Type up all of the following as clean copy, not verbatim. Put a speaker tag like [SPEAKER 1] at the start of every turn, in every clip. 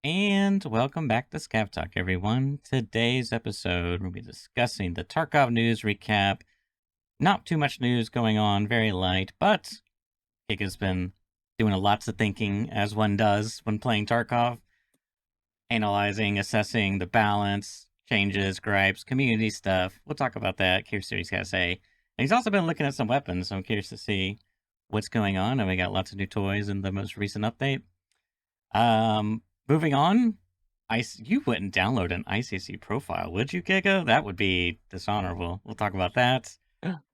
[SPEAKER 1] And welcome back to Scav Talk, everyone. Today's episode, we'll be discussing the Tarkov news recap. Not too much news going on, very light, but Giga's been doing lots of thinking, as one does when playing Tarkov, analyzing, assessing the balance, changes, gripes, community stuff. We'll talk about that. Curious to see what he's got to say. And he's also been looking at some weapons, so I'm curious to see what's going on. And we got lots of new toys in the most recent update. Moving on, you wouldn't download an ICC profile, would you, Giga? That would be dishonorable. We'll talk about that.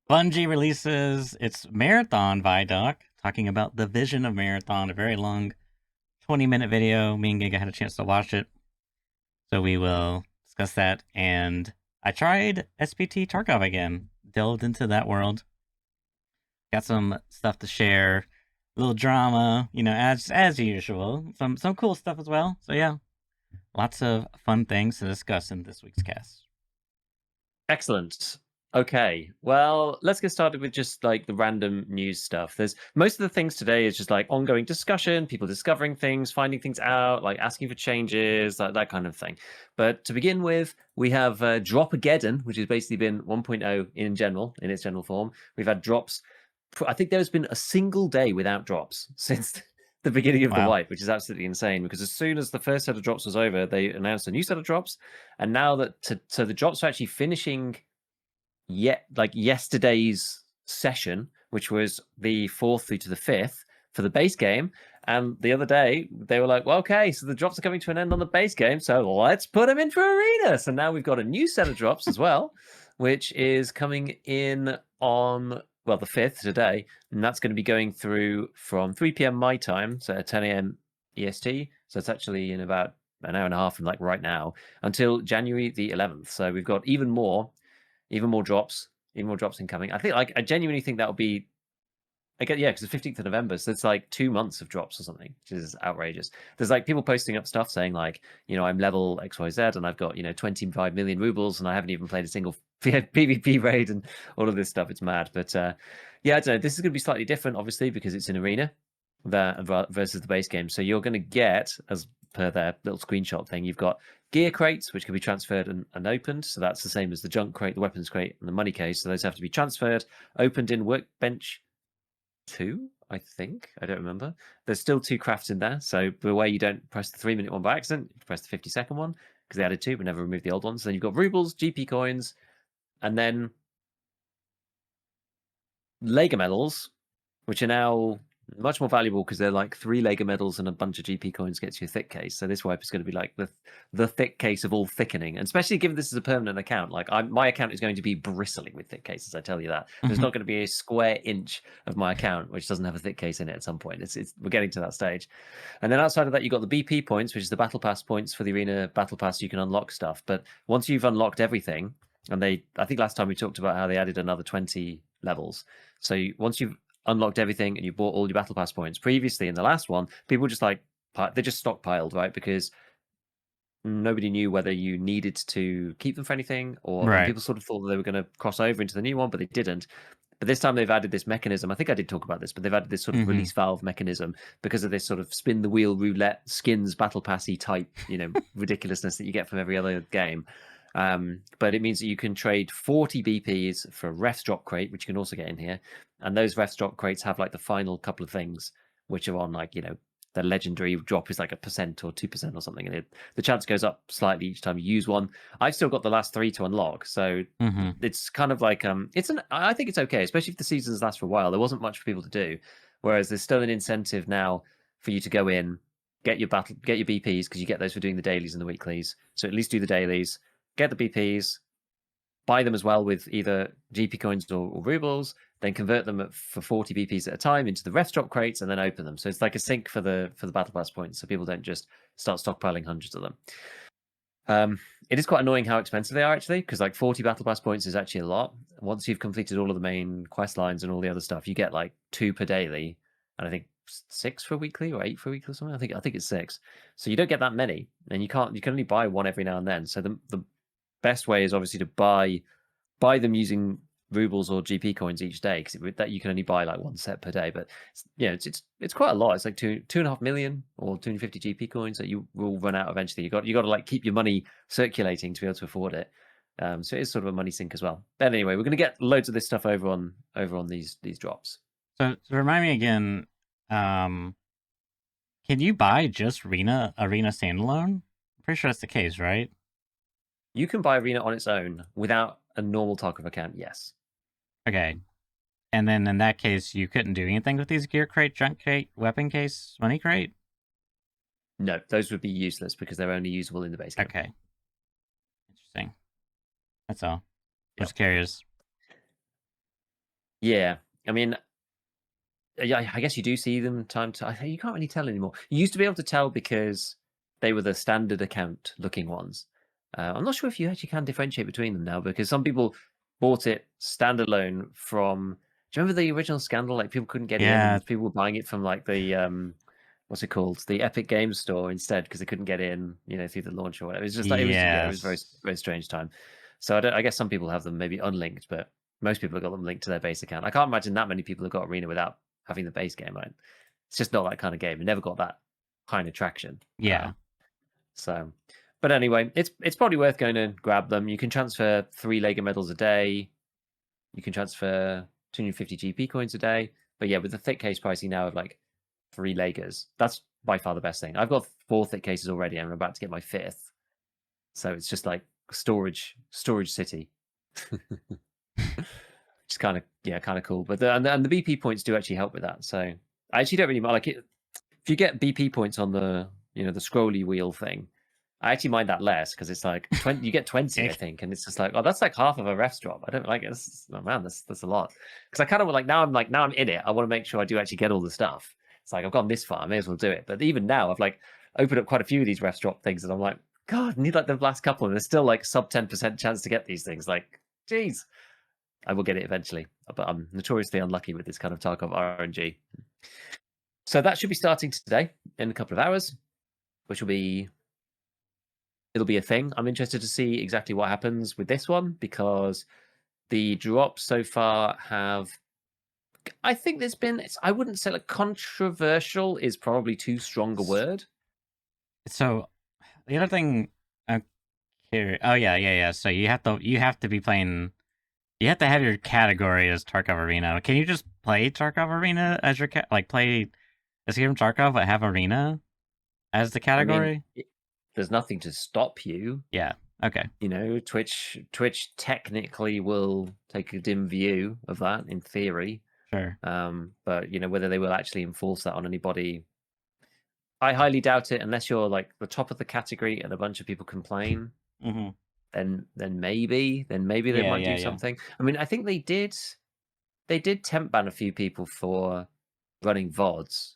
[SPEAKER 1] Bungie releases its Marathon Vidoc, talking about the vision of Marathon, a very long 20-minute video. Me and Giga had a chance to watch it, so we will discuss that. And I tried SPT Tarkov again, delved into that world. Got some stuff to share, a little drama, as usual. Some cool stuff as well. So yeah, lots of fun things to discuss in this week's cast.
[SPEAKER 2] Excellent. Okay, well, let's get started with just like the random news stuff. There's most of the things today is just like ongoing discussion, people discovering things, finding things out, like asking for changes, like that kind of thing. But to begin with, we have Dropageddon, which has basically been 1.0 in general, in its general form. We've had drops. I think there's been a single day without drops since the beginning of the wipe, which is absolutely insane, because as soon as the first set of drops was over, they announced a new set of drops. And now that so the drops are actually finishing like yesterday's session, which was the 4th through to the 5th for the base game. And the other day they were like, well, okay, so the drops are coming to an end on the base game, so let's put them in for arena. So now we've got a new set of drops as well, which is coming in on the 5th today, and that's going to be going through from 3 p.m. my time, so 10 a.m. EST. So it's actually in about an hour and a half from like right now until January the 11th. So we've got even more drops incoming. I genuinely think that'll be, because the 15th of November, so it's like 2 months of drops or something, which is outrageous. There's like people posting up stuff saying like, I'm level XYZ and I've got 25 million rubles and I haven't even played a single PvP raid and all of this stuff. It's mad. But I don't know. This is going to be slightly different, obviously, because it's an arena versus the base game. So you're going to get, as per their little screenshot thing, you've got gear crates, which can be transferred and opened. So that's the same as the junk crate, the weapons crate, and the money case. So those have to be transferred, opened in Workbench 2, I think. I don't remember. There's still 2 crafts in there. So the way you don't press the 3-minute one by accident, you press the 50-second one, because they added 2 but never removed the old ones. Then you've got rubles, GP coins, and then Lega medals, which are now much more valuable because they're like 3 Lega medals and a bunch of GP coins gets you a thick case. So this wipe is going to be like the thick case of all thickening, and especially given this is a permanent account. Like my account is going to be bristling with thick cases. I tell you that. There's not going to be a square inch of my account which doesn't have a thick case in it at some point. We're getting to that stage. And then outside of that, you've got the BP points, which is the battle pass points for the arena battle pass. You can unlock stuff, but once you've unlocked everything, and I think last time we talked about how they added another 20 levels. So once you've unlocked everything and you bought all your battle pass points, previously in the last one, people just they just stockpiled, right? Because nobody knew whether you needed to keep them for anything, or people sort of thought that they were going to cross over into the new one, but they didn't. But this time they've added this mechanism. I think I did talk about this, but they've added this sort of release valve mechanism because of this sort of spin the wheel roulette skins battle passy type, ridiculousness that you get from every other game. But it means that you can trade 40 BPs for a refs drop crate, which you can also get in here. And those refs drop crates have like the final couple of things, which are on like, the legendary drop is like 1% or 2% or something. And the chance goes up slightly each time you use one. I've still got the last 3 to unlock. So it's kind of like, I think it's okay, especially if the seasons last for a while. There wasn't much for people to do. Whereas there's still an incentive now for you to go in, get your BPs, because you get those for doing the dailies and the weeklies. So at least do the dailies, get the BPs, buy them as well with either GP coins or rubles, then convert them for 40 BPs at a time into the refs drop crates, and then open them. So it's like a sink for the battle pass points, so people don't just start stockpiling hundreds of them. It is quite annoying how expensive they are, actually, because like 40 battle pass points is actually a lot. Once you've completed all of the main quest lines and all the other stuff, you get like 2 per daily, and I think 6 for weekly or 8 for weekly or something. I think it's 6. So you don't get that many, and you can only buy one every now and then. So the best way is obviously to buy them using rubles or GP coins each day, because that you can only buy like one set per day. But it's quite a lot. It's like 2.5 million or 250 GP coins that you will run out eventually. You got to like keep your money circulating to be able to afford it. So it is sort of a money sink as well. But anyway, we're going to get loads of this stuff over on these drops.
[SPEAKER 1] So remind me again, can you buy just Arena standalone? I'm pretty sure that's the case, right?
[SPEAKER 2] You can buy Arena on its own without a normal Tarkov account, yes.
[SPEAKER 1] Okay. And then in that case, you couldn't do anything with these gear crate, junk crate, weapon case, money crate?
[SPEAKER 2] No, those would be useless because they're only usable in the base game.
[SPEAKER 1] Okay. Interesting. That's all.
[SPEAKER 2] Yep.
[SPEAKER 1] Just curious.
[SPEAKER 2] Yeah. I mean, yeah, I guess you do see them you can't really tell anymore. You used to be able to tell because they were the standard account looking ones. I'm not sure if you actually can differentiate between them now, because some people bought it standalone from. Do you remember the original Scandal? Like, people couldn't get in, and people were buying it from like the what's it called, the Epic Games Store instead, because they couldn't get in, through the launch or whatever. It was just like it was a very, very strange time. So I guess some people have them maybe unlinked, but most people have got them linked to their base account. I can't imagine that many people have got Arena without having the base game, right? It's just not that kind of game. It never got that kind of traction.
[SPEAKER 1] Yeah.
[SPEAKER 2] But anyway, it's probably worth going to grab them. You can transfer 3 Lega medals a day. You can transfer 250 GP coins a day. But yeah, with the thick case pricing now of like 3 Legas, that's by far the best thing. I've got 4 thick cases already, and I'm about to get my 5th. So it's just like storage city. It's kind of cool. But the BP points do actually help with that. So I actually don't really mind. Like, if you get BP points on the the scrolly wheel thing, I actually mind that less, because it's like 20, you get 20, I think, and it's just like, oh, that's like half of a ref's drop. I don't like it. Oh man, that's a lot. Because I kind of like now I'm in it. I want to make sure I do actually get all the stuff. It's like, I've gone this far, I may as well do it. But even now, I've like opened up quite a few of these ref's drop things, and I'm like, God, I need like the last couple, and there's still like sub 10% chance to get these things. Like, geez, I will get it eventually, but I'm notoriously unlucky with this kind of Tarkov RNG. So that should be starting today in a couple of hours, which will be. It'll be a thing. I'm interested to see exactly what happens with this one, because the drops so far have. I think there's been. I wouldn't say like controversial is probably too strong a word.
[SPEAKER 1] So the other thing I'm curious. Oh yeah. So you have to be playing. You have to have your category as Tarkov Arena. Can you just play Tarkov Arena as your play Escape from Tarkov but have Arena as the category?
[SPEAKER 2] I mean, there's nothing to stop you.
[SPEAKER 1] Yeah. Okay.
[SPEAKER 2] Twitch technically will take a dim view of that in theory.
[SPEAKER 1] Sure.
[SPEAKER 2] But whether they will actually enforce that on anybody, I highly doubt it, unless you're like the top of the category and a bunch of people complain.
[SPEAKER 1] Mm-hmm.
[SPEAKER 2] Then maybe they might do something. I mean, I think they did temp ban a few people for running VODs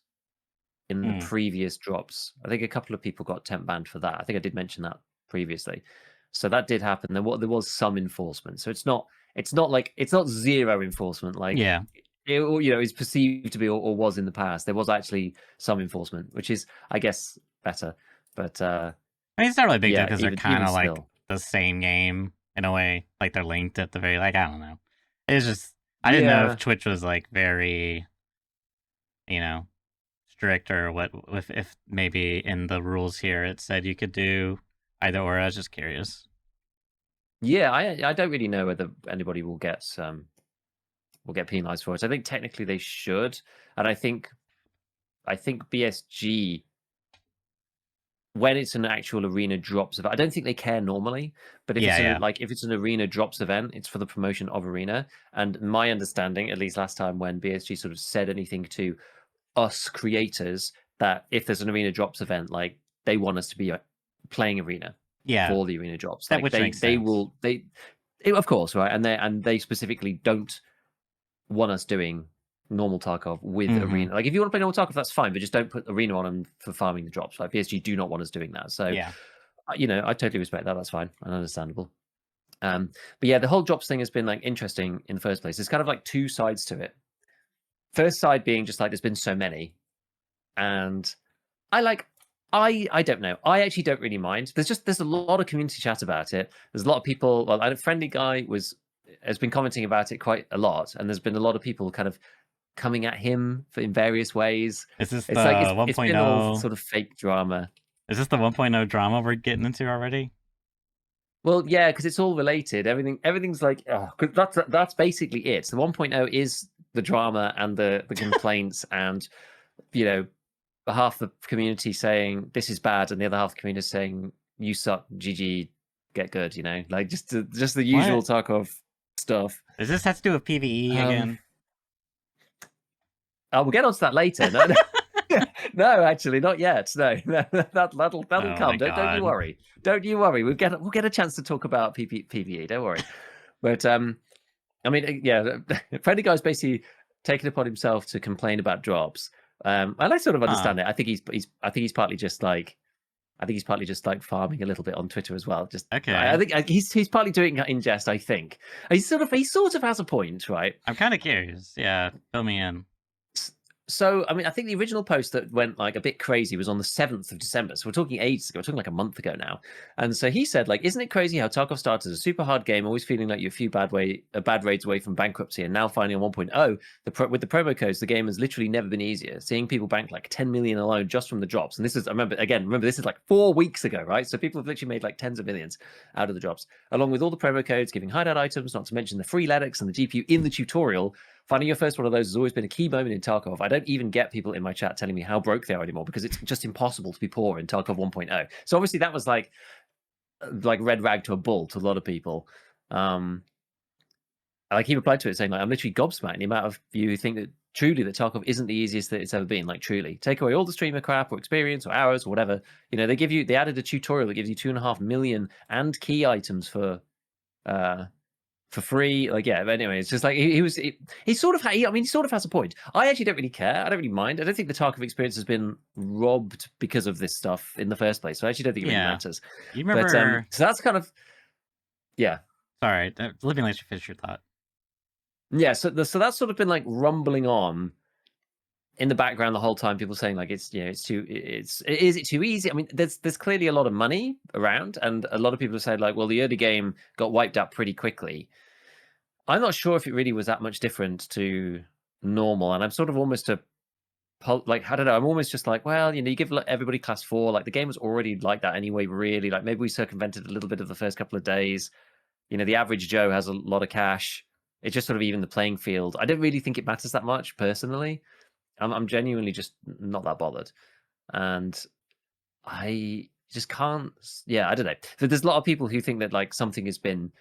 [SPEAKER 2] in the previous drops. I think a couple of people got temp banned for that. I think I did mention that previously. So that did happen. There was some enforcement. So it's not zero enforcement. Like, it's perceived to be or was in the past. There was actually some enforcement, which is, I guess, better. But
[SPEAKER 1] I mean, it's not really big deal, because they're kind of like the same game in a way. Like, they're linked at the very, like, I don't know. It's just, I didn't know if Twitch was like very, strict, or what, if maybe in the rules here it said you could do either or. I was just curious.
[SPEAKER 2] Yeah, I don't really know whether anybody will get penalized for it. I think technically they should, and I think BSG, when it's an actual arena drops event, I don't think they care normally, but if if it's an arena drops event, it's for the promotion of arena. And my understanding, at least last time when BSG sort of said anything to us creators, that if there's an arena drops event, like, they want us to be playing arena for the arena drops.
[SPEAKER 1] That,
[SPEAKER 2] like,
[SPEAKER 1] which
[SPEAKER 2] they will of course, right, and they specifically don't want us doing normal Tarkov with arena. Like, if you want to play normal Tarkov, that's fine, but just don't put arena on them for farming the drops. Like, PSG do not want us doing that. So I totally respect that. That's fine and understandable. But yeah, the whole drops thing has been like interesting in the first place. There's kind of like 2 sides to it. First side being just like, there's been so many, and I don't know. I actually don't really mind. There's a lot of community chat about it. There's a lot of people. Well, a friendly guy was has been commenting about it quite a lot, and there's been a lot of people kind of coming at him in various ways.
[SPEAKER 1] Is this
[SPEAKER 2] It's like
[SPEAKER 1] the
[SPEAKER 2] it's been all
[SPEAKER 1] 1.0?
[SPEAKER 2] sort of fake drama.
[SPEAKER 1] Is this the 1.0 drama we're getting into already?
[SPEAKER 2] Well, yeah, because it's all related. Everything's like, oh, 'cause that's basically it. The 1.0 is the drama and the complaints, and you know, half the community saying this is bad, and the other half the community saying you suck, GG, get good. You know, like just the usual
[SPEAKER 1] What?
[SPEAKER 2] Tarkov stuff.
[SPEAKER 1] Does this have to do with PvE
[SPEAKER 2] Um,
[SPEAKER 1] again?
[SPEAKER 2] we'll get onto that later. No, no, no, actually, not yet. No, that'll
[SPEAKER 1] Oh
[SPEAKER 2] come.
[SPEAKER 1] my
[SPEAKER 2] Don't you
[SPEAKER 1] god.
[SPEAKER 2] worry. Don't you worry. We'll get a chance to talk about PvE. Don't worry. But I mean, yeah, Freddy Guy's basically taken upon himself to complain about drops. And I sort of
[SPEAKER 1] Huh.
[SPEAKER 2] understand it. I think he's partly just like farming a little bit on Twitter as well. Just I
[SPEAKER 1] Okay.
[SPEAKER 2] think he's partly doing it in jest. I think he sort of has a point, right?
[SPEAKER 1] I'm kind of curious. Yeah, fill me in.
[SPEAKER 2] So, I mean, I think the original post that went like a bit crazy was on the 7th of December. So we're talking ages ago. We're talking like a month ago now. And so he said, like, isn't it crazy how Tarkov started as a super hard game, always feeling like you're a few bad raids away from bankruptcy, and now finally on 1.0, with the promo codes, the game has literally never been easier. Seeing people bank like 10 million alone just from the drops. And this is, remember, this is like 4 weeks ago, right? So people have literally made like tens of millions out of the drops, along with all the promo codes, giving hideout items, not to mention the free LEDX and the GPU in the tutorial. Finding your first one of those has always been a key moment in Tarkov. I don't even get people in my chat telling me how broke they are anymore, because it's just impossible to be poor in Tarkov 1.0. So obviously that was like red rag to a bull to a lot of people. Like he replied to it saying, like, I'm literally gobsmacked the amount of you who think that truly that Tarkov isn't the easiest that it's ever been. Like, truly, take away all the streamer crap or experience or hours or whatever. You know, they added a tutorial that gives you 2.5 million and key items for free. Like, yeah, but anyway, it's just like he sort of he sort of has a point. I actually don't really care. I don't really mind. I don't think the Tarkov experience has been robbed because of this stuff in the first place. So I actually don't think it really
[SPEAKER 1] Yeah.
[SPEAKER 2] matters.
[SPEAKER 1] You
[SPEAKER 2] But
[SPEAKER 1] remember?
[SPEAKER 2] so that's kind of, yeah.
[SPEAKER 1] Sorry, let me let you finish your thought.
[SPEAKER 2] Yeah, so that's sort of been like rumbling on in the background the whole time. People saying like is it too easy? I mean, there's clearly a lot of money around, and a lot of people have said like, well, the early game got wiped out pretty quickly. I'm not sure if it really was that much different to normal, and I'm sort of almost like, I don't know. I'm almost just like, well, you give everybody class 4. Like the game was already like that anyway. Really, like maybe we circumvented a little bit of the first couple of days. The average Joe has a lot of cash. It's just sort of even the playing field. I don't really think it matters that much personally. I'm genuinely just not that bothered, and I just can't. Yeah, I don't know. So there's a lot of people who think that like something has been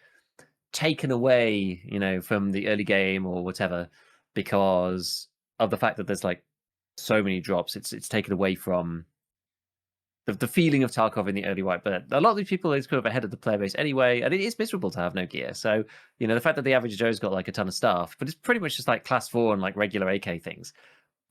[SPEAKER 2] taken away, from the early game or whatever, because of the fact that there's like so many drops. It's taken away from the feeling of Tarkov in the early white. But a lot of these people is kind of ahead of the player base anyway, and it is miserable to have no gear. So the fact that the average Joe's got like a ton of stuff, but it's pretty much just like class 4 and like regular AK things.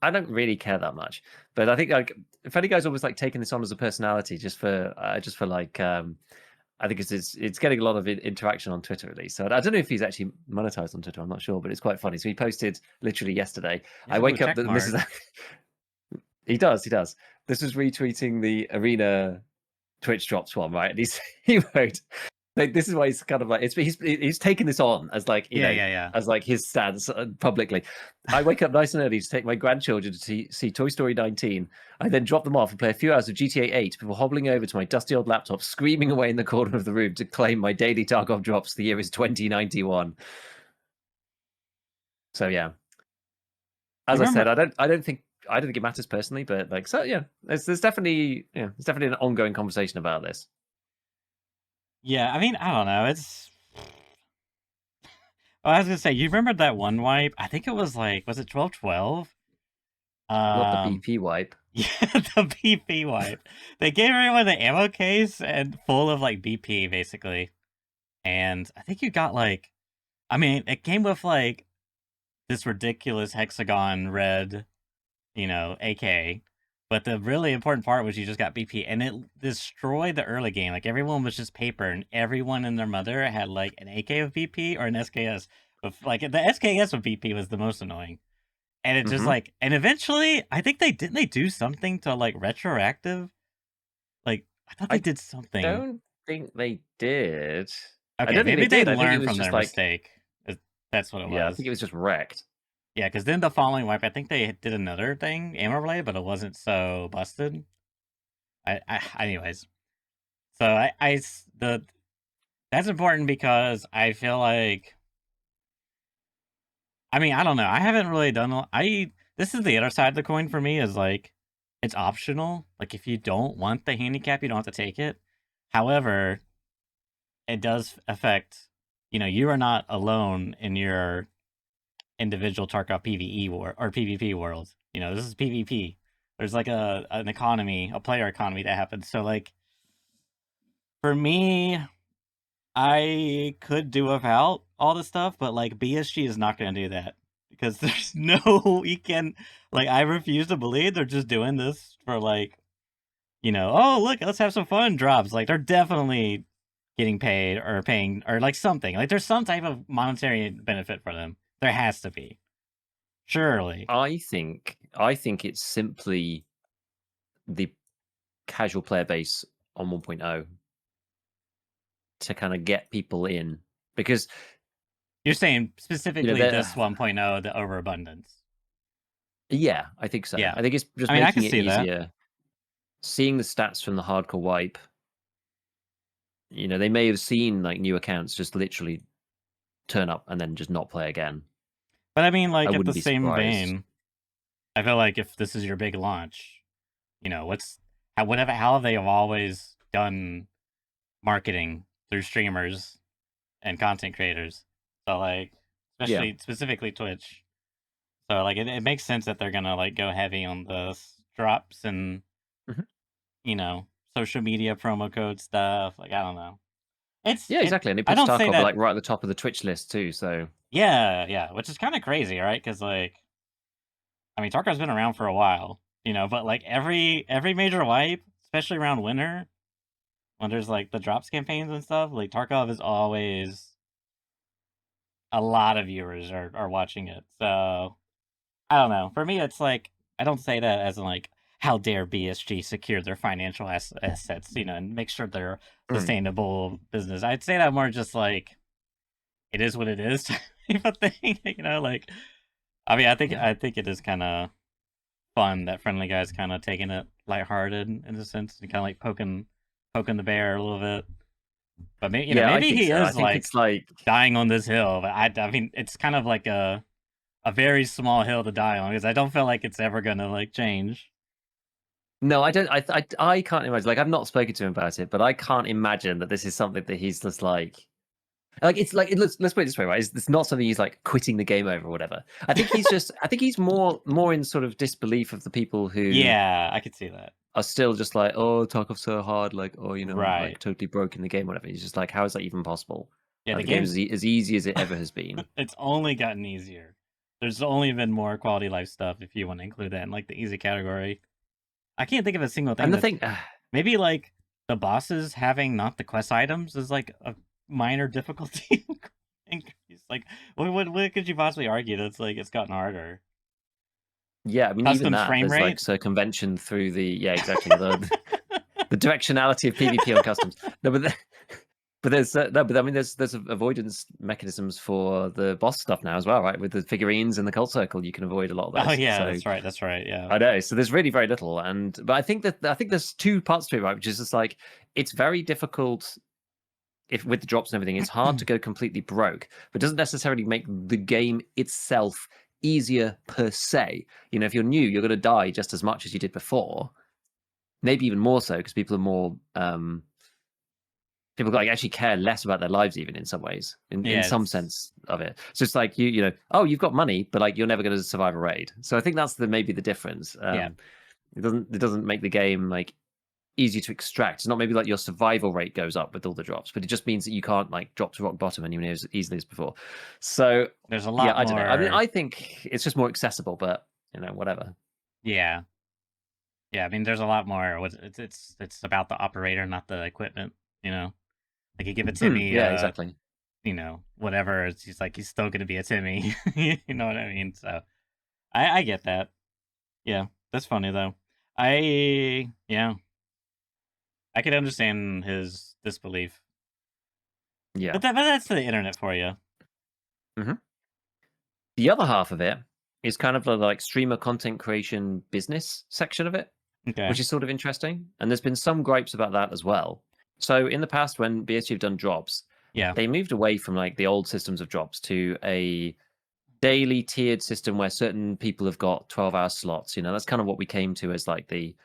[SPEAKER 2] I don't really care that much, but I think like if any guy's always like taking this on as a personality, just for like I think it's getting a lot of interaction on Twitter at least. So I don't know if he's actually monetized on Twitter. I'm not sure, but it's quite funny. So he posted literally yesterday.
[SPEAKER 1] He's
[SPEAKER 2] I
[SPEAKER 1] a blue
[SPEAKER 2] wake up.
[SPEAKER 1] check
[SPEAKER 2] And this
[SPEAKER 1] mark.
[SPEAKER 2] is he does. This was retweeting the arena Twitch drops one, right? And he wrote, like, this is why he's kind of like he's taken this on as like
[SPEAKER 1] Yeah.
[SPEAKER 2] as like his stance publicly. I wake up nice and early to take my grandchildren to see Toy Story 19. I then drop them off and play a few hours of GTA 8 before hobbling over to my dusty old laptop, screaming away in the corner of the room to claim my daily Tarkov drops. The year is 2091. So yeah,
[SPEAKER 1] You
[SPEAKER 2] as I said,
[SPEAKER 1] remember?
[SPEAKER 2] I don't think it matters personally, but like, so yeah, there's definitely an ongoing conversation about this.
[SPEAKER 1] Yeah, I mean, I don't know. It's. Oh, I was gonna say, you remember that one wipe? I think it was like, was it 1212?
[SPEAKER 2] Not the
[SPEAKER 1] Um,
[SPEAKER 2] BP wipe.
[SPEAKER 1] yeah, the BP wipe. They gave everyone the ammo case and full of like BP basically, and I think you got like, I mean, it came with like this ridiculous hexagon red, AK. But the really important part was you just got BP, and it destroyed the early game. Like everyone was just paper, and everyone and their mother had like an AK with BP or an SKS. But like the SKS with BP was the most annoying, and it just
[SPEAKER 2] Mm-hmm.
[SPEAKER 1] like, and eventually, I think they do something to like retroactive. Like I thought they
[SPEAKER 2] I
[SPEAKER 1] did something.
[SPEAKER 2] don't think they did. I
[SPEAKER 1] Okay,
[SPEAKER 2] don't think they
[SPEAKER 1] maybe they
[SPEAKER 2] did. I think it
[SPEAKER 1] learned
[SPEAKER 2] was
[SPEAKER 1] from
[SPEAKER 2] just
[SPEAKER 1] their
[SPEAKER 2] like,
[SPEAKER 1] mistake. That's what it
[SPEAKER 2] Yeah, I
[SPEAKER 1] was.
[SPEAKER 2] think it was just wrecked.
[SPEAKER 1] Yeah, because then the following wipe, I think they did another thing, ammo relay, but it wasn't so busted. Anyways, so that's important because I feel like, I mean, I don't know. I haven't really done. This is the other side of the coin for me is like, it's optional. Like if you don't want the handicap, you don't have to take it. However, it does affect. You are not alone in your individual Tarkov PVE war or PvP world. This is PvP. There's like an economy, a player economy that happens. So like for me, I could do without all the stuff, but like BSG is not going to do that because there's no you can like I refuse to believe they're just doing this for like, oh look, let's have some fun drops. Like they're definitely getting paid or paying or like something. Like there's some type of monetary benefit for them. There has to be. Surely.
[SPEAKER 2] I think it's simply the casual player base on 1.0 to kind of get people in because
[SPEAKER 1] You're saying specifically
[SPEAKER 2] they're
[SPEAKER 1] this 1.0, the overabundance.
[SPEAKER 2] yeah, I think so.
[SPEAKER 1] Yeah.
[SPEAKER 2] I think it's just
[SPEAKER 1] I mean, I
[SPEAKER 2] making
[SPEAKER 1] could
[SPEAKER 2] it
[SPEAKER 1] see that.
[SPEAKER 2] easier. Seeing the stats from the hardcore wipe, they may have seen like new accounts just literally turn up and then just not play again.
[SPEAKER 1] But I mean,
[SPEAKER 2] I
[SPEAKER 1] like, at the
[SPEAKER 2] wouldn't be
[SPEAKER 1] same
[SPEAKER 2] surprised.
[SPEAKER 1] vein, I feel like if this is your big launch, how they have always done marketing through streamers and content creators. So like,
[SPEAKER 2] Yeah.
[SPEAKER 1] specifically Twitch. So like, it makes sense that they're gonna like go heavy on the drops and
[SPEAKER 2] Mhm.
[SPEAKER 1] you know social media promo code stuff. Like I don't know. It's
[SPEAKER 2] Yeah,
[SPEAKER 1] it.
[SPEAKER 2] exactly. And it
[SPEAKER 1] I
[SPEAKER 2] puts
[SPEAKER 1] don't say
[SPEAKER 2] Tarkov
[SPEAKER 1] that.
[SPEAKER 2] like right at the top of the Twitch list too. So
[SPEAKER 1] Yeah, yeah, which is kind of crazy, right? Because like, I mean, Tarkov's been around for a while, but like every major wipe, especially around winter, when there's like the drops campaigns and stuff, like Tarkov is always a lot of viewers are watching it. So I don't know. For me, it's like I don't say that as in like how dare BSG secure their financial assets, and make sure they're
[SPEAKER 2] mm,
[SPEAKER 1] sustainable business. I'd say that more just like it is what it is type of thing, like I mean,
[SPEAKER 2] yeah,
[SPEAKER 1] I think it is kind of fun that Friendly Guy's kind of taking it lighthearted in a sense and kind of like poking the bear a little bit. But maybe
[SPEAKER 2] yeah, I
[SPEAKER 1] maybe
[SPEAKER 2] think
[SPEAKER 1] he
[SPEAKER 2] so. I
[SPEAKER 1] is
[SPEAKER 2] think
[SPEAKER 1] like
[SPEAKER 2] it's like
[SPEAKER 1] dying on this hill. But I mean, it's kind of like a very small hill to die on because I don't feel like it's ever gonna like change.
[SPEAKER 2] no, I don't. I can't imagine. Like I've not spoken to him about it, but I can't imagine that this is something that he's just like it's like let's put it this way, right? It's not something he's like quitting the game over or whatever. I think he's more in sort of disbelief of the people who
[SPEAKER 1] Yeah, I could see that.
[SPEAKER 2] are still just like, oh, Tarkov's so hard, like, oh, I'm like
[SPEAKER 1] Right.
[SPEAKER 2] totally broken the game, whatever. He's just like, how is that even possible?
[SPEAKER 1] Yeah, the
[SPEAKER 2] The game is
[SPEAKER 1] game's
[SPEAKER 2] as easy as it ever has been.
[SPEAKER 1] it's only gotten easier. There's only been more quality life stuff if you want to include that in like the easy category. I can't think of a single thing
[SPEAKER 2] And the
[SPEAKER 1] that's
[SPEAKER 2] thing,
[SPEAKER 1] maybe like the bosses having not the quest items is like a minor difficulty increase. Like what could you possibly argue that's like it's gotten harder?
[SPEAKER 2] yeah, I mean, even
[SPEAKER 1] Custom
[SPEAKER 2] that,
[SPEAKER 1] frame
[SPEAKER 2] there's like
[SPEAKER 1] rate?
[SPEAKER 2] circumvention through yeah, exactly the directionality of PvP on customs. No, but there's no, but I mean, there's avoidance mechanisms for the boss stuff now as well, right? With the figurines and the cult circle, you can avoid a lot of
[SPEAKER 1] Oh
[SPEAKER 2] those.
[SPEAKER 1] yeah,
[SPEAKER 2] So
[SPEAKER 1] that's right. That's right. Yeah.
[SPEAKER 2] I know. So there's really very little, but I think there's two parts to it, right? Which is just like it's very difficult if with the drops and everything. It's hard to go completely broke, but doesn't necessarily make the game itself easier per se. If you're new, you're going to die just as much as you did before, maybe even more so because people are more people like actually care less about their lives even in some ways in
[SPEAKER 1] Yeah,
[SPEAKER 2] some
[SPEAKER 1] it's
[SPEAKER 2] sense of it. So it's like oh, you've got money but like you're never going to survive a raid. So I think that's maybe the difference.
[SPEAKER 1] yeah.
[SPEAKER 2] It doesn't make the game like easy to extract. It's not maybe like your survival rate goes up with all the drops, but it just means that you can't like drop to rock bottom anywhere as easily as before. So
[SPEAKER 1] There's a
[SPEAKER 2] yeah,
[SPEAKER 1] lot
[SPEAKER 2] I don't know. I mean,
[SPEAKER 1] more.
[SPEAKER 2] I think it's just more accessible, but whatever.
[SPEAKER 1] Yeah. Yeah, I mean there's a lot more. It's about the operator, not the equipment, Like you give a Timmy
[SPEAKER 2] Yeah, exactly.
[SPEAKER 1] whatever, he's still gonna be a Timmy. You know what I mean? So I get that. Yeah. That's funny though. Yeah. I could understand his disbelief.
[SPEAKER 2] Yeah.
[SPEAKER 1] But that's the internet for you.
[SPEAKER 2] hmm The other half of it is kind of the like streamer content creation business section of it,
[SPEAKER 1] Okay.
[SPEAKER 2] which is sort of interesting. And there's been some gripes about that as well. So in the past, when BSU have done drops,
[SPEAKER 1] Yeah.
[SPEAKER 2] they moved away from like the old systems of drops to a daily tiered system where certain people have got 12-hour slots. You know, that's kind of what we came to as like the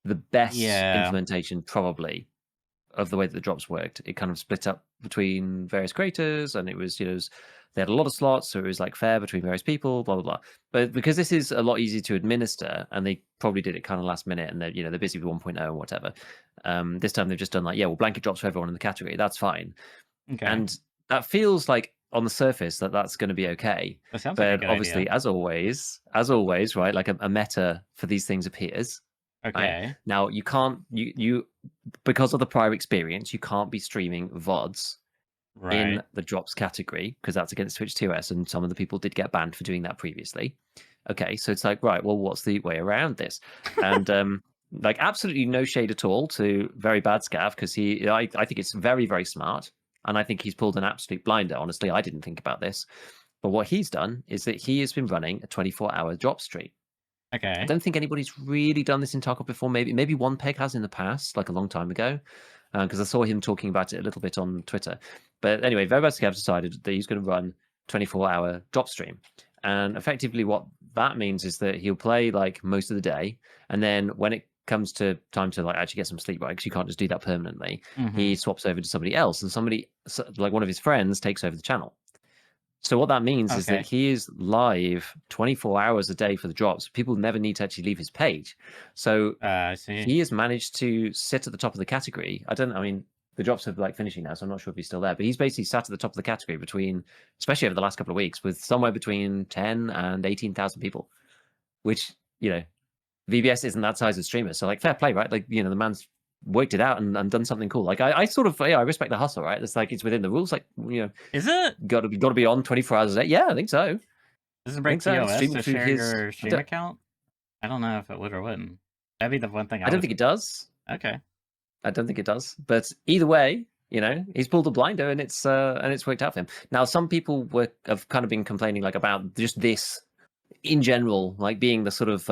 [SPEAKER 2] best
[SPEAKER 1] Yeah.
[SPEAKER 2] implementation probably of the way that the drops worked. It kind of split up between various creators, and it was, you know, they had a lot of slots, so it was like fair between various people, blah blah blah. But because this is a lot easier to administer, and they probably did it kind of last minute, and they're, you know, they're busy with 1.0 and whatever. This time they've just done like, yeah, well, blanket drops for everyone in the category. That's fine,
[SPEAKER 1] Okay.
[SPEAKER 2] and that feels like on the surface that that's going to be okay.
[SPEAKER 1] That sounds like a
[SPEAKER 2] But
[SPEAKER 1] good
[SPEAKER 2] obviously,
[SPEAKER 1] idea.
[SPEAKER 2] as always, right? Like a meta for these things appears. Right
[SPEAKER 1] Okay.
[SPEAKER 2] now, you can't you because of the prior experience, you can't be streaming VODs in
[SPEAKER 1] Right.
[SPEAKER 2] the drops category because that's against Twitch TOS, and some of the people did get banned for doing that previously. Okay, so it's like, right, well, what's the way around this? And like, absolutely no shade at all to very bad Scav, because I think it's very, very smart, and I think he's pulled an absolute blinder. Honestly, I didn't think about this, but what he's done is that he has been running a 24-hour drop stream. I
[SPEAKER 1] Okay.
[SPEAKER 2] don't think anybody's really done this in Tarkov before. Maybe one peg has in the past, like a long time ago, because I saw him talking about it a little bit on Twitter. But anyway, Verbatskev decided that he's going to run 24-hour drop stream, and effectively what that means is that he'll play like most of the day, and then when it comes to time to like actually get some sleep, right? Because you can't just do that permanently. He swaps over to somebody else, and somebody like one of his friends takes over the channel. So what that means is that
[SPEAKER 1] Okay.
[SPEAKER 2] he is live 24 hours a day for the drops. People never need to actually leave his page. So
[SPEAKER 1] I see.
[SPEAKER 2] he has managed to sit at the top of the category. I mean, the drops are like finishing now, so I'm not sure if he's still there, but he's basically sat at the top of the category between, especially over the last couple of weeks, with somewhere between 10 and 18,000 people, which, you know, VBS isn't that size of streamer. So like, fair play, right? Like, you know, the man's worked it out and done something cool. Like I sort of, yeah, I respect the hustle, right? It's like, it's within the rules. Like, you know,
[SPEAKER 1] Is it?
[SPEAKER 2] got to be on 24 hours a day. Yeah, I think so.
[SPEAKER 1] Does it
[SPEAKER 2] I
[SPEAKER 1] break
[SPEAKER 2] think so.
[SPEAKER 1] TOS
[SPEAKER 2] Streaming
[SPEAKER 1] to
[SPEAKER 2] through
[SPEAKER 1] share
[SPEAKER 2] his.
[SPEAKER 1] your stream account? I don't know if it would or wouldn't. That'd be the one thing
[SPEAKER 2] I
[SPEAKER 1] I
[SPEAKER 2] don't
[SPEAKER 1] would.
[SPEAKER 2] think it does.
[SPEAKER 1] Okay.
[SPEAKER 2] I don't think it does. But either way, you know, he's pulled a blinder, and it's worked out for him. Now, some people have kind of been complaining like about just this in general, like being the sort of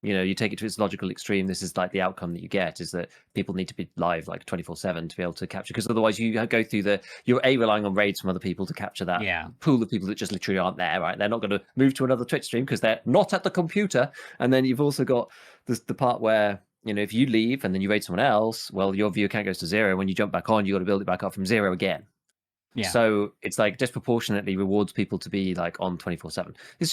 [SPEAKER 2] you know, you take it to its logical extreme. This is like the outcome that you get is that people need to be live like 24/7 to be able to capture, because otherwise you go through you're relying on raids from other people to capture that
[SPEAKER 1] Yeah.
[SPEAKER 2] pool of people that just literally aren't there, right? They're not going to move to another Twitch stream because they're not at the computer. And then you've also got the part where, you know, if you leave and then you raid someone else, well, your view count goes to 0. When you jump back on, you got to build it back up from 0 again.
[SPEAKER 1] Yeah.
[SPEAKER 2] So it's like disproportionately rewards people to be like on 24/7. It's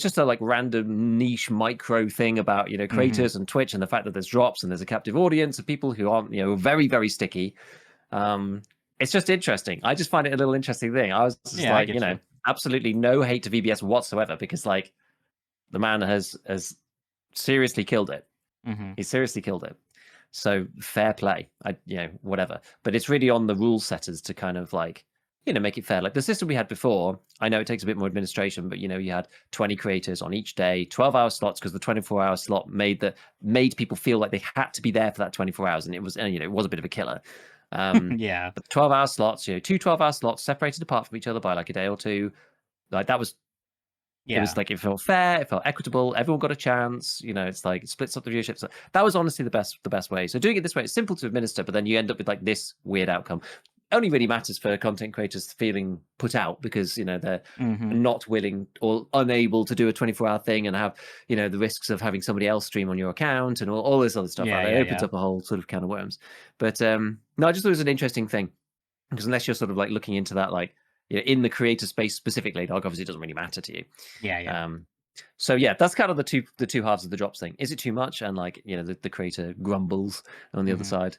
[SPEAKER 2] just a like random niche micro thing about, you know, creators and Twitch, and the fact that there's drops and there's a captive audience of people who aren't, you know, very, very sticky. It's just interesting. I just find it a little interesting thing. I was just
[SPEAKER 1] Yeah, I
[SPEAKER 2] like, you
[SPEAKER 1] get
[SPEAKER 2] know,
[SPEAKER 1] you.
[SPEAKER 2] absolutely no hate to VBS whatsoever, because like the man has seriously killed it. He seriously killed it. So fair play. You know, whatever. But it's really on the rule setters to kind of like, you know, make it fair. Like the system we had before, I know it takes a bit more administration, but you know, you had 20 creators on each day, 12-hour slots, because the 24-hour slot made people feel like they had to be there for that 24 hours, and it was, and you know, it was a bit of a killer.
[SPEAKER 1] Yeah.
[SPEAKER 2] But 12-hour slots, you know, two 12-hour slots separated apart from each other by like a day or two, like that was. It
[SPEAKER 1] Yeah.
[SPEAKER 2] was like, it felt fair, it felt equitable, everyone got a chance, you know, it's like it splits up the viewership. So that was honestly the best way. So doing it this way, it's simple to administer, but then you end up with like this weird outcome. Only really matters for content creators feeling put out because, you know, they're not willing or unable to do a 24-hour thing and have, you know, the risks of having somebody else stream on your account and all this other stuff.
[SPEAKER 1] Yeah,
[SPEAKER 2] Right? It
[SPEAKER 1] yeah,
[SPEAKER 2] opens
[SPEAKER 1] yeah.
[SPEAKER 2] up a whole sort of can of worms. But no, I just thought it was an interesting thing, because unless you're sort of like looking into that, like, you know, in the creator space specifically, like obviously it doesn't really matter to you.
[SPEAKER 1] Yeah, yeah.
[SPEAKER 2] So yeah, that's kind of the two halves of the drops thing. Is it too much? And like, you know, the creator grumbles on the other side.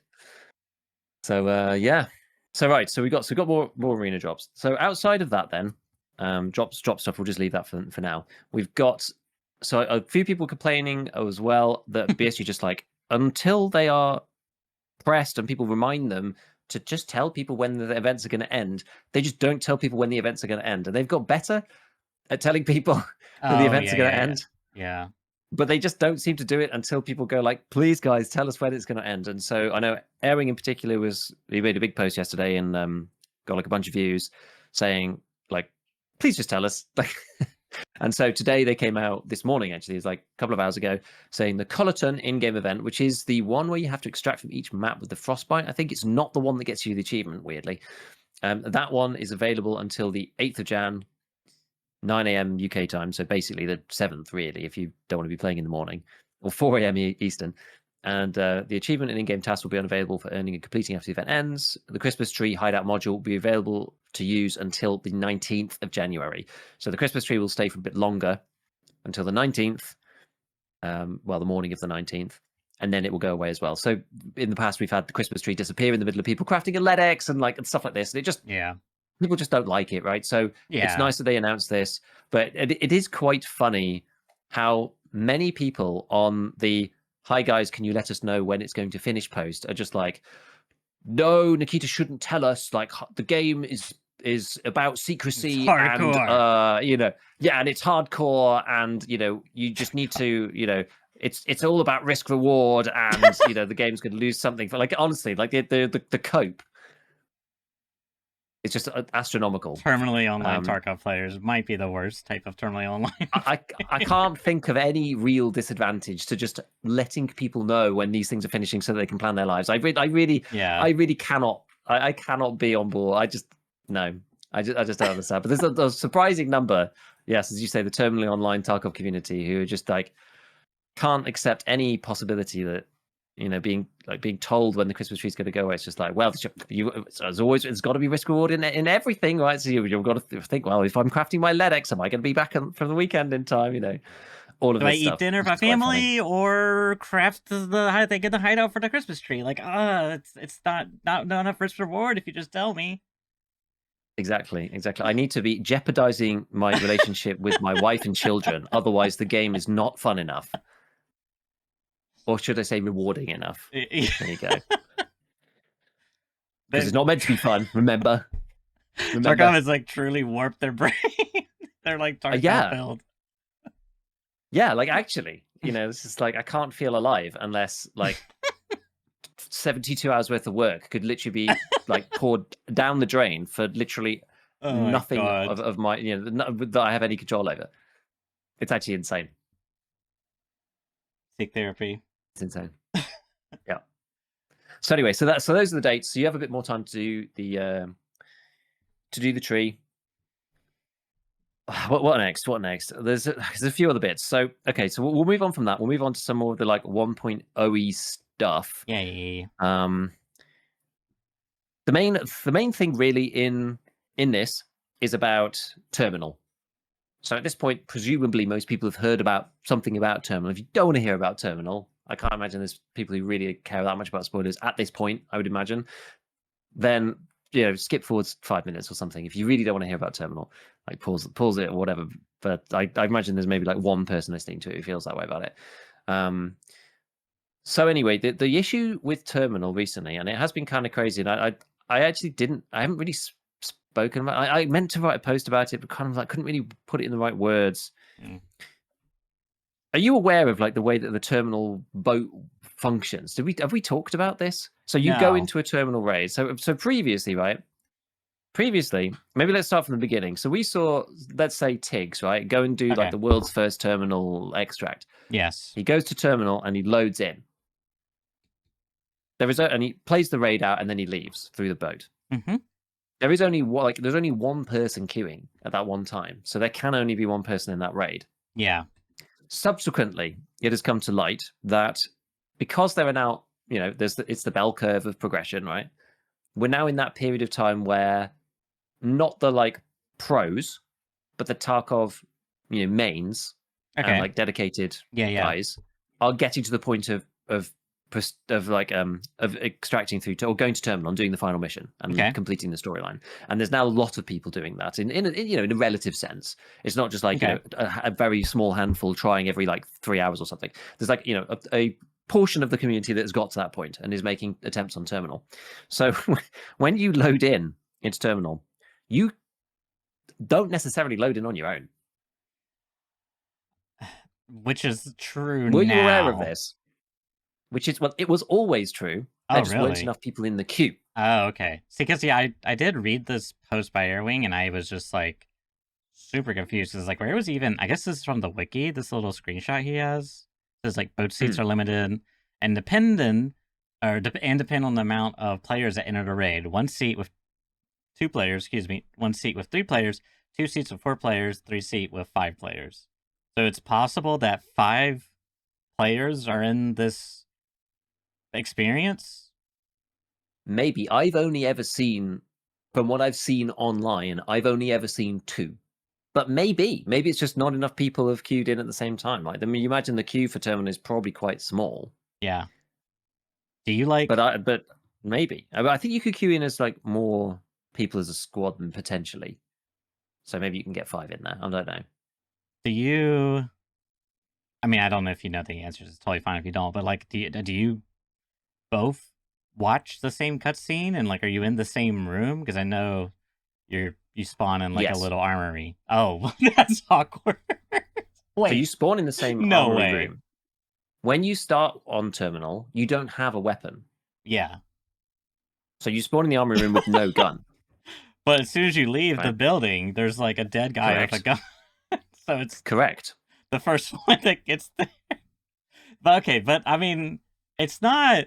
[SPEAKER 2] So yeah. So right, so we got more arena drops. So outside of that, then drop stuff. We'll just leave that for now. We've got a few people complaining as well that BSU just like, until they are pressed and people remind them to just tell people when the events are going to end, they just don't tell people when the events are going to end, and they've got better at telling people when the
[SPEAKER 1] Oh,
[SPEAKER 2] events
[SPEAKER 1] yeah,
[SPEAKER 2] are going
[SPEAKER 1] yeah,
[SPEAKER 2] to
[SPEAKER 1] yeah.
[SPEAKER 2] end,
[SPEAKER 1] Yeah.
[SPEAKER 2] but they just don't seem to do it until people go like, please guys, tell us when it's going to end. And so I know Airing in particular he made a big post yesterday and got like a bunch of views saying like, please just tell us. And so today they came out this morning, actually, it's like a couple of hours ago, saying the Cullerton in-game event, which is the one where you have to extract from each map with the frostbite. I think it's not the one that gets you the achievement, weirdly. That one is available until the 8th of Jan, 9 a.m. UK time. So basically the 7th, really, if you don't want to be playing in the morning, or 4 a.m. Eastern. And the achievement and in-game tasks will be unavailable for earning and completing after the event ends. The Christmas tree hideout module will be available to use until the 19th of January. So the Christmas tree will stay for a bit longer until the 19th, well, the morning of the 19th, and then it will go away as well. So in the past, we've had the Christmas tree disappear in the middle of people crafting a LEDX and stuff like this. And it just, people just don't like it, right? So it's nice that they announced this, but it is quite funny how many people on the "Hi guys, can you let us know when it's going to finish" post are just like, no, Nikita shouldn't tell us. Like, the game is about secrecy and and it's hardcore, and you just need to it's all about risk reward, and the game's going to lose something. For like, honestly, like the cope, it's just astronomical.
[SPEAKER 1] Terminally online Tarkov players might be the worst type of terminally online.
[SPEAKER 2] I can't think of any real disadvantage to just letting people know when these things are finishing so that they can plan their lives. I really cannot. I cannot be on board. I just don't understand. But there's a surprising number, yes, as you say, the terminally online Tarkov community who are just like can't accept any possibility that being told when the Christmas tree is going to go away. It's just like, well, as always, it's got to be risk reward in everything, right? So you've got to think, well, if I'm crafting my LEDX, am I going to be back for the weekend in time? All of
[SPEAKER 1] Do
[SPEAKER 2] this
[SPEAKER 1] I eat
[SPEAKER 2] stuff,
[SPEAKER 1] dinner with my family or craft they get the hideout for the Christmas tree? Like, it's not enough risk reward if you just tell me.
[SPEAKER 2] Exactly. I need to be jeopardizing my relationship with my wife and children. Otherwise, the game is not fun enough. Or should I say rewarding enough? There you go. Because it's not meant to be fun, remember?
[SPEAKER 1] Tarkov has like truly warped their brain. They're like Tarkov build.
[SPEAKER 2] Yeah, like actually, it's just like I can't feel alive unless like 72 hours worth of work could literally be like poured down the drain for literally nothing of my that I have any control over. It's actually insane.
[SPEAKER 1] Seek therapy.
[SPEAKER 2] It's insane. Yeah. So anyway, so those are the dates. So you have a bit more time to do the tree. What next? There's a few other bits. So okay, so we'll move on from that. We'll move on to some more of the like 1.0e stuff.
[SPEAKER 1] Yeah.
[SPEAKER 2] The main thing really in this is about Terminal. So at this point, presumably most people have heard about something about Terminal. If you don't want to hear about Terminal, I can't imagine there's people who really care that much about spoilers at this point, I would imagine. Then, skip forwards 5 minutes or something. If you really don't want to hear about Terminal, like pause it or whatever. But I imagine there's maybe like one person listening to it who feels that way about it. So anyway, the issue with Terminal recently, and it has been kind of crazy, and I haven't really spoken about it. I meant to write a post about it, but kind of like couldn't really put it in the right words. Are you aware of like the way that the Terminal boat functions? Have we talked about this? So you go into a Terminal raid. So previously, right? Previously, maybe let's start from the beginning. So we saw, let's say Tiggs, right? Go and do like the world's first Terminal extract.
[SPEAKER 1] Yes.
[SPEAKER 2] He goes to Terminal and he loads in. And he plays the raid out and then he leaves through the boat.
[SPEAKER 1] Mm-hmm.
[SPEAKER 2] There's only one person queuing at that one time, so there can only be one person in that raid.
[SPEAKER 1] Yeah.
[SPEAKER 2] Subsequently, it has come to light that because there are now, it's the bell curve of progression, right? We're now in that period of time where not the like pros, but the Tarkov, mains and like dedicated guys are getting to the point of extracting through or going to Terminal and doing the final mission and completing the storyline. And there's now a lot of people doing that in a relative sense. It's not just like a very small handful trying every like 3 hours or something. There's like a portion of the community that has got to that point and is making attempts on Terminal. So when you load into Terminal, you don't necessarily load in on your own.
[SPEAKER 1] Which is true.
[SPEAKER 2] Were you aware of this? Which is, well, it was always true. There just weren't enough people in the queue.
[SPEAKER 1] Oh, okay. See, because I did read this post by Airwing, and I was just like, super confused. It's like, where was even? I guess this is from the wiki. This little screenshot he has says like boat seats
[SPEAKER 2] Hmm.
[SPEAKER 1] are limited and depend on the amount of players that enter the raid. One seat with 2 players, excuse me. One seat with 3 players. 2 seats with 4 players. 3 seat with 5 players. So it's possible that 5 players are in this experience.
[SPEAKER 2] Maybe. I've only ever seen, from what I've seen online, I've only ever seen 2. But maybe it's just not enough people have queued in at the same time. Like, I mean, you imagine the queue for Terminal is probably quite small.
[SPEAKER 1] Yeah. Do you like?
[SPEAKER 2] But maybe. I think you could queue in as like more people as a squad than potentially. So maybe you can get 5 in there. I don't know.
[SPEAKER 1] Do you? I mean, I don't know if you know the answers. It's totally fine if you don't. But like, do you both watch the same cutscene and like, are you in the same room? Because I know you spawn in like a
[SPEAKER 2] Yes.
[SPEAKER 1] little armory. Oh, that's awkward.
[SPEAKER 2] So you
[SPEAKER 1] Wait,
[SPEAKER 2] spawn in the same
[SPEAKER 1] no
[SPEAKER 2] armory
[SPEAKER 1] way.
[SPEAKER 2] room. When you start on Terminal, you don't have a weapon.
[SPEAKER 1] Yeah,
[SPEAKER 2] So you spawn in the armory room with no gun.
[SPEAKER 1] but as soon as you leave the
[SPEAKER 2] Right?
[SPEAKER 1] building, there's like a dead guy with a
[SPEAKER 2] Correct.
[SPEAKER 1] gun. So it's
[SPEAKER 2] Correct.
[SPEAKER 1] the first one that gets there. But okay, but I mean, it's not.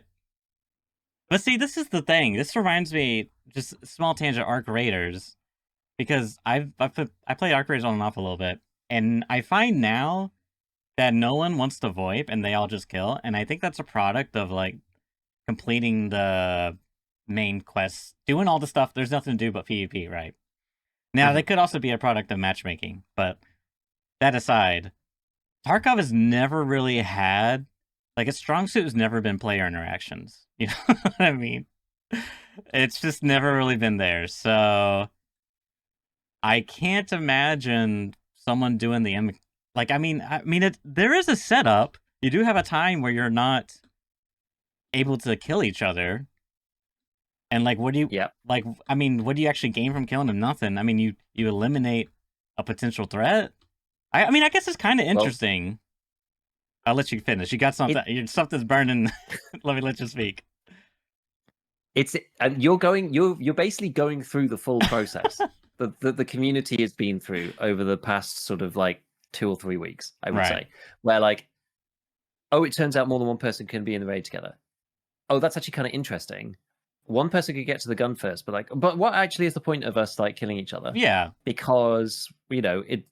[SPEAKER 1] But see, this is the thing. This reminds me, just small tangent, Arc Raiders, because I play Arc Raiders on and off a little bit, and I find now that no one wants to VoIP and they all just kill, and I think that's a product of like completing the main quests, doing all the stuff. There's nothing to do but PvP, right? Now, they
[SPEAKER 2] Mhm.
[SPEAKER 1] could also be a product of matchmaking, but that aside, Tarkov has never really had like its strong suit has never been player interactions. You know what I mean? It's just never really been there. So I can't imagine someone doing like there is a setup. You do have a time where you're not able to kill each other. And like, what do you
[SPEAKER 2] Yeah.
[SPEAKER 1] like? I mean, what do you actually gain from killing them? Nothing. I mean, you eliminate a potential threat. I mean, I guess it's kind of
[SPEAKER 2] Well,
[SPEAKER 1] interesting. I'll let you finish. You got something.
[SPEAKER 2] it
[SPEAKER 1] Something's burning. Let me let you speak.
[SPEAKER 2] it's and you're basically going through the full process that the community has been through over the past sort of like 2 or 3 weeks, I would
[SPEAKER 1] Right.
[SPEAKER 2] say, where like, oh, it turns out more than one person can be in the raid together. Oh, that's actually kind of interesting. One person could get to the gun first, but what actually is the point of us like killing each other?
[SPEAKER 1] Yeah.
[SPEAKER 2] Because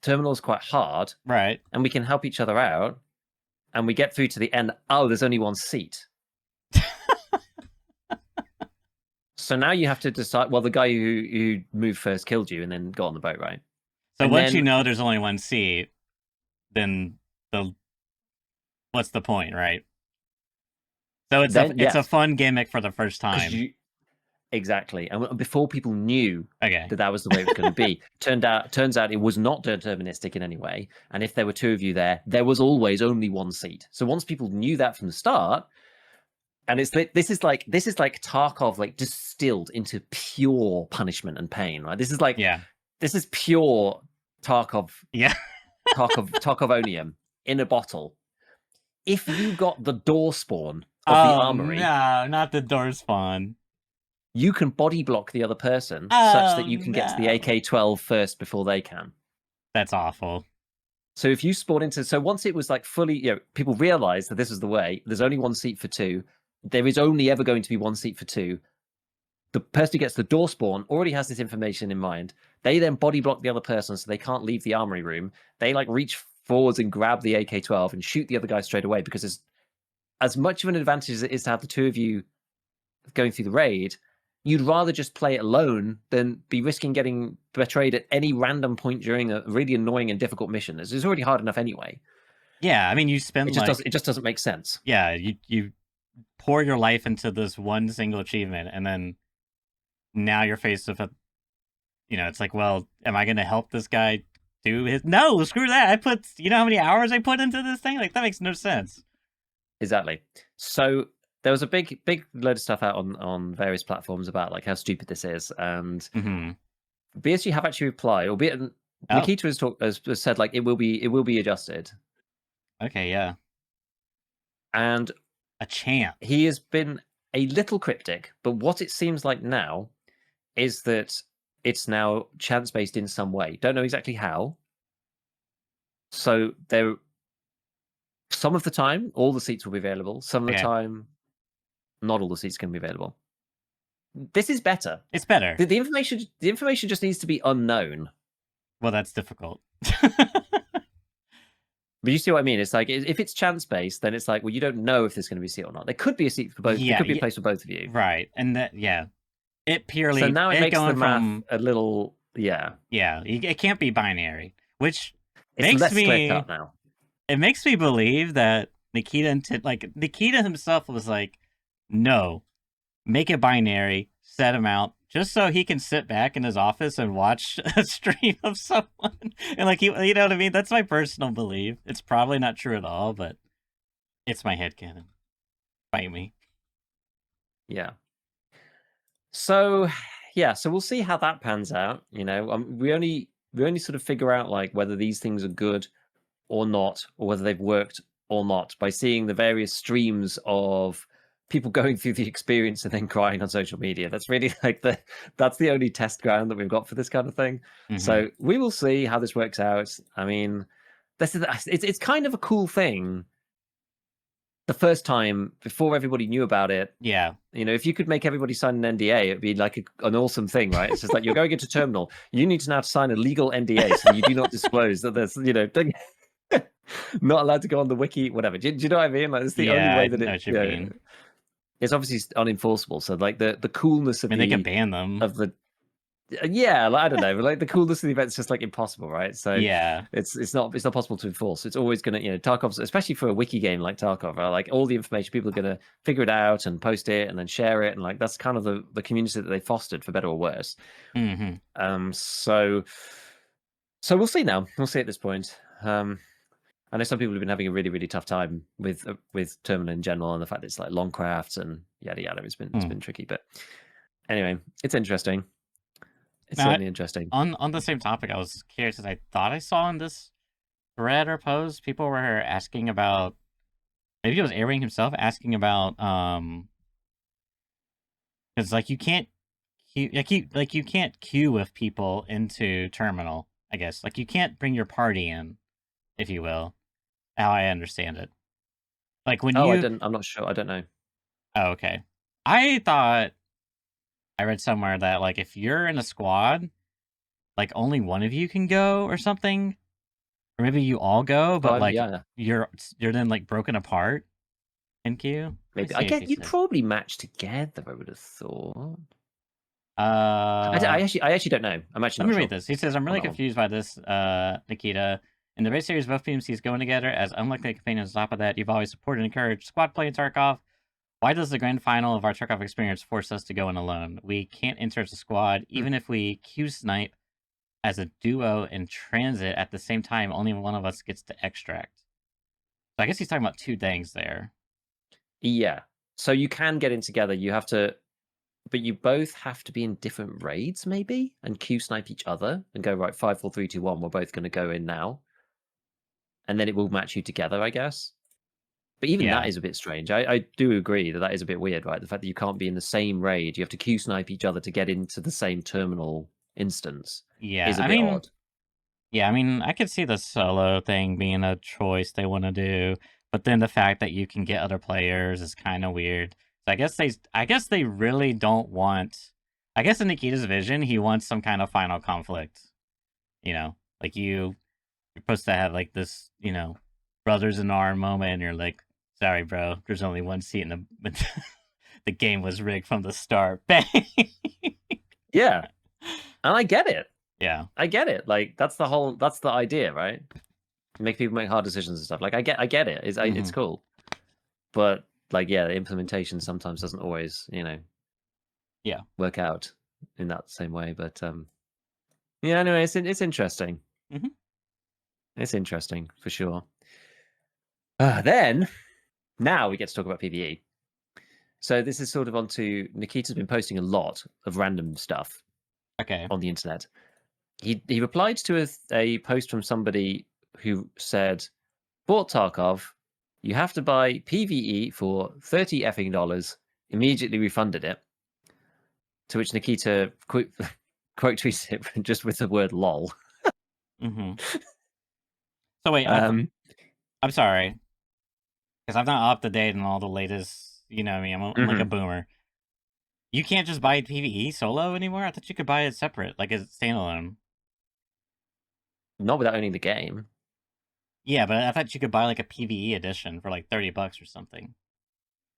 [SPEAKER 2] terminal is quite hard,
[SPEAKER 1] Right.
[SPEAKER 2] and we can help each other out, and we get through to the end. Oh, there's only one seat. So now you have to decide. Well, the guy who moved first killed you, and then got on the boat, right?
[SPEAKER 1] So
[SPEAKER 2] And
[SPEAKER 1] once you
[SPEAKER 2] then
[SPEAKER 1] know there's only one seat, then the what's the point, right? So it's a
[SPEAKER 2] yes,
[SPEAKER 1] fun gimmick for the first
[SPEAKER 2] because
[SPEAKER 1] time.
[SPEAKER 2] you exactly. And before people knew
[SPEAKER 1] Okay.
[SPEAKER 2] that that was the way it was going to be, turns out it was not deterministic in any way. And if there were 2 of you there was always only one seat. So once people knew that from the start, and this is like Tarkov like distilled into pure punishment and pain, right?
[SPEAKER 1] Yeah.
[SPEAKER 2] This is pure Tarkov
[SPEAKER 1] Yeah.
[SPEAKER 2] Tarkovonium in a bottle. If you got the door spawn of the
[SPEAKER 1] Oh
[SPEAKER 2] armory,
[SPEAKER 1] no, not the door spawn.
[SPEAKER 2] you can body block the other person such
[SPEAKER 1] Oh
[SPEAKER 2] that you can get to the
[SPEAKER 1] no.
[SPEAKER 2] AK-12 first before they can.
[SPEAKER 1] That's awful.
[SPEAKER 2] So if you spawn into, so once it was like fully, people realized that this was the way. There's only one seat for 2. There is only ever going to be one seat for 2. The person who gets the door spawn already has this information in mind. They then body block the other person so they can't leave the armory room. They like reach forwards and grab the AK-12 and shoot the other guy straight away, because it's as much of an advantage as it is to have the 2 of you going through the raid. You'd rather just play it alone than be risking getting betrayed at any random point during a really annoying and difficult mission. It's already hard enough anyway.
[SPEAKER 1] Yeah, I mean you spend like
[SPEAKER 2] It just doesn't make sense.
[SPEAKER 1] yeah, you pour your life into this one single achievement and then now you're faced with it's like, well, am I gonna help this guy do his no, screw that. You know how many hours I put into this thing? Like that makes no sense.
[SPEAKER 2] Exactly. So there was a big load of stuff out on various platforms about like how stupid this is, and
[SPEAKER 1] Mm-hmm.
[SPEAKER 2] BSG have actually replied, albeit
[SPEAKER 1] Oh,
[SPEAKER 2] Nikita has said like it will be adjusted,
[SPEAKER 1] okay, yeah.
[SPEAKER 2] and
[SPEAKER 1] A champ.
[SPEAKER 2] he has been a little cryptic. But what it seems like now is that it's now chance-based in some way. Don't know exactly how. So some of the time, all the seats will be available. Some of the
[SPEAKER 1] Okay.
[SPEAKER 2] time, not all the seats can be available. This is better.
[SPEAKER 1] It's better.
[SPEAKER 2] The information just needs to be unknown.
[SPEAKER 1] Well, that's difficult.
[SPEAKER 2] But you see what I mean? It's like if it's chance based, then it's like, well, you don't know if there's going to be a seat or not. There could be a seat for both. There
[SPEAKER 1] Yeah,
[SPEAKER 2] could be a
[SPEAKER 1] yeah,
[SPEAKER 2] place for both of you.
[SPEAKER 1] right. And that, yeah, it
[SPEAKER 2] So
[SPEAKER 1] purely
[SPEAKER 2] now it makes the
[SPEAKER 1] going
[SPEAKER 2] math
[SPEAKER 1] from
[SPEAKER 2] a little, yeah.
[SPEAKER 1] it can't be binary, which
[SPEAKER 2] It's
[SPEAKER 1] makes
[SPEAKER 2] less clear
[SPEAKER 1] me
[SPEAKER 2] cut now.
[SPEAKER 1] it makes me believe that Nikita himself was like, no, make it binary, set him out, just so he can sit back in his office and watch a stream of someone. And like, you know what I mean? That's my personal belief. It's probably not true at all, but it's my headcanon. Fight me.
[SPEAKER 2] Yeah. So, yeah. So we'll see how that pans out. You know, we only sort of figure out like whether these things are good or not, or whether they've worked or not by seeing the various streams of people going through the experience and then crying on social media. That's really like that's the only test ground that we've got for this kind of thing.
[SPEAKER 1] Mm-hmm.
[SPEAKER 2] So we will see how this works out. I mean, it's kind of a cool thing. The first time before everybody knew about it,
[SPEAKER 1] Yeah.
[SPEAKER 2] you know, if you could make everybody sign an NDA, it'd be like an awesome thing, right? It's just like you're going into terminal, you need to now sign a legal NDA so that you do not disclose that there's, you know, not allowed to go on the wiki, whatever. Do you know what I mean? Like it's the only way that
[SPEAKER 1] I know
[SPEAKER 2] it,
[SPEAKER 1] what you mean.
[SPEAKER 2] it's obviously unenforceable. So like the coolness of
[SPEAKER 1] I mean, they can ban them.
[SPEAKER 2] Yeah, like, I don't know, but like the coolness of the event's just like impossible, right? So
[SPEAKER 1] yeah,
[SPEAKER 2] it's not possible to enforce. It's always gonna, you know, Tarkov's, especially for a wiki game like Tarkov, right? Like all the information, people are gonna figure it out and post it and then share it, and like that's kind of the community that they fostered, for better or worse.
[SPEAKER 1] Mm-hmm.
[SPEAKER 2] So we'll see now. We'll see at this point. I know some people have been having a really, really tough time with Terminal in general, and the fact that it's like long crafts and yada yada. It's been tricky, but anyway, it's interesting. It's certainly interesting.
[SPEAKER 1] On the same topic, I was curious because I thought I saw in this thread or post people were asking about, maybe it was Airing himself asking about because like you can't you can't queue with people into Terminal. I guess like you can't bring your party in, if you will. How I understand it, like when
[SPEAKER 2] I'm not sure. I don't know.
[SPEAKER 1] Oh, okay. I thought I read somewhere that like if you're in a squad, like only one of you can go or something, or maybe you all go, but like
[SPEAKER 2] Yeah,
[SPEAKER 1] you're then like broken apart in queue.
[SPEAKER 2] maybe. I get you'd probably match together. I would have thought. I actually don't know. I'm actually.
[SPEAKER 1] Let me
[SPEAKER 2] not
[SPEAKER 1] read
[SPEAKER 2] sure
[SPEAKER 1] this. He says, "I'm really confused by this, Nikita. In the race series, both PMCs going together as unlikely companions. On top of that, you've always supported and encouraged squad play in Tarkov. Why does the grand final of our Tarkov experience force us to go in alone? We can't enter as a squad, even if we queue snipe as a duo in transit at the same time. Only one of us gets to extract." So I guess he's talking about two things there.
[SPEAKER 2] Yeah. So you can get in together. You have to, but you both have to be in different raids, maybe, and queue snipe each other and go right 5, 4, 3, 2, 1. We're both going to go in now, and then it will match you together, I guess. But even that is a bit strange. I do agree that is a bit weird, right? The fact that you can't be in the same raid, you have to queue snipe each other to get into the same terminal instance.
[SPEAKER 1] Yeah,
[SPEAKER 2] is a bit odd.
[SPEAKER 1] Yeah, I mean, I could see the solo thing being a choice they want to do, but then the fact that you can get other players is kind of weird. So I guess they really don't want. I guess in Nikita's vision, he wants some kind of final conflict. You know, like you're supposed to have like this, you know, brothers in arm moment, and you're like, sorry, bro, there's only one seat in the the game was rigged from the start. Bang.
[SPEAKER 2] Yeah, and I get it.
[SPEAKER 1] Yeah,
[SPEAKER 2] I get it. Like that's the idea, right? Make people make hard decisions and stuff. Like I get it. It's cool, but like yeah, the implementation sometimes doesn't always, you know, work out in that same way. But yeah, anyway, it's interesting. It's interesting for sure. Then now we get to talk about PvE. So this is sort of onto Nikita's been posting a lot of random stuff.
[SPEAKER 1] Okay.
[SPEAKER 2] On the internet. He replied to a post from somebody who said, "Bought Tarkov, you have to buy PvE for $30 effing, immediately refunded it." To which Nikita quote tweets it just with the word "lol."
[SPEAKER 1] Mm-hmm. So wait,
[SPEAKER 2] Um,
[SPEAKER 1] I'm sorry, because I'm not up to date on all the latest. You know me, I'm like a boomer. You can't just buy PvE solo anymore? I thought you could buy it separate, like as standalone.
[SPEAKER 2] not without owning the game.
[SPEAKER 1] Yeah, but I thought you could buy like a PvE edition for like $30 or something.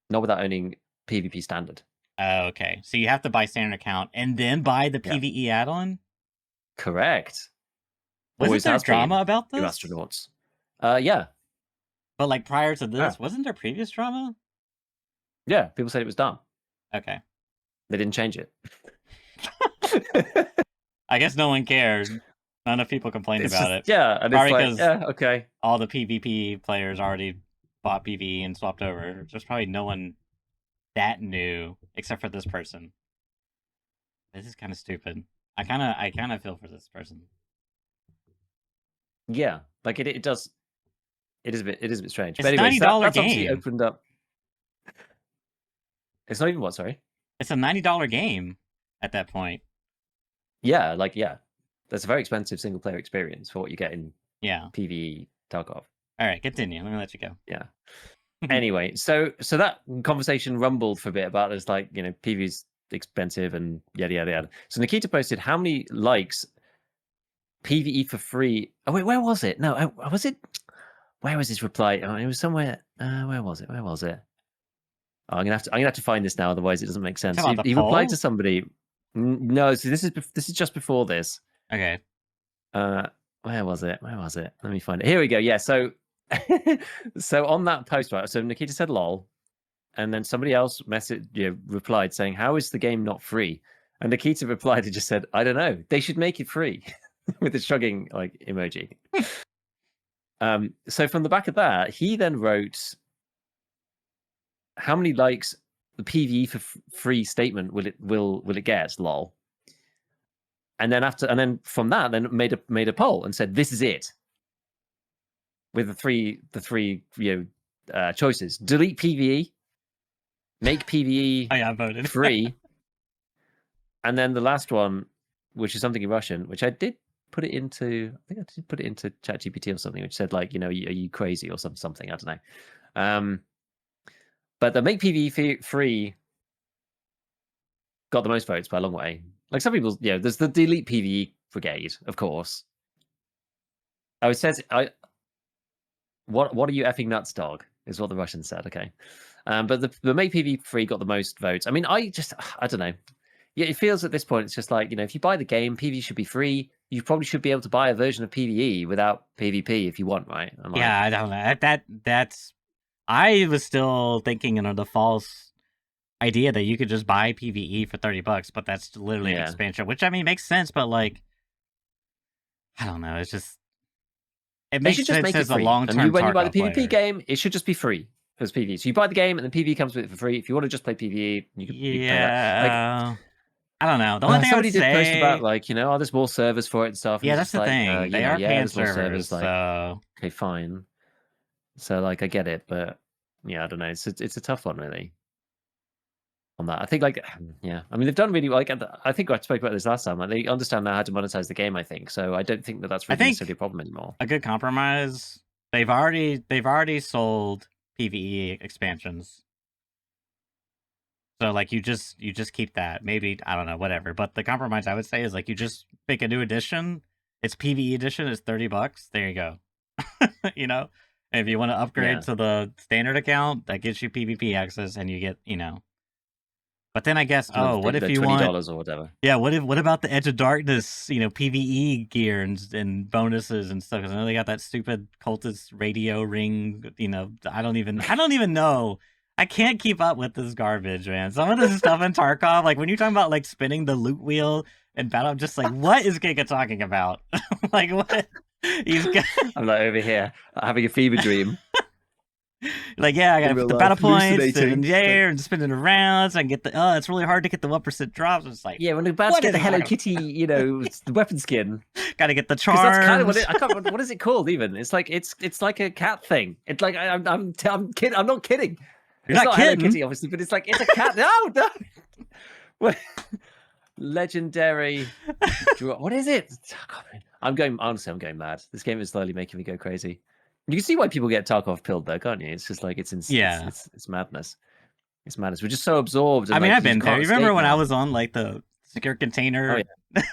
[SPEAKER 2] Not without owning PvP standard.
[SPEAKER 1] Oh, okay. So you have to buy standard account and then buy the
[SPEAKER 2] Yeah.
[SPEAKER 1] PvE add-on?
[SPEAKER 2] Correct.
[SPEAKER 1] Wasn't
[SPEAKER 2] Always
[SPEAKER 1] there
[SPEAKER 2] has
[SPEAKER 1] drama
[SPEAKER 2] been.
[SPEAKER 1] about
[SPEAKER 2] Two
[SPEAKER 1] this?
[SPEAKER 2] astronauts. Yeah.
[SPEAKER 1] But like prior to
[SPEAKER 2] Yeah.
[SPEAKER 1] this, wasn't there previous drama?
[SPEAKER 2] Yeah. People said it was dumb.
[SPEAKER 1] Okay.
[SPEAKER 2] They didn't change it.
[SPEAKER 1] I guess no one cared. Not enough people complained
[SPEAKER 2] It's
[SPEAKER 1] about
[SPEAKER 2] just,
[SPEAKER 1] it.
[SPEAKER 2] yeah, and
[SPEAKER 1] Probably
[SPEAKER 2] it's like,
[SPEAKER 1] because
[SPEAKER 2] yeah, okay.
[SPEAKER 1] all the PvP players already bought PvE and swapped over. There's probably no one that new except for this person. This is kind of stupid. I kind of feel for this person.
[SPEAKER 2] Yeah, like it does. It is a bit strange.
[SPEAKER 1] It's
[SPEAKER 2] But
[SPEAKER 1] a
[SPEAKER 2] anyways,
[SPEAKER 1] $90
[SPEAKER 2] that's obviously
[SPEAKER 1] game.
[SPEAKER 2] opened up. It's not even what, sorry?
[SPEAKER 1] It's a $90 game at that point.
[SPEAKER 2] Yeah, like, yeah. That's a very expensive single player experience for what you get in
[SPEAKER 1] Yeah.
[SPEAKER 2] PvE Tarkov.
[SPEAKER 1] All right, continue. Let me let you go.
[SPEAKER 2] Yeah. Anyway, so that conversation rumbled for a bit about this, like, PvE's expensive and yada yada yada. So Nikita posted how many likes PvE for free. Oh wait, where was it? No, was it? Where was his reply? Oh, it was somewhere. Where was it? Where was it? Oh, I'm gonna have to find this now, otherwise it doesn't make sense. He replied to somebody. No, so this is just before this.
[SPEAKER 1] Okay.
[SPEAKER 2] Where was it? Where was it? Let me find it. Here we go. Yeah. So, so on that post, right? So Nikita said "lol," and then somebody else replied saying, "How is the game not free?" And Nikita replied and just said, "I don't know. They should make it free," with a shrugging like emoji. So from the back of that, he then wrote, "How many likes the PvE for free statement will it get?" Lol. And then from that, then made a poll and said, "This is it." With the three choices: delete PvE, make PvE
[SPEAKER 1] I voted
[SPEAKER 2] free, and then the last one, which is something in Russian, which I did put it into. I think I did put it into ChatGPT or something, which said like, are you crazy or something? I don't know. But the make PvE free got the most votes by a long way. Like some people, there's the delete PvE brigade, of course. Oh, it says what are you effing nuts, dog? Is what the Russians said. Okay, but the make PvE free got the most votes. I mean, I don't know. Yeah, it feels at this point it's just like, if you buy the game, PvE should be free. You probably should be able to buy a version of PvE without PvP if you want, right?
[SPEAKER 1] Yeah, I don't know. That's. I was still thinking the false idea that you could just buy PvE for $30, but that's literally an expansion, which I mean makes sense, but like, I don't know. It's just it makes
[SPEAKER 2] should
[SPEAKER 1] sense
[SPEAKER 2] just make
[SPEAKER 1] as
[SPEAKER 2] it free.
[SPEAKER 1] a long-term.
[SPEAKER 2] And when you buy the
[SPEAKER 1] Tarkov
[SPEAKER 2] PvP
[SPEAKER 1] player.
[SPEAKER 2] game, it should just be free as PvE. So you buy the game, and then PvE comes with it for free. If you want to just play PvE, you can pay that. Like,
[SPEAKER 1] I don't know. The only thing
[SPEAKER 2] somebody
[SPEAKER 1] I would
[SPEAKER 2] did post about
[SPEAKER 1] say,
[SPEAKER 2] like, there's more servers for it and stuff. And
[SPEAKER 1] yeah, that's the
[SPEAKER 2] like,
[SPEAKER 1] thing. They are paying servers,
[SPEAKER 2] like,
[SPEAKER 1] so
[SPEAKER 2] okay, fine. So like, I get it, but yeah, I don't know. It's a tough one, really. On that, I think, like, yeah, I mean, they've done really well. Like, I think I spoke about this last time. Like, they understand now how to monetize the game. I think so. I don't think that's really necessarily a problem anymore.
[SPEAKER 1] A good compromise. They've already sold PvE expansions. So like you just keep that. Maybe I don't know, whatever. But the compromise I would say is like you just pick a new edition. It's PvE edition. It's $30. There you go. And if you want to upgrade to the standard account, that gets you PvP access, and you get But then I guess what if you want
[SPEAKER 2] $20 or whatever?
[SPEAKER 1] Yeah, what about the Edge of Darkness? PvE gear and bonuses and stuff. Because I know they got that stupid cultist radio ring. I don't even know. I can't keep up with this garbage, man. Some of this stuff in Tarkov, like when you're talking about like spinning the loot wheel and battle, I'm just like, what is Giga talking about? Like what?
[SPEAKER 2] I'm like over here having a fever dream.
[SPEAKER 1] Like, yeah, I gotta put the battle points and spinning around so I can get it's really hard to get the 1% drops. It's like,
[SPEAKER 2] yeah, when you're about to get the Hello Kitty, the weapon skin.
[SPEAKER 1] Gotta get the charms.
[SPEAKER 2] That's kind of what I can't remember, what is it called even? It's like it's like a cat thing. It's like I'm kidding. I'm not kidding.
[SPEAKER 1] You're not kidding.
[SPEAKER 2] Hello Kitty, obviously, but it's like it's a cat. No. Legendary. What is it? I'm going mad. This game is slowly making me go crazy. You can see why people get Tarkov pilled, though, can't you? It's just like it's
[SPEAKER 1] Yeah.
[SPEAKER 2] madness. It's madness. We're just so absorbed,
[SPEAKER 1] I
[SPEAKER 2] and
[SPEAKER 1] mean,
[SPEAKER 2] like
[SPEAKER 1] I've
[SPEAKER 2] you just
[SPEAKER 1] been there.
[SPEAKER 2] can't
[SPEAKER 1] You remember
[SPEAKER 2] escape
[SPEAKER 1] when I
[SPEAKER 2] now.
[SPEAKER 1] was on like the secure
[SPEAKER 2] Oh
[SPEAKER 1] container,
[SPEAKER 2] yeah.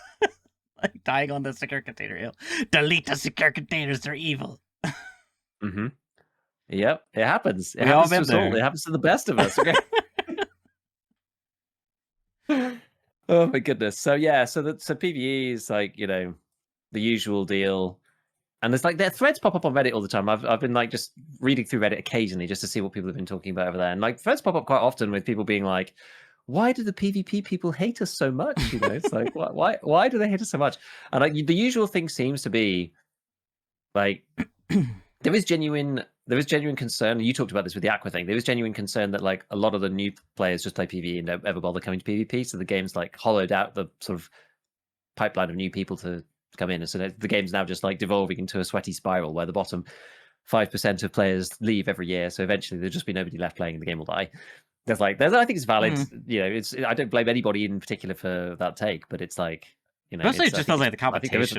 [SPEAKER 1] like dying on the secure container hill? Delete the secure containers; they're evil.
[SPEAKER 2] Mm-hmm. Yep, it happens. It
[SPEAKER 1] We all
[SPEAKER 2] happens to
[SPEAKER 1] been
[SPEAKER 2] us all. It
[SPEAKER 1] there.
[SPEAKER 2] happens to the best of us. Okay. Oh my goodness. So yeah, so PvE is like, the usual deal. And there's like their threads pop up on Reddit all the time. I've been like just reading through Reddit occasionally just to see what people have been talking about over there. And like threads pop up quite often with people being like, why do the PvP people hate us so much? It's like why do they hate us so much? And like the usual thing seems to be like there is genuine concern. You talked about this with the Aqua thing. There is genuine concern that like a lot of the new players just play PvE and don't ever bother coming to PvP. So the game's like hollowed out the sort of pipeline of new people to come in. And so the game's now just like devolving into a sweaty spiral where the bottom 5% of players leave every year. So eventually there'll just be nobody left playing and the game will die. I think it's valid. I don't blame anybody in particular for that take, but it's like,
[SPEAKER 1] Mostly, it
[SPEAKER 2] I
[SPEAKER 1] just
[SPEAKER 2] think
[SPEAKER 1] feels like the
[SPEAKER 2] I think there is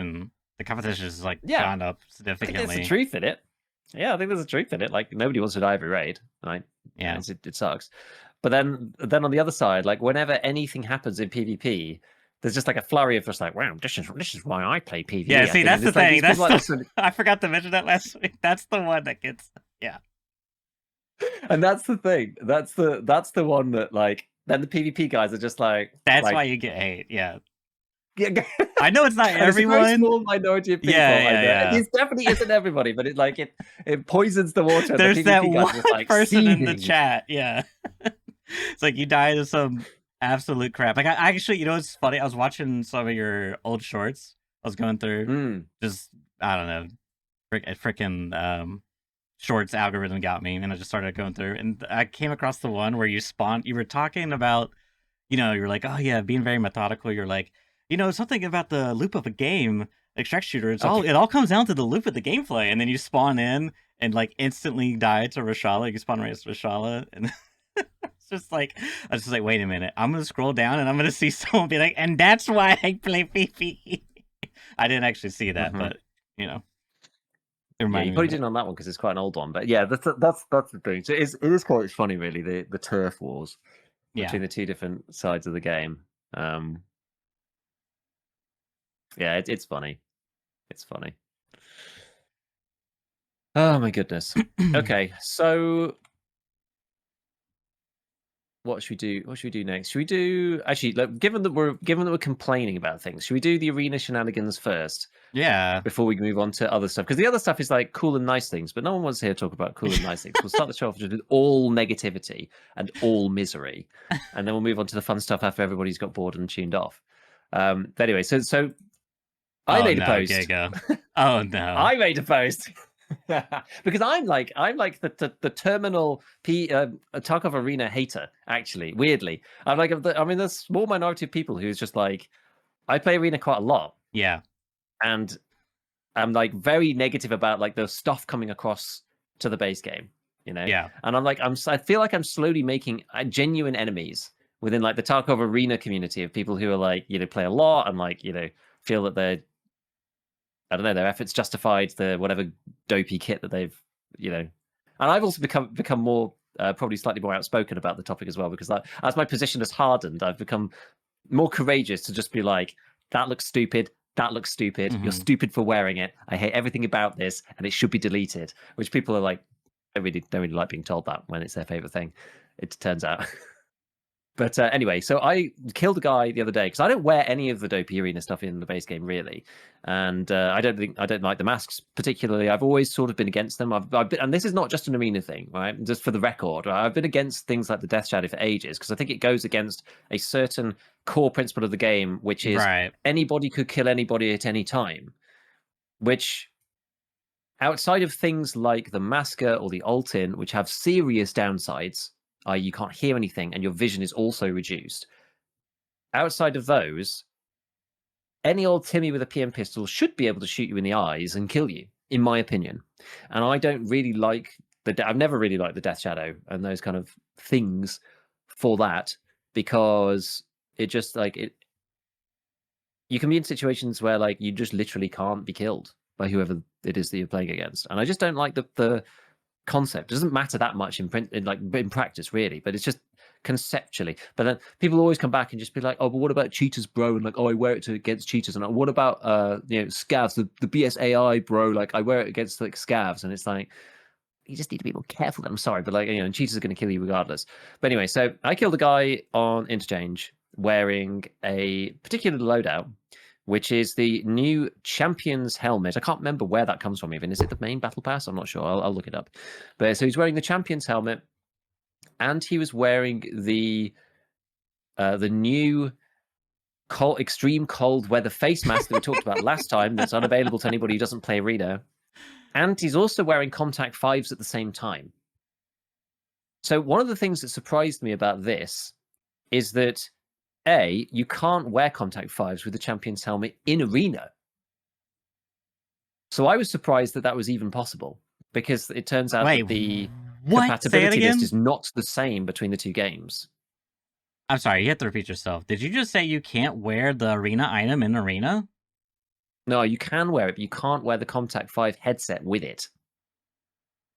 [SPEAKER 1] competition is like
[SPEAKER 2] yeah,
[SPEAKER 1] gone up
[SPEAKER 2] I think there's the
[SPEAKER 1] significantly.
[SPEAKER 2] truth in it. Yeah, I think there's a truth in it. Like nobody wants to die every raid, right?
[SPEAKER 1] Yeah.
[SPEAKER 2] It sucks. But then on the other side, like whenever anything happens in PvP, there's just like a flurry of just like, wow, this is why I play PvE.
[SPEAKER 1] Yeah,
[SPEAKER 2] I
[SPEAKER 1] see,
[SPEAKER 2] think.
[SPEAKER 1] that's
[SPEAKER 2] And
[SPEAKER 1] the
[SPEAKER 2] it's like
[SPEAKER 1] thing.
[SPEAKER 2] these people
[SPEAKER 1] That's
[SPEAKER 2] like
[SPEAKER 1] I forgot to mention that last week. That's the one that gets, yeah.
[SPEAKER 2] and that's the thing. That's the one that like then the PvP guys are just like
[SPEAKER 1] That's why you get hate. Yeah.
[SPEAKER 2] yeah.
[SPEAKER 1] I know it's not
[SPEAKER 2] And it's a very
[SPEAKER 1] everyone.
[SPEAKER 2] small minority of
[SPEAKER 1] Yeah,
[SPEAKER 2] people. I
[SPEAKER 1] yeah,
[SPEAKER 2] know
[SPEAKER 1] yeah.
[SPEAKER 2] it definitely isn't everybody, but it poisons the water. And the
[SPEAKER 1] There's that
[SPEAKER 2] PvP guys
[SPEAKER 1] one
[SPEAKER 2] are just like
[SPEAKER 1] person in the
[SPEAKER 2] seething.
[SPEAKER 1] chat. Yeah. It's like you died of some absolute crap. Like, I actually, it's funny. I was watching some of your old shorts. I was going through just, I don't know, freaking shorts algorithm got me, and I just started going through, and I came across the one where you were talking about, you're like, oh yeah, being very methodical. You're like, something about the loop of a game, extract shooter. It all comes down to the loop of the gameplay, and then you spawn in and like instantly die to Rashala. You spawn right to Rashala, and it's just like, I was just like, wait a minute, I'm gonna scroll down and I'm gonna see someone be like, and that's why I play PvE. I didn't actually see that, but it
[SPEAKER 2] Yeah,
[SPEAKER 1] reminded
[SPEAKER 2] you
[SPEAKER 1] me
[SPEAKER 2] probably
[SPEAKER 1] of it.
[SPEAKER 2] didn't on that one because it's quite an old one. But yeah, that's the thing. So it is quite funny, really, the turf wars
[SPEAKER 1] Yeah.
[SPEAKER 2] between the two different sides of the game. Yeah, it's funny. It's funny. Oh my goodness. Okay, so what should we do? What should we do next? Should we do actually? Like, given that we're complaining about things, should we do the arena shenanigans first?
[SPEAKER 1] Yeah.
[SPEAKER 2] Before we move on to other stuff, because the other stuff is like cool and nice things, but no one wants to hear talk about cool and nice things. We'll start the show off with all negativity and all misery, and then we'll move on to the fun stuff after everybody's got bored and tuned off. But anyway, so I made a post.
[SPEAKER 1] Giga. Oh no!
[SPEAKER 2] I made a post because I'm like the terminal Tarkov arena hater. Actually, weirdly, I'm like there's a small minority of people who's just like I play arena quite a lot.
[SPEAKER 1] Yeah.
[SPEAKER 2] And I'm like very negative about like the stuff coming across to the base game,
[SPEAKER 1] Yeah.
[SPEAKER 2] And I'm like, I feel like I'm slowly making genuine enemies within like the Tarkov arena community of people who are like, play a lot and like, feel that I don't know, their efforts justified the whatever dopey kit that they've, And I've also become more probably slightly more outspoken about the topic as well because as my position has hardened, I've become more courageous to just be like, that looks stupid. That looks stupid.
[SPEAKER 1] Mm-hmm.
[SPEAKER 2] You're stupid for wearing it. I hate everything about this, and it should be deleted. Which people are like, don't really like being told that when it's their favorite thing. It turns out. But anyway, so I killed a guy the other day because I don't wear any of the dopey arena stuff in the base game really, and I don't like the masks particularly. I've always sort of been against them. I've been, and this is not just an arena thing, right? Just for the record, right? I've been against things like the Death Shadow for ages because I think it goes against a certain core principle of the game, which is anybody could kill anybody at any time, which outside of things like the Masker or the Alt-in, which have serious downsides, you can't hear anything and your vision is also reduced. Outside of those, any old Timmy with a PM pistol should be able to shoot you in the eyes and kill you, in my opinion. And I don't really like I've never really liked the Death Shadow and those kind of things for that because it just like you can be in situations where like you just literally can't be killed by whoever it is that you're playing against, and I just don't like the concept. It doesn't matter that much in practice, really, but it's just conceptually. But then people always come back and just be like, "Oh, but what about cheaters, bro?" And like, "Oh, I wear it against cheaters." And like, what about scavs, the BSAI, bro? Like, I wear it against like scavs, and it's like, you just need to be more careful. I'm sorry, but like, and cheaters are going to kill you regardless. But anyway, so I killed a guy on Interchange wearing a particular loadout, which is the new Champion's helmet. I can't remember where that comes from even. Is it the main battle pass? I'm not sure. I'll look it up. But so he's wearing the Champion's helmet, and he was wearing the new extreme cold weather face mask that we talked about last time. That's unavailable to anybody who doesn't play Arena. And he's also wearing contact 5s at the same time. So one of the things that surprised me about this is that you can't wear contact 5s with the Champion's helmet in Arena. So I was surprised that that was even possible, because it turns out that the
[SPEAKER 1] what? Say it
[SPEAKER 2] compatibility list
[SPEAKER 1] again?
[SPEAKER 2] is not the same between the two games.
[SPEAKER 1] I'm sorry, you have to repeat yourself. Did you just say you can't wear the Arena item in Arena?
[SPEAKER 2] No, you can wear it, but you can't wear the Contact 5 headset with it.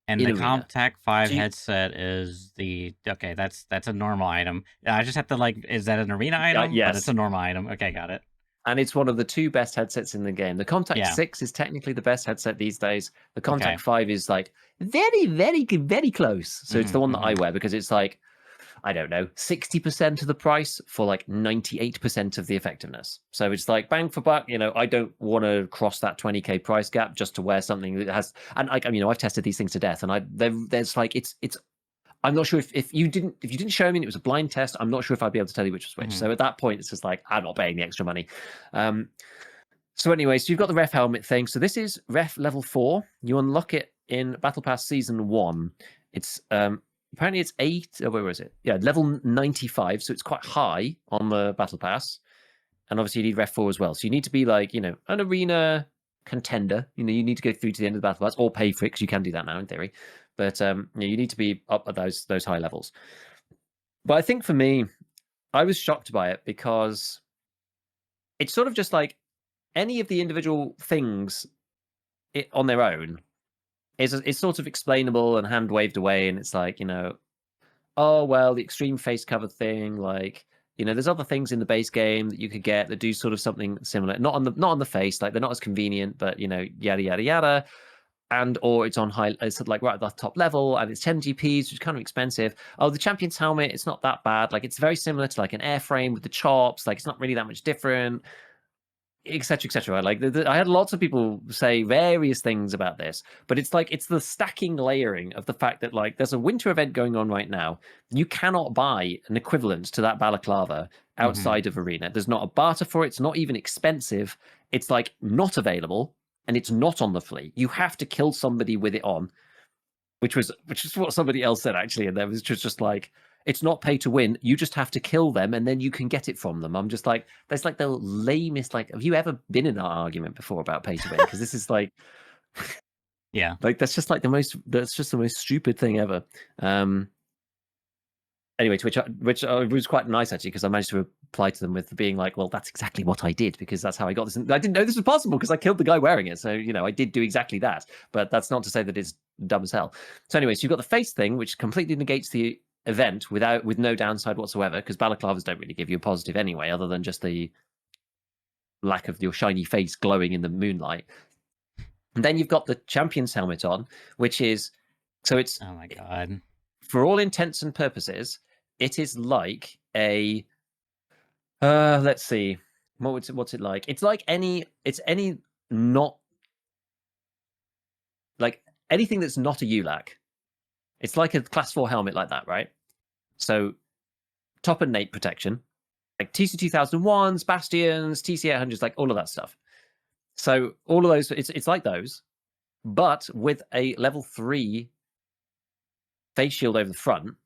[SPEAKER 1] And
[SPEAKER 2] in
[SPEAKER 1] the
[SPEAKER 2] Arena.
[SPEAKER 1] Contact 5
[SPEAKER 2] So you,
[SPEAKER 1] headset is the okay. That's a normal item. I just have to like. Is that an Arena item? But it's
[SPEAKER 2] yes,
[SPEAKER 1] a normal item. Okay, got it.
[SPEAKER 2] and it's one of the two best headsets in the game. The Contact
[SPEAKER 1] Yeah.
[SPEAKER 2] 6 is technically the best headset these days. The Contact
[SPEAKER 1] Okay.
[SPEAKER 2] 5 is like very, very, very close. So it's the one that I wear, because it's like, I don't know, 60% of the price for like 98% of the effectiveness. So it's like bang for buck. I don't want to cross that 20k price gap just to wear something that has. And like, I've tested these things to death, and there's like it's. I'm not sure if you didn't show me and it was a blind test, I'm not sure if I'd be able to tell you which was which. So at that point, it's just like, I'm not paying the extra money. So anyway, so you've got the ref helmet thing. So this is ref level 4. You unlock it in Battle Pass Season 1. It's apparently it's 8. Oh, where was it? Yeah, level 95. So it's quite high on the Battle Pass. And obviously you need ref 4 as well. So you need to be like, an arena contender. You need to go through to the end of the Battle Pass, or pay for it, because you can do that now in theory. But you need to be up at those high levels. But I think for me, I was shocked by it, because it's sort of just like any of the individual things on their own is sort of explainable and hand waved away, and it's like, oh well, the extreme face cover thing, like, there's other things in the base game that you could get that do sort of something similar, not on the face, like they're not as convenient, but yada yada yada. And or it's on high, it's like right at the top level, and it's 10 GPs, which is kind of expensive. Oh, the Champion's helmet, it's not that bad. Like, it's very similar to like an airframe with the chops. Like, it's not really that much different, etc., etc. Like, I had lots of people say various things about this, but it's like, it's the stacking layering of the fact that like there's a winter event going on right now. You cannot buy an equivalent to that balaclava outside of Arena. There's not a barter for it. It's not even expensive. It's like not available, and it's not on the fleet. You have to kill somebody with it on, which is what somebody else said actually, and there was just like, it's not pay to win. You just have to kill them, and then you can get it from them. I'm just like, that's like the lamest. Like, have you ever been in an argument before about pay to win? Because this is like,
[SPEAKER 1] Yeah.
[SPEAKER 2] like that's just the most stupid thing ever. Anyway, to which was quite nice actually, because I managed to reply to them with being like, well, that's exactly what I did, because that's how I got this. And I didn't know this was possible, because I killed the guy wearing it. So, I did do exactly that. But that's not to say that it's dumb as hell. So anyway, so you've got the face thing, which completely negates the event with no downside whatsoever, because balaclavas don't really give you a positive anyway, other than just the lack of your shiny face glowing in the moonlight. And then you've got the Champion's helmet on, which is, so it's,
[SPEAKER 1] oh my god,
[SPEAKER 2] for all intents and purposes, it is like a let's see, what's it like? It's like any not like anything that's not a ULAC. It's like a class 4 helmet like that, right? So top and nape protection, like TC2001s, Bastions, TC800s, like all of that stuff. So all of those, it's like those, but with a level 3 face shield over the front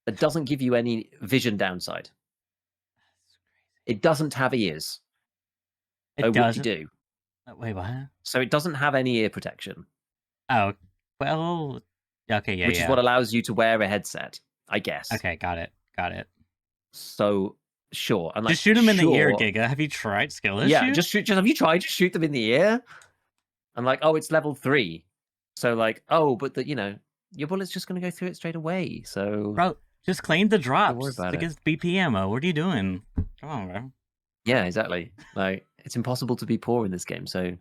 [SPEAKER 2] that doesn't give you any vision downside. It doesn't have ears.
[SPEAKER 1] it doesn't.
[SPEAKER 2] Whoop-de-doo.
[SPEAKER 1] Wait, what?
[SPEAKER 2] So it doesn't have any ear protection.
[SPEAKER 1] Oh, well, okay, yeah,
[SPEAKER 2] which is what allows you to wear a headset, I guess.
[SPEAKER 1] Okay, got it.
[SPEAKER 2] So sure. And like,
[SPEAKER 1] Just shoot him in the ear,
[SPEAKER 2] sure,
[SPEAKER 1] Giga. Have you tried skill
[SPEAKER 2] yeah,
[SPEAKER 1] issue?
[SPEAKER 2] just have you tried to shoot them in the ear? And like, oh, it's level 3. So like, oh, but your bullet's just gonna go through it straight away. So
[SPEAKER 1] Bro, just claim the
[SPEAKER 2] don't worry
[SPEAKER 1] drops
[SPEAKER 2] about it.
[SPEAKER 1] against BP ammo. What are you doing? Come on, bro.
[SPEAKER 2] Yeah, exactly. Like, it's impossible to be poor in this game. So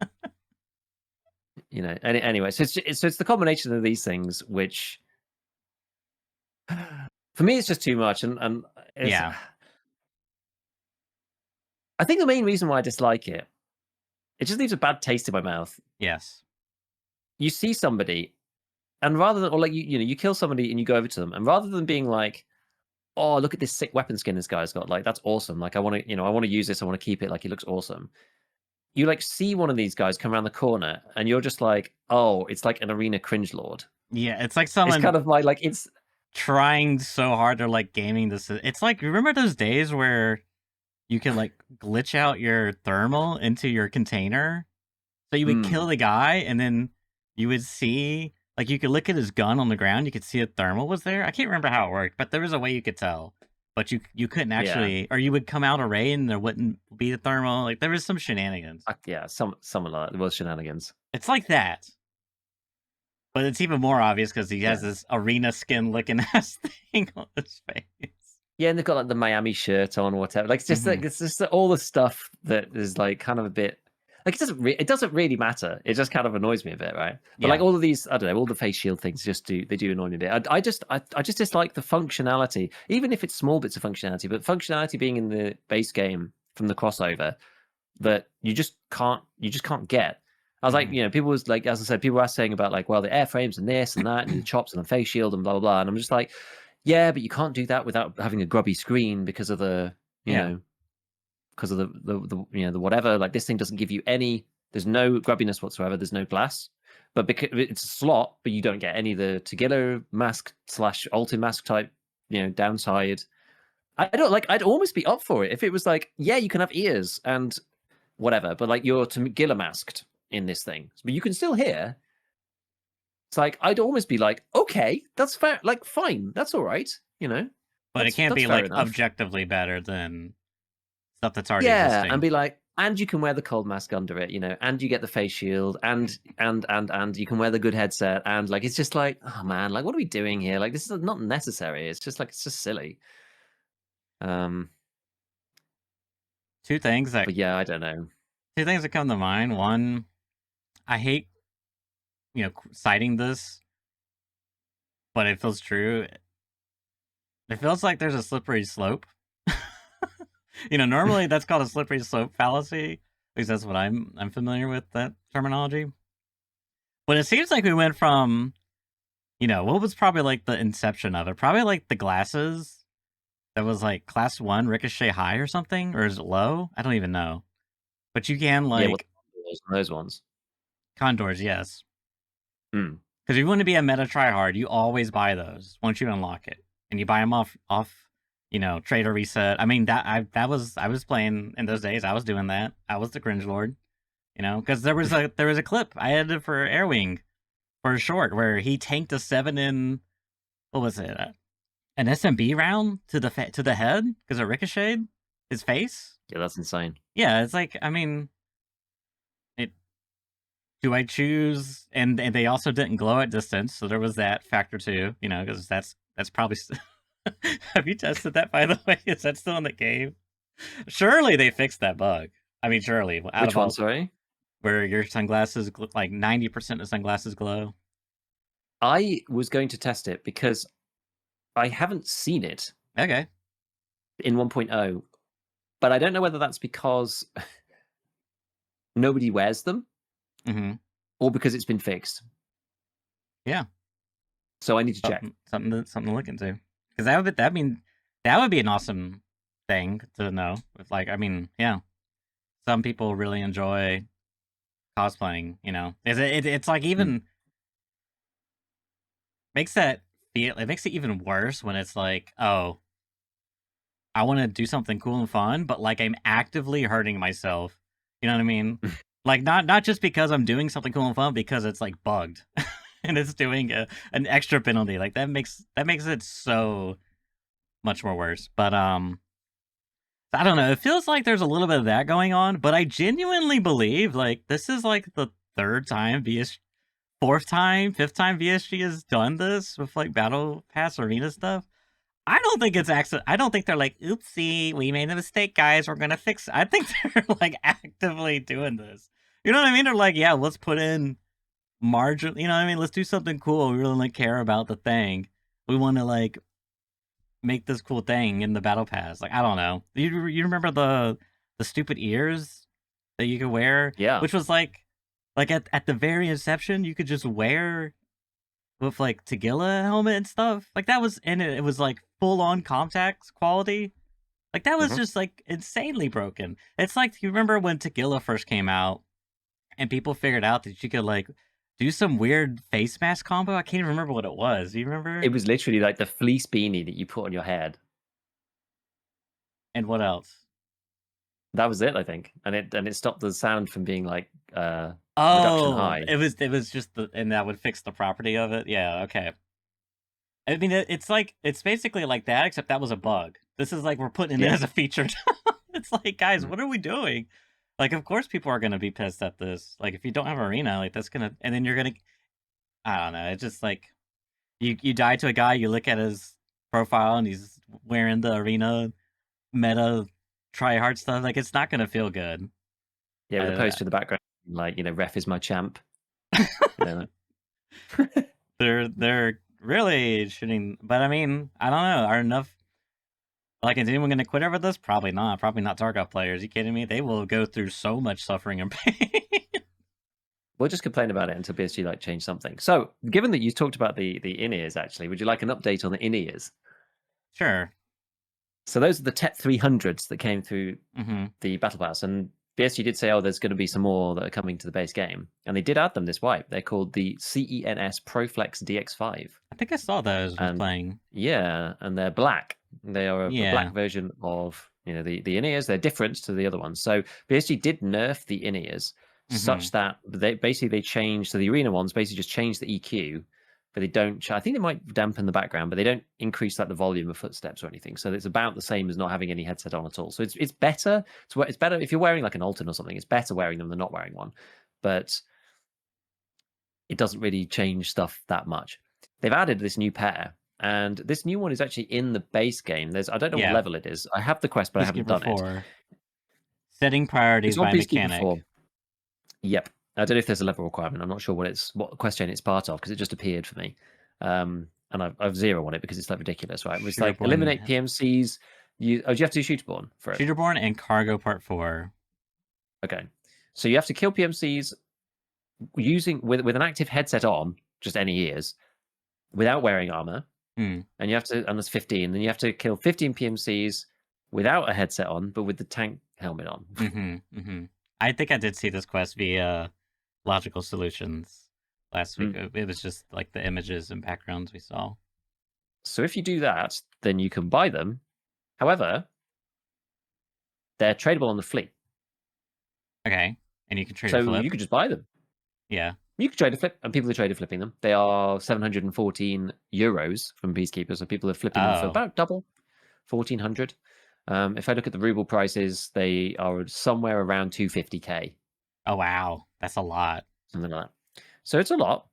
[SPEAKER 2] anyway, so it's the combination of these things which, for me, it's just too much, and it's.
[SPEAKER 1] Yeah.
[SPEAKER 2] I think the main reason why I dislike it just leaves a bad taste in my mouth.
[SPEAKER 1] Yes.
[SPEAKER 2] You see somebody, and rather than, or like you kill somebody and you go over to them, and rather than being like, oh, look at this sick weapon skin this guy's got, like that's awesome. Like I want to use this. I want to keep it. Like it looks awesome. You like see one of these guys come around the corner, and you're just like, oh, it's like an arena cringe lord.
[SPEAKER 1] Yeah, it's like
[SPEAKER 2] It's
[SPEAKER 1] someone
[SPEAKER 2] kind of like it's
[SPEAKER 1] trying so hard to like gaming this. It's like, remember those days where you could like glitch out your thermal into your container? So you would kill the guy, and then you would see, like, you could look at his gun on the ground. You could see a thermal was there. I can't remember how it worked, but there was a way you could tell. But you couldn't actually, or you would come out array and there wouldn't be a thermal. Like there was some shenanigans.
[SPEAKER 2] yeah, someone like that. There was shenanigans.
[SPEAKER 1] It's like that, but it's even more obvious because he has this arena skin looking ass thing on his face.
[SPEAKER 2] Yeah, and they've got like the Miami shirt on or whatever. Like it's just like it's just all the stuff that is like kind of a bit like it doesn't really matter. It just kind of annoys me a bit, right? But like all of these, I don't know, all the face shield things do annoy me a bit. I just dislike the functionality, even if it's small bits of functionality, but functionality being in the base game from the crossover that you just can't get. I was like, people was like, as I said, people were saying about like, well, the airframes and this and that and the chops and the face shield and blah blah blah, and I'm just like, yeah, but you can't do that without having a grubby screen because of the because of the whatever. Like this thing doesn't give you any. There's no grubbiness whatsoever. There's no glass, but because it's a slot, but you don't get any of the Tagilla mask / Altin mask type, downside. I don't like. I'd almost be up for it if it was like, yeah, you can have ears and whatever, but like you're Tagilla masked in this thing, but you can still hear. It's like I'd almost be like, okay, that's fair. Like, fine, that's all right.
[SPEAKER 1] But it can't be
[SPEAKER 2] fair
[SPEAKER 1] like
[SPEAKER 2] enough.
[SPEAKER 1] objectively better than stuff that's already
[SPEAKER 2] Yeah,
[SPEAKER 1] existing.
[SPEAKER 2] and be like, and you can wear the cold mask under it, and you get the face shield, and you can wear the good headset, and like it's just like, oh man, like what are we doing here? Like this is not necessary. It's just like it's just silly.
[SPEAKER 1] Two things that
[SPEAKER 2] But yeah, I don't know.
[SPEAKER 1] Two things that come to mind. One, I hate, citing this, but it feels true. It feels like there's a slippery slope. Normally that's called a slippery slope fallacy. At least that's what I'm familiar with, that terminology. But it seems like we went from, what was probably like the inception of it? Probably like the glasses that was like class 1 ricochet high or something, or is it low? I don't even know. But you can like
[SPEAKER 2] those ones.
[SPEAKER 1] Condors, yes. Because if you want to be a meta tryhard, you always buy those once you unlock it, and you buy them off trader reset. I mean I was playing in those days. I was doing that. I was the cringe lord, because there was a clip I edited for Airwing for a short where he tanked a 7 in, what was it, an SMB round to the head because it ricocheted his face.
[SPEAKER 2] Yeah, that's insane.
[SPEAKER 1] Yeah, it's like, I mean, do I choose? And they also didn't glow at distance, so there was that factor too. Because that's probably. Have you tested that, by the way? Is that still in the game? Surely they fixed that bug. I mean, surely.
[SPEAKER 2] Which one? Sorry.
[SPEAKER 1] Where your sunglasses, like 90% of sunglasses glow.
[SPEAKER 2] I was going to test it because I haven't seen it.
[SPEAKER 1] Okay.
[SPEAKER 2] In 1.0, but I don't know whether that's because nobody wears them, or because it's been fixed.
[SPEAKER 1] Yeah.
[SPEAKER 2] So I need to check.
[SPEAKER 1] Something to look into, because that would be an awesome thing to know. If yeah, some people really enjoy cosplaying. It's like even makes it even worse when it's like, oh, I want to do something cool and fun, but like I'm actively hurting myself. You know what I mean? Like not just because I'm doing something cool and fun, because it's like bugged and it's doing an extra penalty. Like that makes it so much more worse. But I don't know. It feels like there's a little bit of that going on, but I genuinely believe like this is like the third time fourth time, fifth time VSG has done this with like Battle Pass Arena stuff. I don't think it's accident. I don't think they're like, oopsie, we made a mistake, guys. We're gonna fix it. I think they're like actively doing this. You know what I mean? They're like, yeah, let's put in margin. You know what I mean? Let's do something cool. We really like care about the thing. We want to like make this cool thing in the battle pass. Like I don't know. You remember the stupid ears that you could wear,
[SPEAKER 2] Yeah.
[SPEAKER 1] which was like at the very inception, you could just wear with like Tagilla helmet and stuff. Like that was and it was like full on contact quality. Like that was
[SPEAKER 2] Hmm.
[SPEAKER 1] just like insanely broken. It's like you remember when Tagilla first came out and people figured out that you could like do some weird face mask combo. I can't even remember what it was. Do you remember?
[SPEAKER 2] It was literally like the fleece beanie that you put on your head.
[SPEAKER 1] And what else?
[SPEAKER 2] That was it, I think, and it stopped the sound from being like reduction
[SPEAKER 1] Oh,
[SPEAKER 2] high.
[SPEAKER 1] it was just and that would fix the property of it. Yeah, okay. I mean, it's basically like that, except that was a bug. This is like we're putting it in
[SPEAKER 2] Yeah.
[SPEAKER 1] as a feature. It's like, guys,
[SPEAKER 2] Mm.
[SPEAKER 1] what are we doing? Like, of course, people are gonna be pissed at this. Like, if you don't have arena, like that's gonna, and then you're gonna, I don't know. It's just like you die to a guy, you look at his profile, and he's wearing the arena meta try hard stuff. Like, it's not gonna feel good.
[SPEAKER 2] Yeah, with a
[SPEAKER 1] Uh,
[SPEAKER 2] poster in the background, like ref is my champ. You know,
[SPEAKER 1] they're really shooting, but I mean, I don't know. Are enough like, is anyone gonna quit over this? Probably not. Probably not Tarkov players. You kidding me? They will go through so much suffering and pain.
[SPEAKER 2] we'll just complain about it until PSG like change something. So, given that you talked about the in ears, actually, would you like an update on the in ears?
[SPEAKER 1] Sure.
[SPEAKER 2] So those are the TEP 300s that came through
[SPEAKER 1] Mm-hmm.
[SPEAKER 2] the Battle Pass, and PSG did say, "Oh, there's going to be some more that are coming to the base game," and they did add them this wipe. They're called the CENS ProFlex DX5,
[SPEAKER 1] I think I saw those was
[SPEAKER 2] and
[SPEAKER 1] playing.
[SPEAKER 2] yeah, and they're black. They are a
[SPEAKER 1] Yeah.
[SPEAKER 2] black version of the in ears. They're different to the other ones. So PSG did nerf the in ears
[SPEAKER 1] Mm-hmm.
[SPEAKER 2] such that they changed. So the arena ones basically just changed the EQ, but they don't. I think they might dampen the background, but they don't increase like the volume of footsteps or anything. So it's about the same as not having any headset on at all. So it's better. It's better if you're wearing like an Alton or something. It's better wearing them than not wearing one, but it doesn't really change stuff that much. They've added this new pair, and this new one is actually in the base game. I don't know what
[SPEAKER 1] Yeah.
[SPEAKER 2] level it is. I have the quest, but I haven't
[SPEAKER 1] Peacekeeper
[SPEAKER 2] done it.
[SPEAKER 1] 4. Setting priorities
[SPEAKER 2] It's on
[SPEAKER 1] by
[SPEAKER 2] Peacekeeper
[SPEAKER 1] mechanic.
[SPEAKER 2] 4. Yep. I don't know if there's a level requirement. I'm not sure what quest chain it's part of because it just appeared for me. And I've zero on it because it's like ridiculous, right? It's like eliminate PMCs. Do you have to do Shooterborn for it?
[SPEAKER 1] Shooterborn and Cargo Part 4.
[SPEAKER 2] Okay. So you have to kill PMCs using with an active headset on, just any ears, without wearing armor.
[SPEAKER 1] Hmm.
[SPEAKER 2] And you have to, and there's 15. Then you have to kill 15 PMCs without a headset on, but with the tank helmet on.
[SPEAKER 1] Mm-hmm. Mm-hmm. I think I did see this quest via Logical Solutions last week. It was just like the images and backgrounds we saw.
[SPEAKER 2] So if you do that, then you can buy them. However, they're tradable on the fleet.
[SPEAKER 1] Okay. And you can trade
[SPEAKER 2] So
[SPEAKER 1] a flip.
[SPEAKER 2] you could just buy them.
[SPEAKER 1] Yeah.
[SPEAKER 2] You could trade a flip, and people are trade flipping them. They are 714 euros from Peacekeeper, so people are flipping them for about double, 1400. If I look at the ruble prices, they are somewhere around 250k.
[SPEAKER 1] Oh wow, that's a lot.
[SPEAKER 2] Something like that. So it's a lot,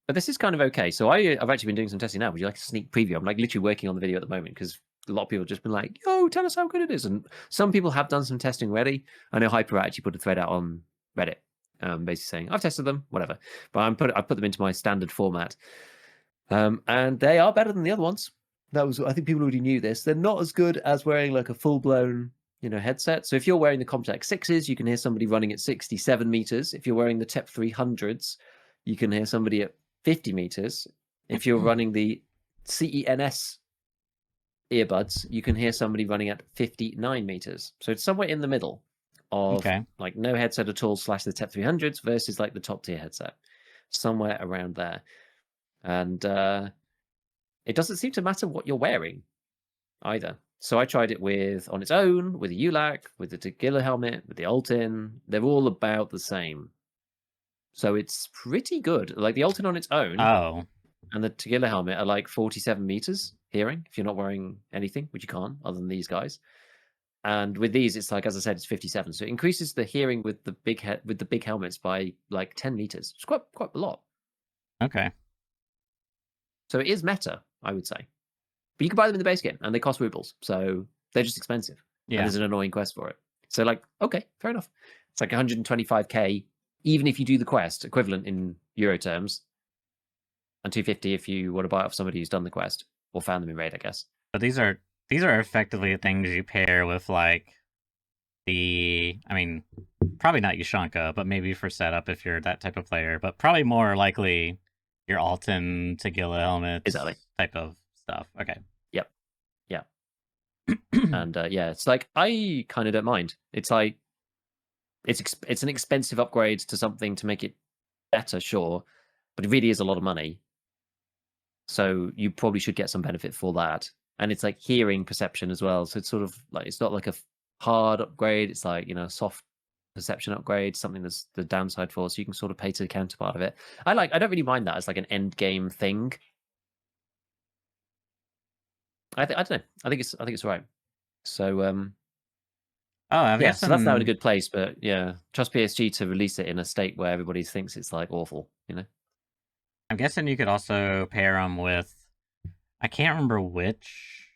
[SPEAKER 2] but this is kind of okay. So I've actually been doing some testing now. Would you like a sneak preview? I'm like literally working on the video at the moment because a lot of people have just been like, "Yo, tell us how good it is." And some people have done some testing already. I know Hyper actually put a thread out on Reddit, basically saying, "I've tested them, whatever." But I put them into my standard format, and they are better than the other ones. I think people already knew this. They're not as good as wearing like a full blown headset. So if you're wearing the Comtech 6s, you can hear somebody running at 67 meters. If you're wearing the TEP 300s, you can hear somebody at 50 meters. If you're running the CENS earbuds, you can hear somebody running at 59 meters. So it's somewhere in the middle of like no headset at all / the TEP 300s versus like the top tier headset, somewhere around there. And it doesn't seem to matter what you're wearing either. So I tried it on its own, with a ULAC, with the Tagilla helmet, with the Altin. They're all about the same. So it's pretty good. Like the Altin on its own and the Tagilla helmet are like 47 meters hearing if you're not wearing anything, which you can't other than these guys. And with these, it's like, as I said, it's 57. So it increases the hearing with the big helmets by like 10 meters. It's quite a lot.
[SPEAKER 1] Okay.
[SPEAKER 2] So it is meta, I would say. But you can buy them in the base game, and they cost rubles, so they're just expensive. And
[SPEAKER 1] Yeah.
[SPEAKER 2] there's an annoying quest for it. So like, okay, fair enough. It's like 125k, even if you do the quest, equivalent in euro terms, and 250 if you want to buy it off somebody who's done the quest or found them in raid, I guess.
[SPEAKER 1] But these are effectively things you pair with like I mean, probably not Yushanka, but maybe for setup if you're that type of player, but probably more likely your Alton, Tagilla
[SPEAKER 2] Exactly.
[SPEAKER 1] helmets type of stuff. Okay.
[SPEAKER 2] Yep. Yeah. And yeah, it's like I kind of don't mind. It's like it's an expensive upgrade to something to make it better, sure, but it really is a lot of money. So you probably should get some benefit for that. And it's like hearing perception as well. So it's sort of like it's not like a hard upgrade. It's like, soft perception upgrade, something that's the downside for. So you can sort of pay to the counterpart of it. I don't really mind that as like an end game thing. I don't know. I think it's right. So
[SPEAKER 1] Oh, I'm
[SPEAKER 2] yeah, so that's now in a
[SPEAKER 1] guessing.
[SPEAKER 2] good place, but yeah, trust PSG to release it in a state where everybody thinks it's like awful.
[SPEAKER 1] I'm guessing you could also pair them with. I can't remember which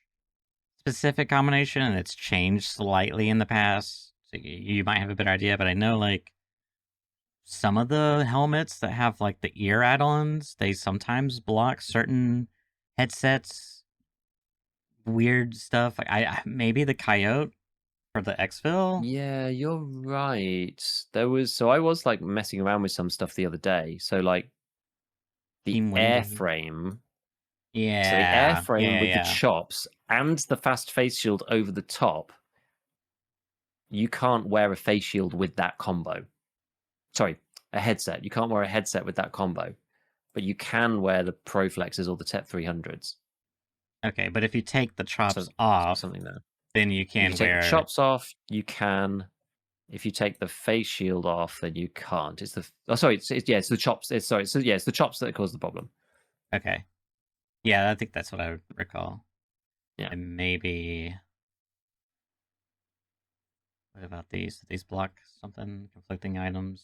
[SPEAKER 1] specific combination, and it's changed slightly in the past. So you might have a better idea, but I know like some of the helmets that have like the ear add-ons, they sometimes block certain headsets. Weird stuff. I maybe the coyote for the exfil.
[SPEAKER 2] Yeah, you're right. I was like messing around with some stuff the other day. So like the
[SPEAKER 1] Team Windy.
[SPEAKER 2] airframe. So the
[SPEAKER 1] Yeah,
[SPEAKER 2] airframe
[SPEAKER 1] yeah,
[SPEAKER 2] with the
[SPEAKER 1] yeah.
[SPEAKER 2] chops and the fast face shield over the top, you can't wear a face shield with that combo. Sorry, a headset. You can't wear a headset with that combo, but you can wear the Pro Flexes or the TEP 300s.
[SPEAKER 1] Okay, but if you take the
[SPEAKER 2] So
[SPEAKER 1] chops off,
[SPEAKER 2] something there.
[SPEAKER 1] then you
[SPEAKER 2] If you
[SPEAKER 1] can
[SPEAKER 2] take the
[SPEAKER 1] wear.
[SPEAKER 2] chops off, you can. If you take the face shield off, then you can't. It's the it's the chops. It's the chops that cause the problem.
[SPEAKER 1] Okay, yeah, I think that's what I would recall.
[SPEAKER 2] Yeah.
[SPEAKER 1] And maybe what about these? Do these block something? Conflicting items.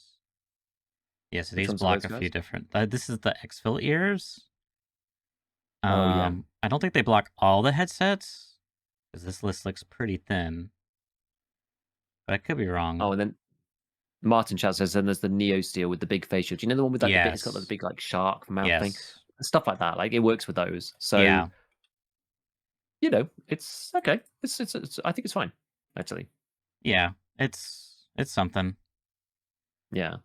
[SPEAKER 1] Yeah, so
[SPEAKER 2] Which
[SPEAKER 1] these
[SPEAKER 2] ones are
[SPEAKER 1] block
[SPEAKER 2] those
[SPEAKER 1] a few
[SPEAKER 2] guys?
[SPEAKER 1] different. This is the exfil ears.
[SPEAKER 2] Oh yeah.
[SPEAKER 1] I don't think they block all the headsets because this list looks pretty thin, but I could be wrong.
[SPEAKER 2] Oh, and then Martin Chat says, then there's the Neo Steel with the big face shield. Do you know the one with like the bit? It's got like, the
[SPEAKER 1] Yes.
[SPEAKER 2] big like shark mouth thing,
[SPEAKER 1] Yes.
[SPEAKER 2] stuff like that. Like it works with those. So
[SPEAKER 1] Yeah.
[SPEAKER 2] it's okay. It's I think it's fine actually.
[SPEAKER 1] Yeah. It's something.
[SPEAKER 2] Yeah,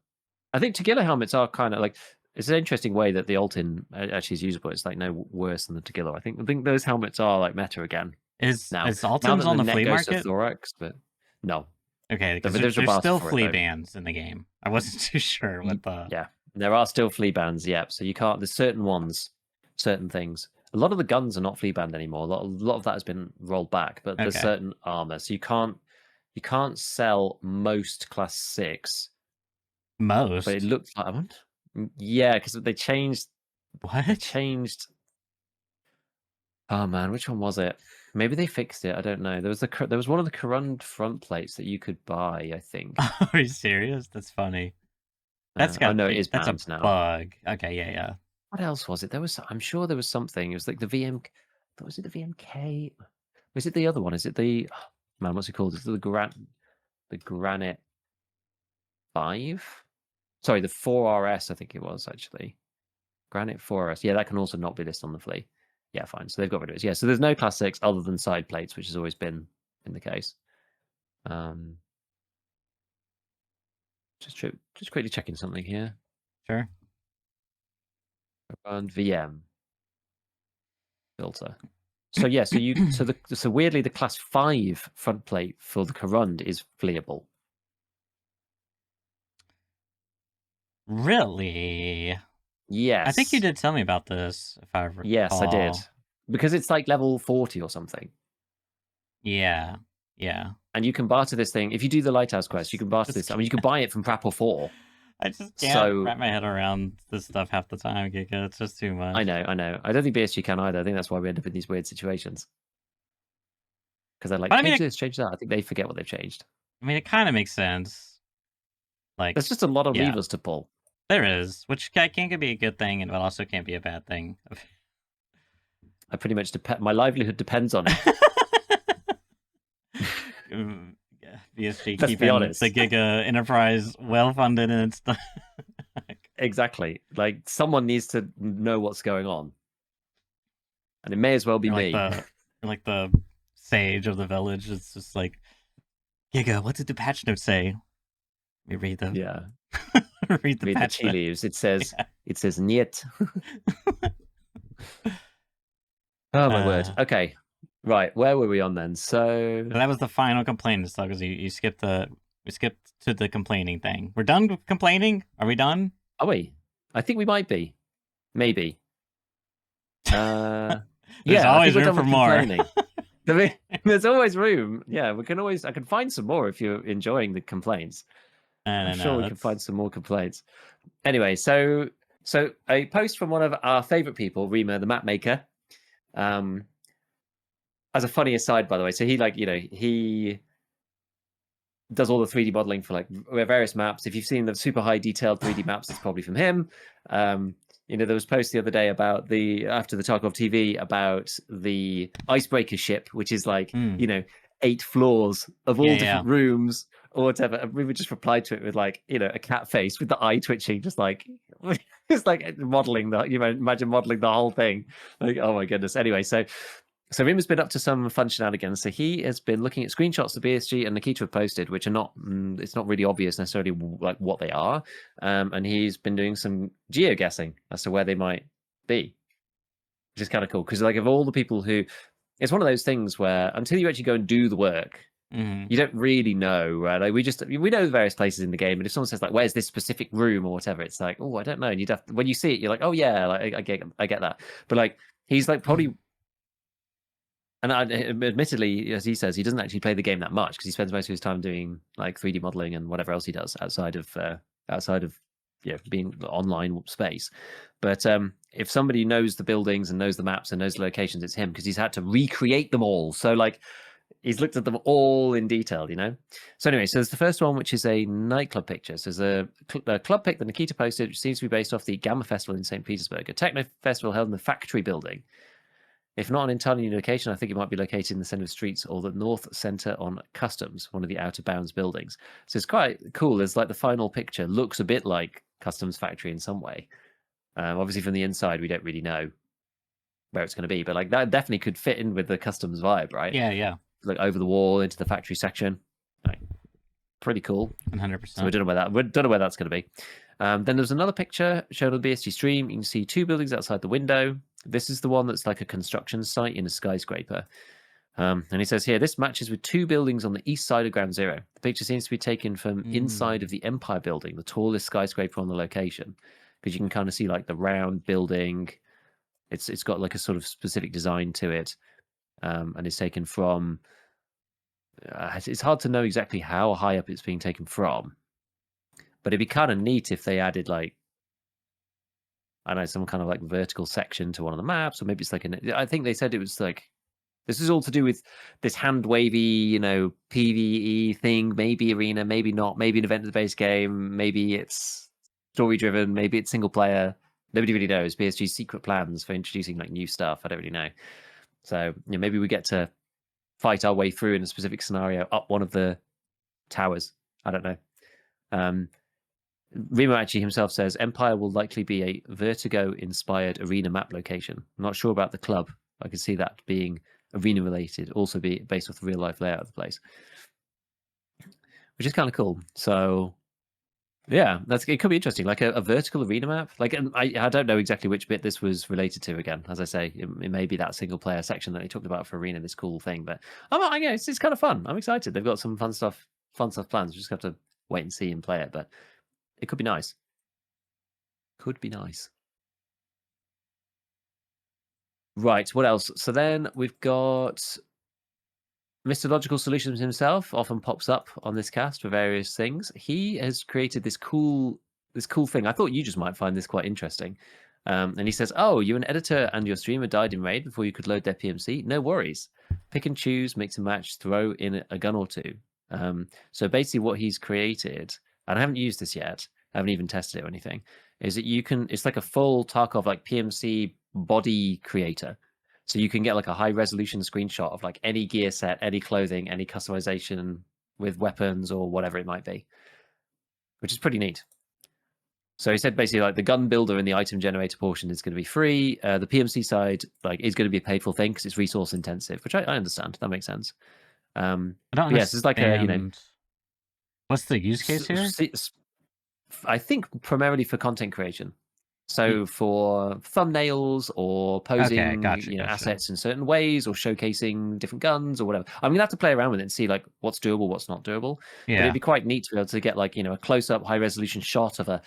[SPEAKER 2] I think Tagilla helmets are kind of like it's an interesting way that the Altin actually is usable. It's like no worse than the Tagilla. I think those helmets are like meta again now.
[SPEAKER 1] Is
[SPEAKER 2] Now
[SPEAKER 1] Alton's
[SPEAKER 2] that
[SPEAKER 1] on
[SPEAKER 2] the
[SPEAKER 1] the
[SPEAKER 2] net
[SPEAKER 1] flea
[SPEAKER 2] goes to
[SPEAKER 1] market?
[SPEAKER 2] thorax, but no,
[SPEAKER 1] Okay, because
[SPEAKER 2] there's a
[SPEAKER 1] there's
[SPEAKER 2] barter
[SPEAKER 1] still
[SPEAKER 2] for it
[SPEAKER 1] flea
[SPEAKER 2] though.
[SPEAKER 1] bans in the game. I wasn't too sure what the.
[SPEAKER 2] Yeah, there are still flea bans. Yeah, so you can't. There's certain ones, certain things. A lot of the guns are not flea banned anymore. A lot of that has been rolled back, but there's
[SPEAKER 1] Okay.
[SPEAKER 2] certain armor. So you can't sell most class 6. But it
[SPEAKER 1] Most.
[SPEAKER 2] looks like yeah, because they changed. They
[SPEAKER 1] What?
[SPEAKER 2] changed. Oh man, which one was it? Maybe they fixed it. I don't know. There was one of the Corund front plates that you could buy. I think.
[SPEAKER 1] Are you serious? That's funny.
[SPEAKER 2] Oh no, it is
[SPEAKER 1] That's a
[SPEAKER 2] banned now.
[SPEAKER 1] bug. Okay, yeah, yeah.
[SPEAKER 2] What else was it? I'm sure there was something. It was like the VM. Was it the VMK? Was it the other one? Is it the man? What's it called? Is it the Granite 5? Sorry, the 4RS. I think it was actually Granite 4RS. Yeah, that can also not be listed on the flea. Yeah, fine. So they've got rid of it. Yeah, so there's no class 6 other than side plates, which has always been the case. Just quickly checking something here.
[SPEAKER 1] Sure.
[SPEAKER 2] Around VM filter. So yeah, so weirdly the class 5 front plate for the Corund is fleeable.
[SPEAKER 1] Really?
[SPEAKER 2] Yes.
[SPEAKER 1] I think you did tell me about this, if I recall.
[SPEAKER 2] Yes, I did. Because it's like level 40 or something.
[SPEAKER 1] Yeah. Yeah.
[SPEAKER 2] And you can barter this thing. If you do the Lighthouse quest, you can barter this. I mean, you can buy it from Prapor 4.
[SPEAKER 1] I just can't
[SPEAKER 2] So
[SPEAKER 1] wrap my head around this stuff half the time, Giga. It's just too much.
[SPEAKER 2] I know. I don't think BSG can either. I think that's why we end up in these weird situations. because they're like,
[SPEAKER 1] But I mean,
[SPEAKER 2] change this, change that. I think they forget what they've changed.
[SPEAKER 1] it kind of makes sense. Like,
[SPEAKER 2] There's just a lot of
[SPEAKER 1] yeah,
[SPEAKER 2] levers to pull.
[SPEAKER 1] there is, which can be a good thing, and but also can't be a bad thing.
[SPEAKER 2] I pretty much my livelihood depends on it.
[SPEAKER 1] BSG
[SPEAKER 2] Let's be
[SPEAKER 1] keeping
[SPEAKER 2] honest.
[SPEAKER 1] the Giga Enterprise well funded and stuff.
[SPEAKER 2] Exactly. Like someone needs to know what's going on, and it may as well be
[SPEAKER 1] like
[SPEAKER 2] me.
[SPEAKER 1] like the sage of the village. It's just like, Giga, what did the patch note say? Let me read them.
[SPEAKER 2] Yeah.
[SPEAKER 1] read the patch
[SPEAKER 2] tea
[SPEAKER 1] note.
[SPEAKER 2] leaves. It says niet. Oh my word. Okay. Right. Where were we on then? So
[SPEAKER 1] that was the final complaint, because we skipped to the complaining thing. We're done with complaining? Are we done?
[SPEAKER 2] Are we? I think we might be. Maybe.
[SPEAKER 1] There's
[SPEAKER 2] I think
[SPEAKER 1] always
[SPEAKER 2] we're
[SPEAKER 1] room
[SPEAKER 2] done
[SPEAKER 1] for
[SPEAKER 2] with
[SPEAKER 1] more.
[SPEAKER 2] complaining. There's always room. Yeah, I can find some more if you're enjoying the complaints. I'm sure we can find some more complaints. Anyway, so a post from one of our favorite people, Rima, the map maker. As a funny aside, by the way, so he does all the 3D modeling for like various maps. If you've seen the super high detailed 3D maps, it's probably from him. There was a post the other day about after the Tarkov TV about the icebreaker ship, which is like 8 floors of all different rooms or whatever. And we would just reply to it with like a cat face with the eye twitching, just like it's like modeling imagine modeling the whole thing. Like, oh my goodness. Anyway, so Rima's been up to some fun shenanigans. So he has been looking at screenshots the BSG and Nikita have posted, which are not, it's not really obvious necessarily like what they are. And he's been doing some geoguessing as to where they might be, which is kind of cool. Because like of all the people who, it's one of those things where until you actually go and do the work, you don't really know, right? Like we know the various places in the game, and if someone says like, "Where's this specific room?" or whatever, it's like, "Oh, I don't know." And when you see it, you're like, "Oh yeah, like I get that." But like he's like probably. And admittedly, as he says, he doesn't actually play the game that much because he spends most of his time doing like 3D modeling and whatever else he does outside of being online space. But if somebody knows the buildings and knows the maps and knows the locations, it's him because he's had to recreate them all. So like he's looked at them all in detail, So anyway, so there's the first one, which is a nightclub picture. So there's a club pic that Nikita posted, which seems to be based off the Gamma Festival in St. Petersburg, a techno festival held in the factory building. If not an entirely new location, I think it might be located in the center of streets or the North Center on Customs, one of the outer bounds buildings. So it's quite cool. There's like the final picture looks a bit like Customs Factory in some way. Obviously, from the inside, we don't really know where it's going to be, but like that definitely could fit in with the Customs vibe, right?
[SPEAKER 1] Yeah.
[SPEAKER 2] Like over the wall into the factory section. Like, pretty cool.
[SPEAKER 1] 100%.
[SPEAKER 2] So we don't know where that's going to be. Then there's another picture shown on the BSG stream. You can see 2 buildings outside the window. This is the one that's like a construction site in a skyscraper. And he says here, this matches with 2 buildings on the east side of Ground Zero. The picture seems to be taken from inside of the Empire building, the tallest skyscraper on the location. Because you can kind of see like the round building. It's got like a sort of specific design to it. And it's taken from... it's hard to know exactly how high up it's being taken from. But it'd be kind of neat if they added like, I don't know, some kind of like vertical section to one of the maps, or maybe it's like I think they said it was like, this is all to do with this hand wavy, PvE thing, maybe arena, maybe not, maybe an event-based game, maybe it's story-driven, maybe it's single player. Nobody really knows. BSG's secret plans for introducing like new stuff, I don't really know. So maybe we get to fight our way through in a specific scenario up one of the towers. I don't know. Remo actually himself says Empire will likely be a Vertigo-inspired arena map location. I'm not sure about the club. I can see that being arena-related, also be based off the real-life layout of the place, which is kind of cool. So, yeah, it could be interesting, like a vertical arena map. Like, I don't know exactly which bit this was related to. Again, as I say, it may be that single-player section that they talked about for arena. This cool thing, but it's kind of fun. I'm excited. They've got some fun stuff planned. We just have to wait and see and play it, but. It could be nice. Could be nice. Right, what else? So then we've got Mr. Logical Solutions himself, often pops up on this cast for various things. He has created this cool thing. I thought you just might find this quite interesting. And he says, "Oh, you're an editor and your streamer died in raid before you could load their PMC? No worries. pick and choose, mix and match, throw in a gun or two. So basically, what he's created, and I haven't used this yet, I haven't even tested it or anything, is that you can. It's like a full Tarkov like PMC body creator. So you can get like a high resolution screenshot of like any gear set, any clothing, any customization with weapons or whatever it might be, which is pretty neat. So he said basically like the gun builder and the item generator portion is going to be free. The PMC side like is going to be a paid for thing because it's resource intensive, which I understand. That makes sense.
[SPEAKER 1] I don't understand.
[SPEAKER 2] Yes, it's like a
[SPEAKER 1] what's the use case here?
[SPEAKER 2] I think primarily for content creation. So for thumbnails or posing,
[SPEAKER 1] gotcha.
[SPEAKER 2] assets in certain ways or showcasing different guns or whatever. I'm gonna have to play around with it and see like what's doable, what's not doable.
[SPEAKER 1] Yeah.
[SPEAKER 2] But it'd be quite neat to be able to get like a close up, high resolution shot of a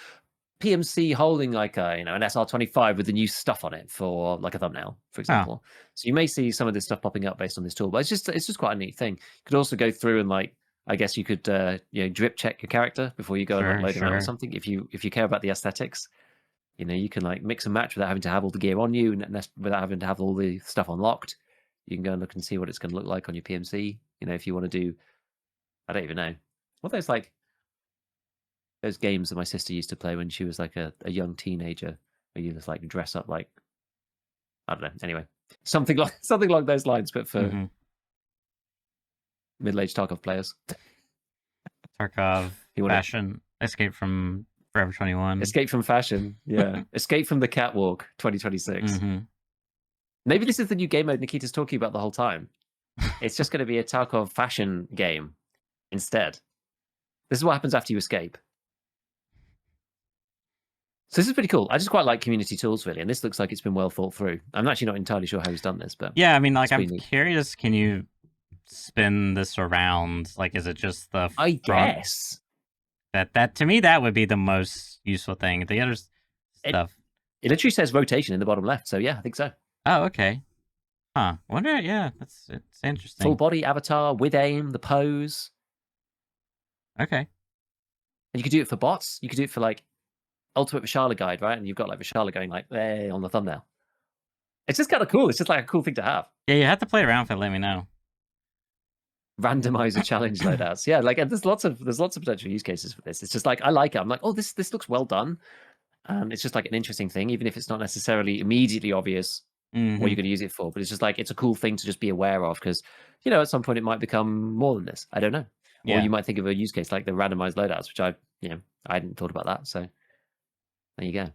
[SPEAKER 2] PMC holding like an SR25 with the new stuff on it for like a thumbnail, for example. So you may see some of this stuff popping up based on this tool, but it's just quite a neat thing. You could also go through and like I guess you could drip check your character before you go and load them out or something. If you care about the aesthetics, you can like mix and match without having to have all the gear on you, without having to have all the stuff unlocked. You can go and look and see what it's going to look like on your PMC. If you want to do, I don't even know what those games that my sister used to play when she was like a young teenager, where you just like dress up like, I don't know. Anyway, something like those lines, but for middle-aged Tarkov players.
[SPEAKER 1] Tarkov, fashion, Escape from Forever 21.
[SPEAKER 2] Escape from fashion, yeah. Escape from the catwalk, 2026. Maybe this is the new game mode Nikita's talking about the whole time. It's just going to be a Tarkov fashion game instead. This is what happens after you escape. So this is pretty cool. I just quite like community tools, really, and this looks like it's been well thought through. I'm actually not entirely sure how he's done this, but
[SPEAKER 1] yeah, I mean, like, I'm curious. Can you spin this around? Like, is it just the
[SPEAKER 2] I guess
[SPEAKER 1] that to me that would be the most useful thing. The other stuff,
[SPEAKER 2] it literally says rotation in the bottom left. So yeah, I think so.
[SPEAKER 1] Oh, okay. Huh. Wonder. Yeah, it's interesting.
[SPEAKER 2] Full body avatar with aim, the pose.
[SPEAKER 1] Okay.
[SPEAKER 2] And you could do it for bots. You could do it for like Ultimate Vishala guide, right? And you've got like Vishala going like there on the thumbnail. It's just kind of cool. It's just like a cool thing to have.
[SPEAKER 1] Yeah, you have to play around with it. Let me know.
[SPEAKER 2] Randomizer challenge loadouts. Yeah, like there's lots of potential use cases for this. It's just like I like it. I'm like, oh, this looks well done, and it's just like an interesting thing, even if it's not necessarily immediately obvious what you're going to use it for. But it's just like it's a cool thing to just be aware of because at some point it might become more than this. I don't know. Or you might think of a use case like the randomized loadouts, which I hadn't thought about that. So there you go.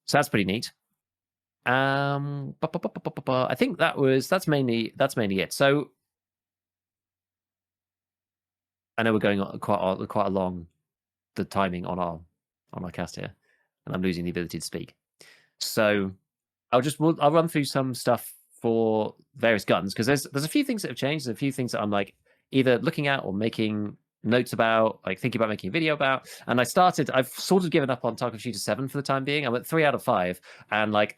[SPEAKER 2] So that's pretty neat. I think that's mainly it. So I know we're going on quite along the timing on our cast here, and I'm losing the ability to speak. So I'll run through some stuff for various guns because there's a few things that have changed. There's a few things that I'm like either looking at or making notes about, like thinking about making a video about. And I've sort of given up on Tarkov Shooter 7 for the time being. I'm at 3 out of 5, and like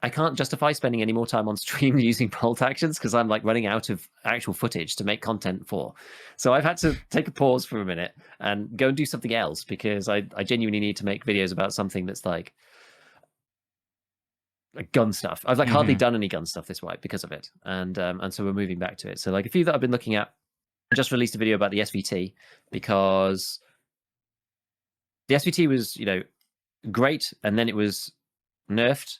[SPEAKER 2] I can't justify spending any more time on stream using bolt actions because I'm like running out of actual footage to make content for. So I've had to take a pause for a minute and go and do something else because I genuinely need to make videos about something that's like gun stuff. I've like hardly done any gun stuff this week because of it, and so we're moving back to it. So like a few that I've been looking at. I just released a video about the SVT because the SVT was great, and then it was nerfed.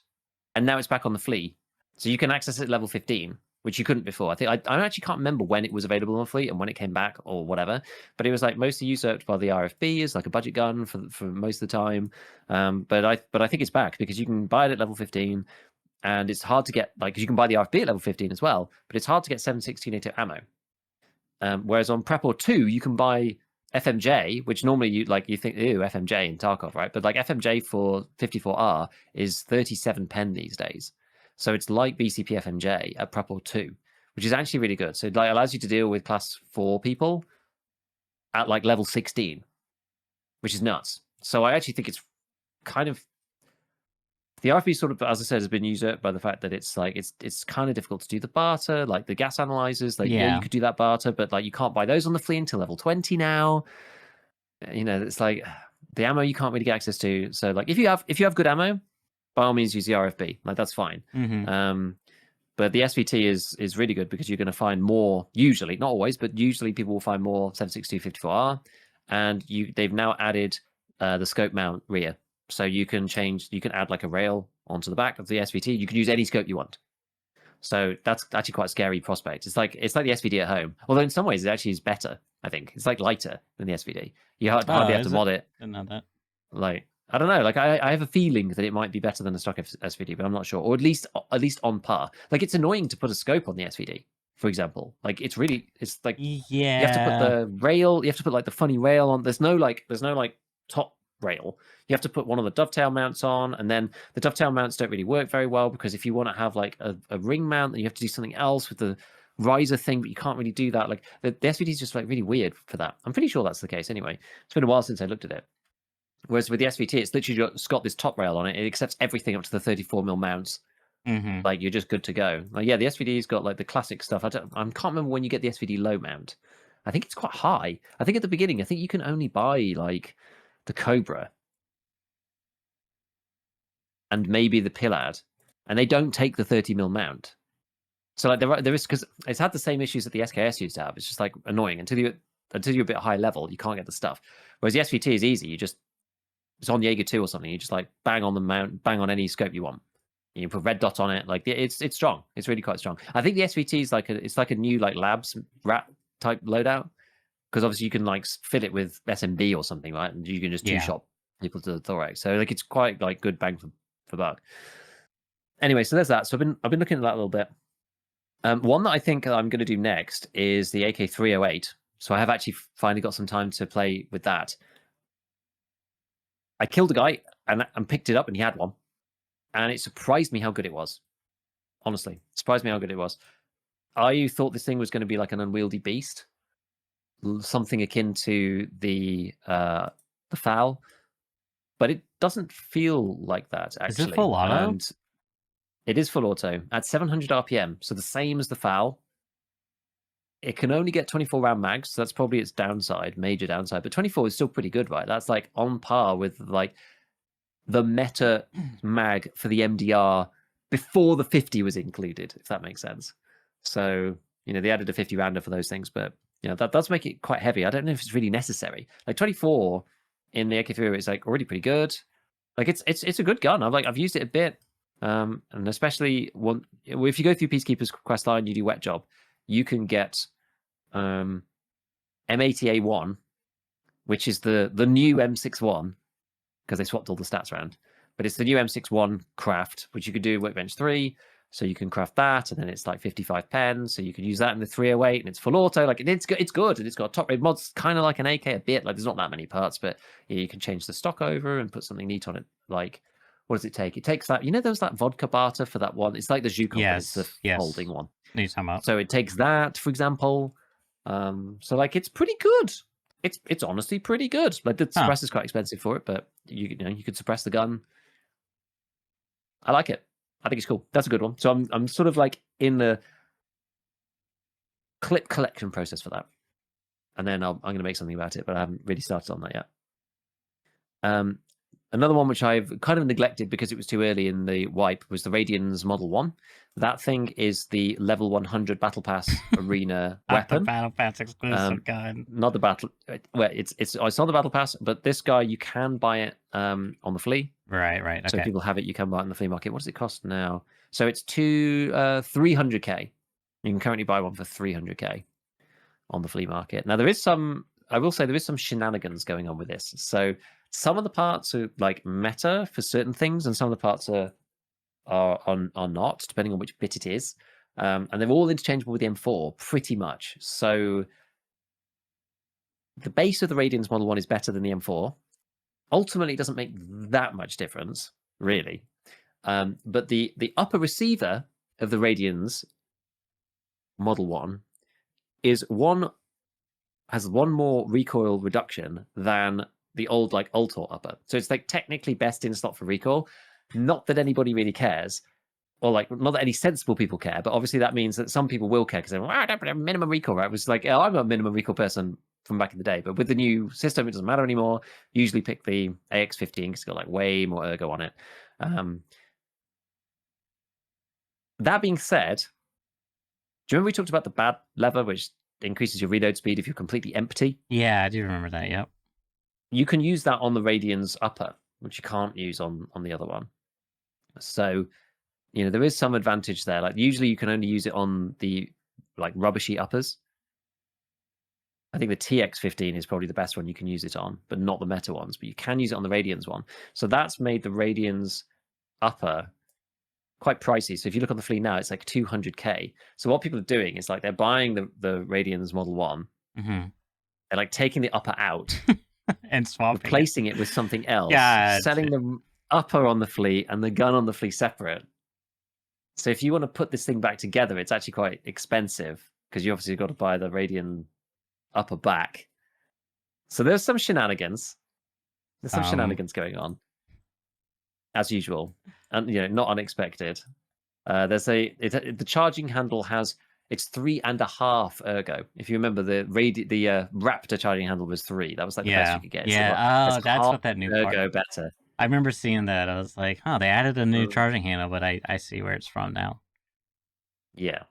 [SPEAKER 2] And now it's back on the Flea. So you can access it at level 15, which you couldn't before. I think I actually can't remember when it was available on Fleet and when it came back or whatever. But it was like mostly usurped by the RFB as like a budget gun for most of the time. But I think it's back because you can buy it at level 15, and it's hard to get you can buy the RFB at level 15 as well, but it's hard to get 7.16 ammo. Whereas on Prep or 2, you can buy FMJ, which normally you think, ew, FMJ in Tarkov, right? But like FMJ for 54R is 37 pen these days. So it's like BCP FMJ at Prep or 2, which is actually really good. So it allows you to deal with class 4 people at like level 16, which is nuts. So I actually think it's kind of the RFB sort of, as I said, has been usurped by the fact that it's like it's kind of difficult to do the barter, like the gas analyzers. Like you could do that barter, but like you can't buy those on the Flea until level 20 now. It's like the ammo you can't really get access to. So like if you have good ammo, by all means use the RFB. Like that's fine. But the SVT is really good because you're going to find more, usually, not always, but usually people will find more 7.62 54R, and they've now added the scope mount rear, so you can add like a rail onto the back of the SVT. You can use any scope you want. So that's actually quite a scary prospect. It's like the SVD at home, although in some ways it actually is better. I think it's like lighter than the SVD. You hardly have to mod it.
[SPEAKER 1] Didn't know that.
[SPEAKER 2] Like, I don't know. Like, I have a feeling that it might be better than a stock SVD, but I'm not sure. Or at least on par. Like, it's annoying to put a scope on the SVD, for example. Like, it's like you have to put the rail. You have to put like the funny rail on. There's no like top rail. You have to put one of the dovetail mounts on, and then the dovetail mounts don't really work very well because if you want to have like a ring mount, then you have to do something else with the riser thing, but you can't really do that. Like, the SVD is just like really weird for that. I'm pretty sure that's the case anyway. It's been a while since I looked at it. Whereas with the SVT, it's literally got this top rail on it. It accepts everything up to the 34mm mounts.
[SPEAKER 1] Mm-hmm.
[SPEAKER 2] Like, you're just good to go. Like, yeah, the SVD's got like the classic stuff. I can't remember when you get the SVD low mount. I think it's quite high. I think at the beginning, I think you can only buy like the Cobra and maybe the Pillad, and they don't take the 30mm mount. So like there is, because it's had the same issues that the SKS used to have. It's just like annoying until you're a bit high level, you can't get the stuff. Whereas the SVT is easy. It's on Jaeger 2 or something. You just like bang on the mount, bang on any scope you want. You put red dot on it. Like, it's strong. It's really quite strong. I think the SVT is like a new like labs rat type loadout, because obviously you can like fill it with SMB or something, right? And you can just two-shot people to the thorax. So like it's quite like good bang for buck. Anyway, so there's that. So I've been looking at that a little bit. One that I think I'm going to do next is the AK-308. So I have actually finally got some time to play with that. I killed a guy and picked it up, and he had one, and it surprised me how good it was. Honestly, surprised me how good it was. I thought this thing was going to be like an unwieldy beast, something akin to the FAL, but it doesn't feel like that actually.
[SPEAKER 1] Is it full auto?
[SPEAKER 2] And it is full auto at 700 RPM, so the same as the FAL. It can only get 24 round mags, so that's probably its downside, major downside. But 24 is still pretty good, right? That's like on par with like the meta mag for the MDR before the 50 was included, if that makes sense. So, they added a 50 rounder for those things, but that does make it quite heavy. I don't know if it's really necessary. Like 24 in the AK-308 is like already pretty good. Like it's a good gun. I've used it a bit, and especially if you go through Peacekeeper's quest line, you do wet job, you can get M80A1, which is the new M61, because they swapped all the stats around. But it's the new M61 craft, which you could do Workbench 3, so you can craft that, and then it's like 55 pens, so you can use that in the 308, and it's full auto. Like, it's good, and it's got top rate mods, kind of like an AK a bit. Like, there's not that many parts, but you can change the stock over and put something neat on it. Like, what does it take? It takes that, there was that vodka barter for that one. It's like the Zhukov, but it's the holding one. So it takes that, for example. So like, it's pretty good. It's honestly pretty good. Like, the suppressor's quite expensive for it, but you could suppress the gun. I like it. I think it's cool. That's a good one. So I'm sort of like in the clip collection process for that, and then I'm going to make something about it, but I haven't really started on that yet. Another one which I've kind of neglected because it was too early in the wipe was the Radian's Model 1. That thing is the level 100 Battle Pass arena weapon.
[SPEAKER 1] The Battle Pass exclusive gun.
[SPEAKER 2] Not the battle. Well, it's not the Battle Pass, but this guy, you can buy it on the flea.
[SPEAKER 1] Right. Okay.
[SPEAKER 2] So people have it. You can buy it on the flea market. What does it cost now? So it's 300k. You can currently buy one for 300k on the flea market. Now I will say there is some shenanigans going on with this. So some of the parts are like meta for certain things, and some of the parts are not, depending on which bit it is. And they're all interchangeable with the M4 pretty much. So the base of the Radiance Model 1 is better than the M4. Ultimately, it doesn't make that much difference, really. But the upper receiver of the Radiance Model 1 has one more recoil reduction than the old like Ultor upper. So it's like technically best in slot for recoil. Not that anybody really cares, or like not that any sensible people care, but obviously that means that some people will care because they're I don't have minimum recoil, right? It was like, I'm a minimum recoil person from back in the day, but with the new system, it doesn't matter anymore. Usually pick the AX15 because it's got like way more ergo on it. That being said, do you remember we talked about the bad lever, which increases your reload speed if you're completely empty?
[SPEAKER 1] Yeah, I do remember that. Yep.
[SPEAKER 2] You can use that on the Radian's upper, which you can't use on the other one. So, there is some advantage there. Like usually you can only use it on the like rubbishy uppers. I think the TX15 is probably the best one you can use it on, but not the meta ones. But you can use it on the Radian's one. So that's made the Radian's upper quite pricey. So if you look on the fleet now, it's like 200k. So what people are doing is like they're buying the Radian's Model 1.
[SPEAKER 1] Mm-hmm.
[SPEAKER 2] They're like taking the upper out,
[SPEAKER 1] And swapping
[SPEAKER 2] replacing it with something else,
[SPEAKER 1] Gotcha.
[SPEAKER 2] selling the upper on the fleet and the gun on the fleet separate. So if you want to put this thing back together, it's actually quite expensive because you obviously got to buy the Radian upper back. So there's some shenanigans. There's some shenanigans going on, as usual, and not unexpected. There's the charging handle has it's 3.5 ergo. If you remember, the Raptor charging handle was 3. That was like the best you could get.
[SPEAKER 1] Yeah.
[SPEAKER 2] So
[SPEAKER 1] Oh, that's
[SPEAKER 2] half
[SPEAKER 1] what that new
[SPEAKER 2] ergo
[SPEAKER 1] part.
[SPEAKER 2] better.
[SPEAKER 1] I remember seeing that. I was like, "Huh, they added a new charging handle," but I see where it's from now.
[SPEAKER 2] Yeah.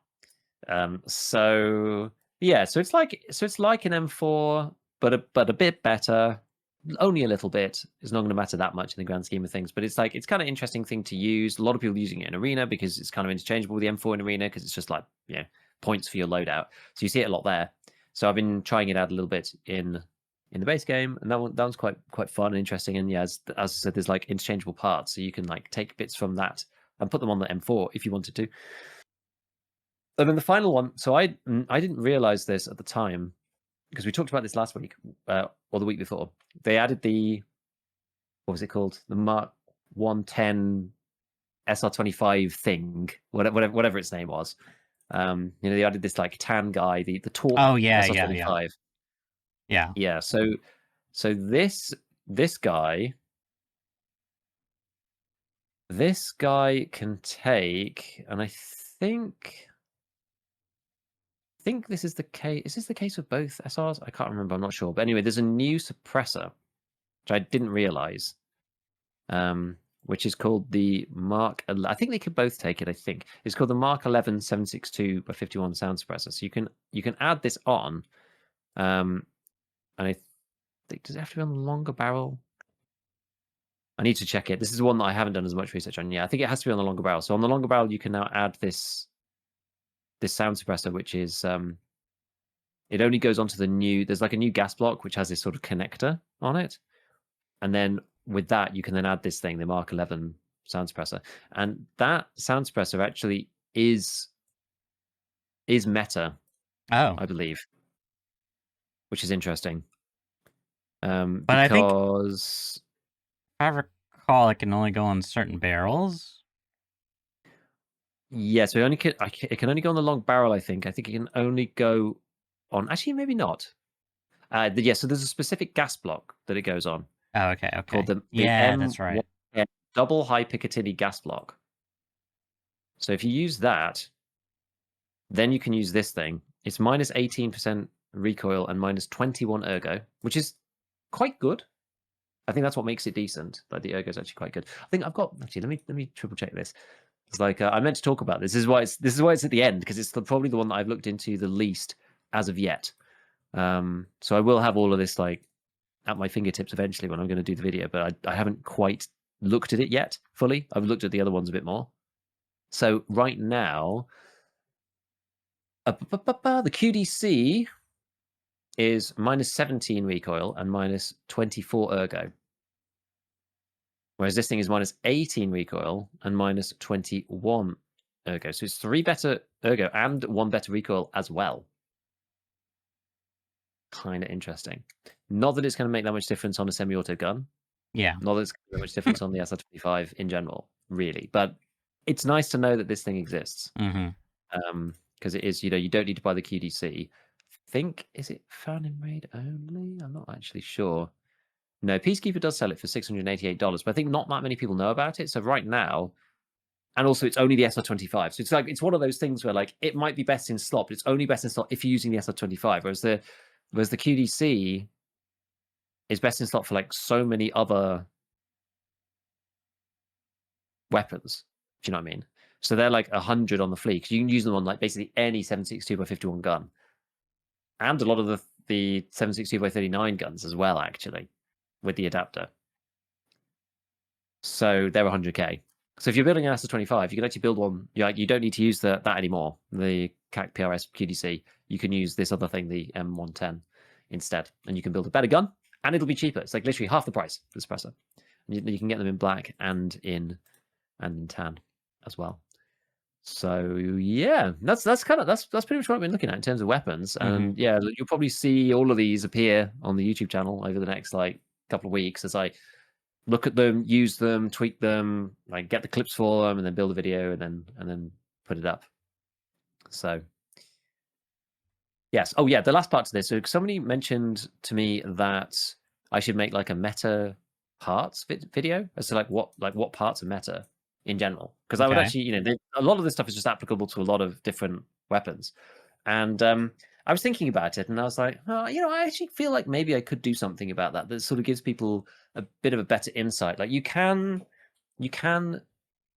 [SPEAKER 2] So it's like an M4, but a bit better. Only a little bit. It's not going to matter that much in the grand scheme of things, but it's kind of an interesting thing to use. A lot of people using it in arena because it's kind of interchangeable with the M4 in arena because it's just like points for your loadout. So you see it a lot there. So I've been trying it out a little bit in the base game, and that one's quite fun and interesting. And yeah, as I said, there's like interchangeable parts, so you can like take bits from that and put them on the M4 if you wanted to. And then the final one. So I didn't realize this at the time because we talked about this last week or the week before. They added what was it called? The Mark 110 SR25 thing, whatever its name was. They added this like tan guy, the Torque SR25.
[SPEAKER 1] Yeah.
[SPEAKER 2] Yeah. So this guy can take, and I think this is the case. Is this the case with both SRs? I can't remember. I'm not sure. But anyway, there's a new suppressor, which I didn't realize, which is called the Mark 11. I think they could both take it. I think it's called the Mark 11 762 by 51 sound suppressor. So you can add this on, and I think does it have to be on the longer barrel? I need to check it. This is one that I haven't done as much research on. Yeah, I think it has to be on the longer barrel. So on the longer barrel, you can now add this sound suppressor, which is it only goes onto there's like a new gas block which has this sort of connector on it, and then with that you can then add this thing, the Mark 11 sound suppressor, and that sound suppressor actually is meta, I believe, which is interesting.
[SPEAKER 1] But
[SPEAKER 2] because
[SPEAKER 1] I think, if I recall, it can only go on certain barrels.
[SPEAKER 2] Yeah, so it can only go on the long barrel. I think it can only go on. Actually, maybe not. So there's a specific gas block that it goes on.
[SPEAKER 1] Oh, okay.
[SPEAKER 2] Called the
[SPEAKER 1] that's right.
[SPEAKER 2] M1 double high Picatinny gas block. So if you use that, then you can use this thing. It's minus 18% recoil and minus 21 ergo, which is quite good. I think that's what makes it decent. Like the ergo is actually quite good. I think I've got actually. Let me triple check this. It's like I meant to talk about this. This is why it's at the end, because it's probably the one that I've looked into the least as of yet. So I will have all of this like at my fingertips eventually when I'm going to do the video, but I haven't quite looked at it yet fully. I've looked at the other ones a bit more. So right now, the QDC is minus 17 recoil and minus 24 ergo. Whereas this thing is minus 18 recoil and minus 21 ergo. So it's 3 better ergo and 1 better recoil as well. Kind of interesting. Not that it's going to make that much difference on a semi-auto gun.
[SPEAKER 1] Yeah.
[SPEAKER 2] Not that it's going to make much difference on the SR25 in general, really. But it's nice to know that this thing exists. Because it is, you don't need to buy the QDC. Is it found in raid only? I'm not actually sure. No, Peacekeeper does sell it for $688, but I think not that many people know about it. So right now, and also it's only the SR25. So it's one of those things where like it might be best in slot, but it's only best in slot if you're using the SR25. Whereas the QDC is best in slot for like so many other weapons. Do you know what I mean? So they're like 100 on the flea because you can use them on like basically any 7.62x51 gun, and a lot of the 7.62x39 guns as well, actually, with the adapter. So they're 100k. So if you're building an ASA-25, you can actually build one. You don't need to use that anymore. The CAC PRS QDC. You can use this other thing, the M110, instead, and you can build a better gun, and it'll be cheaper. It's like literally half the price of the suppressor. You can get them in black and in tan as well. So yeah, that's pretty much what I've been looking at in terms of weapons. And yeah, you'll probably see all of these appear on the YouTube channel over the next like couple of weeks as I look at them, use them, tweak them, like get the clips for them, and then build a video, and then put it up. So yes. Oh yeah, the last part to this. So somebody mentioned to me that I should make like a meta parts video as to like what parts are meta in general, because I would actually, a lot of this stuff is just applicable to a lot of different weapons, and I was thinking about it, and I was like, oh, I actually feel like maybe I could do something about that that sort of gives people a bit of a better insight. Like you can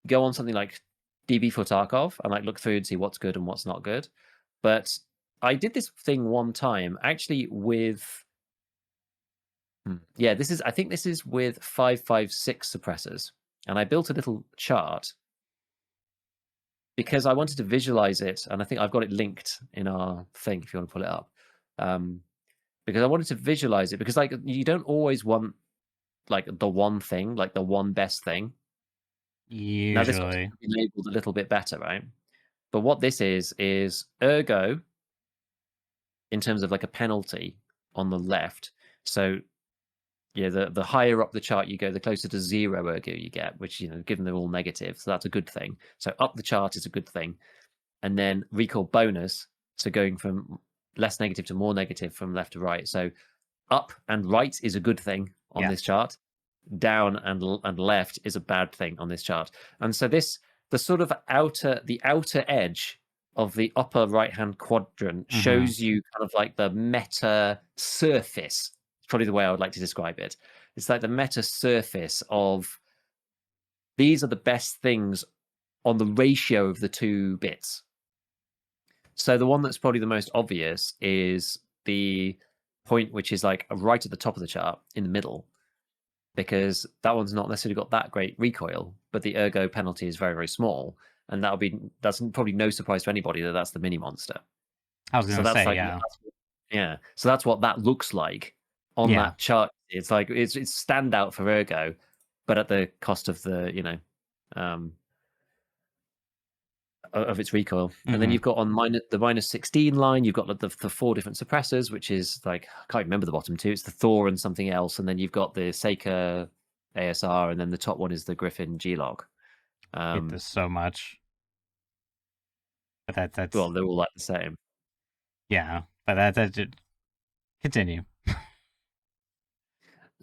[SPEAKER 2] go on something like DB for Tarkov and like look through and see what's good and what's not good, but I did this thing one time actually with I think this is with 5.56 suppressors. And I built a little chart because I wanted to visualize it. And I think I've got it linked in our thing if you want to pull it up. Because I wanted to visualize it because like you don't always want like the one thing, like the one best thing.
[SPEAKER 1] Usually.
[SPEAKER 2] Now this one's going to be labeled a little bit better, right? But what this is ergo in terms of like a penalty on the left. So yeah, the higher up the chart you go, the closer to 0 ergo you get, which, given they're all negative, so that's a good thing. So up the chart is a good thing. And then recoil bonus, so going from less negative to more negative from left to right. So up and right is a good thing on this chart. Down and left is a bad thing on this chart. And so the outer edge of the upper right-hand quadrant shows you kind of like the meta surface. Probably the way I would like to describe it. It's like the meta surface of these are the best things on the ratio of the two bits. So the one that's probably the most obvious is the point which is like right at the top of the chart in the middle, because that one's not necessarily got that great recoil, but the ergo penalty is very, very small. And that's probably no surprise to anybody that that's the mini monster.
[SPEAKER 1] I was going to say, yeah.
[SPEAKER 2] Yeah. So that's what that looks like on that chart. It's like it's standout for ergo, but at the cost of the of its recoil. And then you've got on the -16 line, you've got the 4 different suppressors, which is like I can't remember the bottom two. It's the Thor and something else, and then you've got the Seika ASR, and then the top one is the Griffin G-Log.
[SPEAKER 1] I hate this so much. But that's
[SPEAKER 2] well, they're all like the same.
[SPEAKER 1] Yeah, but that continue.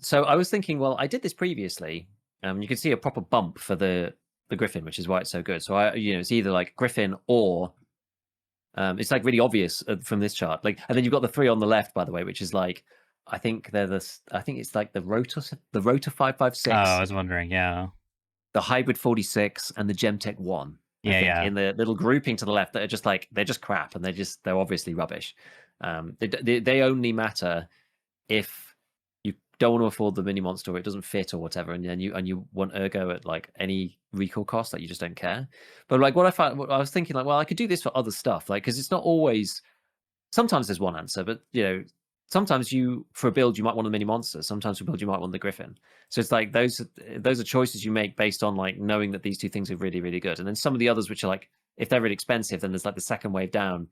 [SPEAKER 2] So I was thinking, well, I did this previously. You can see a proper bump for the Griffin, which is why it's so good. So it's either like Griffin or it's like really obvious from this chart. Like, and then you've got the 3 on the left, by the way, which is like I think it's like the Rotor 5.56.
[SPEAKER 1] Oh, I was wondering, yeah.
[SPEAKER 2] The Hybrid 46 and the Gemtech 1.
[SPEAKER 1] Yeah.
[SPEAKER 2] In the little grouping to the left that are just like they're just crap and they're obviously rubbish. They only matter if you don't want to afford the mini monster or it doesn't fit or whatever, and then you want ergo at like any recoil cost, like you just don't care. But like what I was thinking, like, well, I could do this for other stuff, like because it's not always. Sometimes there's one answer, but sometimes for a build you might want the mini monster. Sometimes for a build you might want the Griffin. So it's like those are choices you make based on like knowing that these two things are really, really good. And then some of the others which are like if they're really expensive, then there's like the second wave down.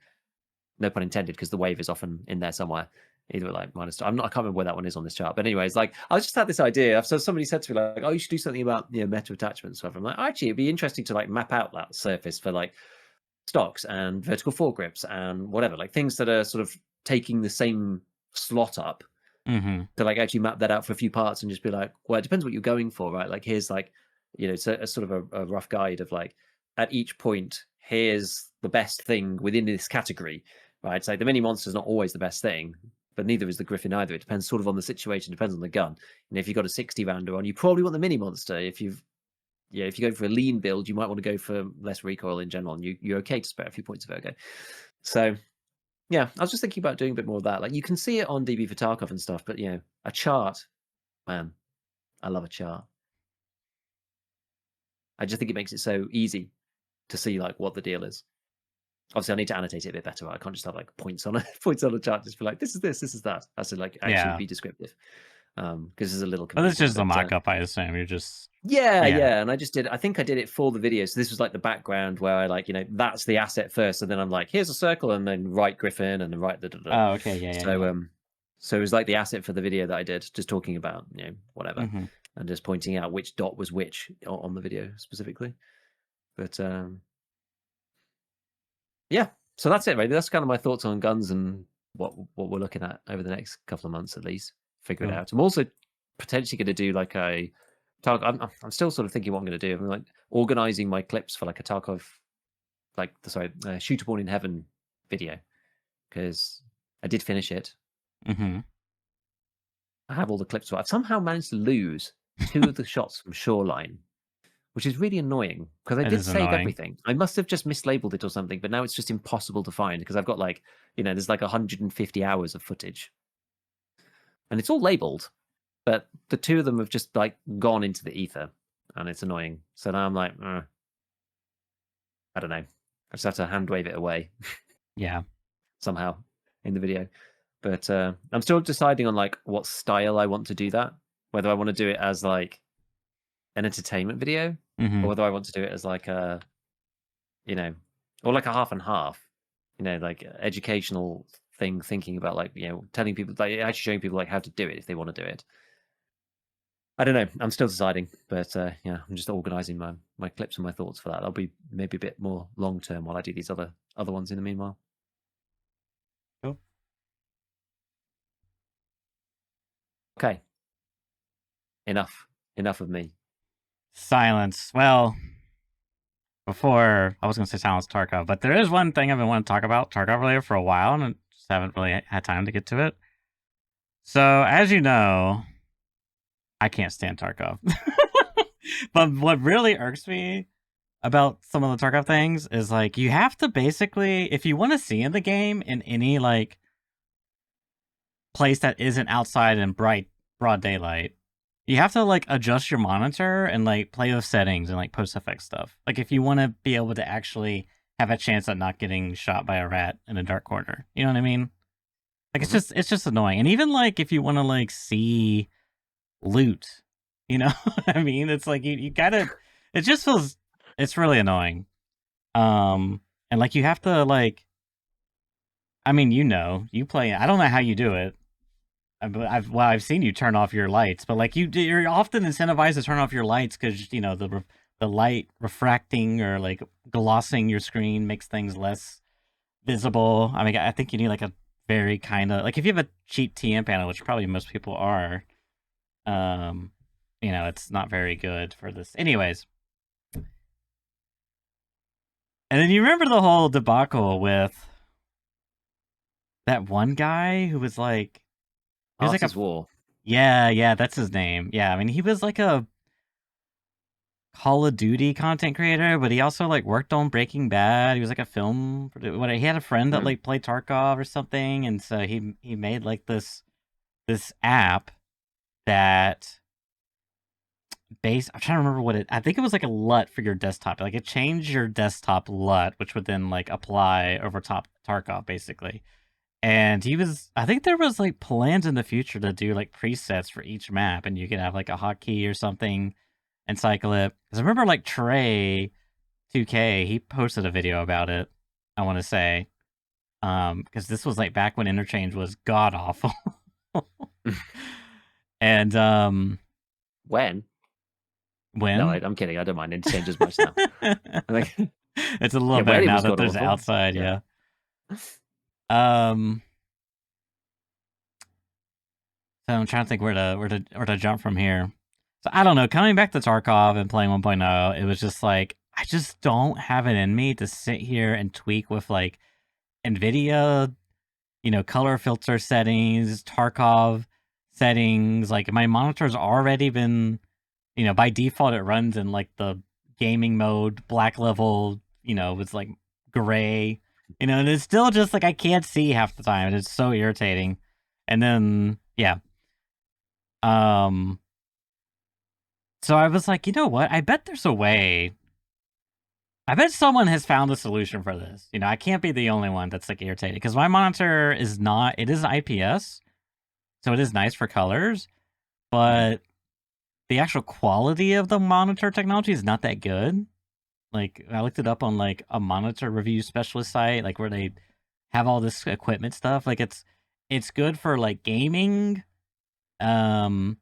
[SPEAKER 2] No pun intended, because the wave is often in there somewhere. Either like -2. I can't remember where that one is on this chart. But anyways, like I just had this idea. So somebody said to me like, "Oh, you should do something about meta attachment stuff." I'm like, actually, it'd be interesting to like map out that surface for like stocks and vertical foregrips and whatever, like things that are sort of taking the same slot up. To like actually map that out for a few parts and just be like, well, it depends what you're going for, right? Like here's like it's a sort of a rough guide of like at each point here's the best thing within this category, right? So the mini monster is not always the best thing, but neither is the Griffin either. It depends sort of on the situation, depends on the gun. And if you've got a 60 rounder on, you probably want the mini monster. If you've yeah, if you go for a lean build, you might want to go for less recoil in general, and you're okay to spare a few points of ergo. So yeah, I was just thinking about doing a bit more of that. Like you can see it on DB for Tarkov and stuff, but a chart, man, I love a chart. I just think it makes it so easy to see like what the deal is. Obviously, I need to annotate it a bit better. Right? I can't just have like points on a points on a chart. Just be like, this is this, this is that. Has to like actually
[SPEAKER 1] Yeah.
[SPEAKER 2] be descriptive, because it's a little
[SPEAKER 1] Well, this is
[SPEAKER 2] confusing.
[SPEAKER 1] just a
[SPEAKER 2] But
[SPEAKER 1] mock-up, I assume. You're just
[SPEAKER 2] yeah,
[SPEAKER 1] yeah.
[SPEAKER 2] yeah. And I think I did it for the video. So this was like the background where I like, that's the asset first, and then I'm like, here's a circle, and then write Griffin, and then write the.
[SPEAKER 1] Oh, okay. Yeah, yeah,
[SPEAKER 2] So
[SPEAKER 1] yeah.
[SPEAKER 2] so it was like the asset for the video that I did, just talking about whatever,
[SPEAKER 1] Mm-hmm.
[SPEAKER 2] and just pointing out which dot was which on the video specifically. But yeah, so that's it, really. That's kind of my thoughts on guns and what we're looking at over the next couple of months, at least. Figure it
[SPEAKER 1] Cool.
[SPEAKER 2] out. I'm also potentially going to do like a Tarkov. I'm still sort of thinking what I'm going to do. I'm like organizing my clips for like a Tarkov, like Shooter Born in Heaven video, because I did finish it.
[SPEAKER 1] Mm-hmm.
[SPEAKER 2] I have all the clips. I've somehow managed to lose 2 of the shots from Shoreline, which is really annoying because I
[SPEAKER 1] It
[SPEAKER 2] did
[SPEAKER 1] is
[SPEAKER 2] save
[SPEAKER 1] annoying.
[SPEAKER 2] everything. I must have just mislabeled it or something, but now it's just impossible to find because I've got like, there's like 150 hours of footage. And it's all labeled, but the 2 of them have just like gone into the ether, and it's annoying. So now I'm like, I don't know. I just have to hand wave it away
[SPEAKER 1] Yeah.
[SPEAKER 2] somehow in the video. But I'm still deciding on like what style I want to do that. Whether I want to do it as like an entertainment video,
[SPEAKER 1] Mm-hmm.
[SPEAKER 2] or whether I want to do it as like a, or like a half and half, like educational thing, thinking about like, telling people, like actually showing people like how to do it if they want to do it. I don't know. I'm still deciding, but yeah, I'm just organizing my clips and my thoughts for that. I'll be maybe a bit more long term while I do these other ones in the meanwhile.
[SPEAKER 1] Cool.
[SPEAKER 2] Okay. Enough of me.
[SPEAKER 1] Silence. Well, before I was going to say silence Tarkov, but there is one thing I've been wanting to talk about Tarkov related for a while, and I just haven't really had time to get to it. So, as you know, I can't stand Tarkov. But what really irks me about some of the Tarkov things is like you have to basically, if you want to see in the game in any like place that isn't outside in broad daylight, you have to like adjust your monitor and like play with settings and like post effect stuff. Like if you want to be able to actually have a chance at not getting shot by a rat in a dark corner. You know what I mean? Like it's just annoying. And even like if you want to like see loot, you know what I mean? It's like you gotta it just feels it's really annoying. And like you have to like I mean, you play I don't know how you do it. I've seen you turn off your lights, but like you're often incentivized to turn off your lights because the light refracting or like glossing your screen makes things less visible. I mean, I think you need like a very kind of like if you have a cheap TN panel, which probably most people are, um, it's not very good for this. Anyways, and then you remember the whole debacle with that one guy who was like he was like a
[SPEAKER 2] Artist War.
[SPEAKER 1] yeah, that's his name. Yeah, I mean he was like a Call of Duty content creator, but he also like worked on Breaking Bad. He was like a film. He had a friend that like played Tarkov or something, and so he made like this app that I'm trying to remember what it. I think it was like a LUT for your desktop. Like it changed your desktop LUT, which would then like apply over top Tarkov basically. And I think there was like plans in the future to do like presets for each map, and you could have like a hotkey or something and cycle it. Because I remember like Trey 2K, he posted a video about it, I want to say. Because this was like back when interchange was god awful. And
[SPEAKER 2] When? No,
[SPEAKER 1] when?
[SPEAKER 2] I'm kidding. I don't mind interchange as much now. Like,
[SPEAKER 1] It's a little
[SPEAKER 2] yeah,
[SPEAKER 1] better
[SPEAKER 2] when it
[SPEAKER 1] now
[SPEAKER 2] was
[SPEAKER 1] that
[SPEAKER 2] god
[SPEAKER 1] there's
[SPEAKER 2] awful.
[SPEAKER 1] outside,
[SPEAKER 2] Yeah.
[SPEAKER 1] Um so I'm trying to think where to jump from here. So I don't know, coming back to Tarkov and playing 1.0, it was just like I just don't have it in me to sit here and tweak with like NVIDIA, color filter settings, Tarkov settings. Like my monitor's already been, you know, by default it runs in like the gaming mode, black level, you know, it's like gray, you know, and it's still just like I can't see half the time, and it's so irritating. And then yeah, um, so I was like, you know what? I bet there's a way. I bet someone has found a solution for this. You know, I can't be the only one that's like irritated because my monitor is not. It is IPS, so it is nice for colors, but the actual quality of the monitor technology is not that good. Like I looked it up on like a monitor review specialist site, like where they have all this equipment stuff. Like it's good for like gaming, um,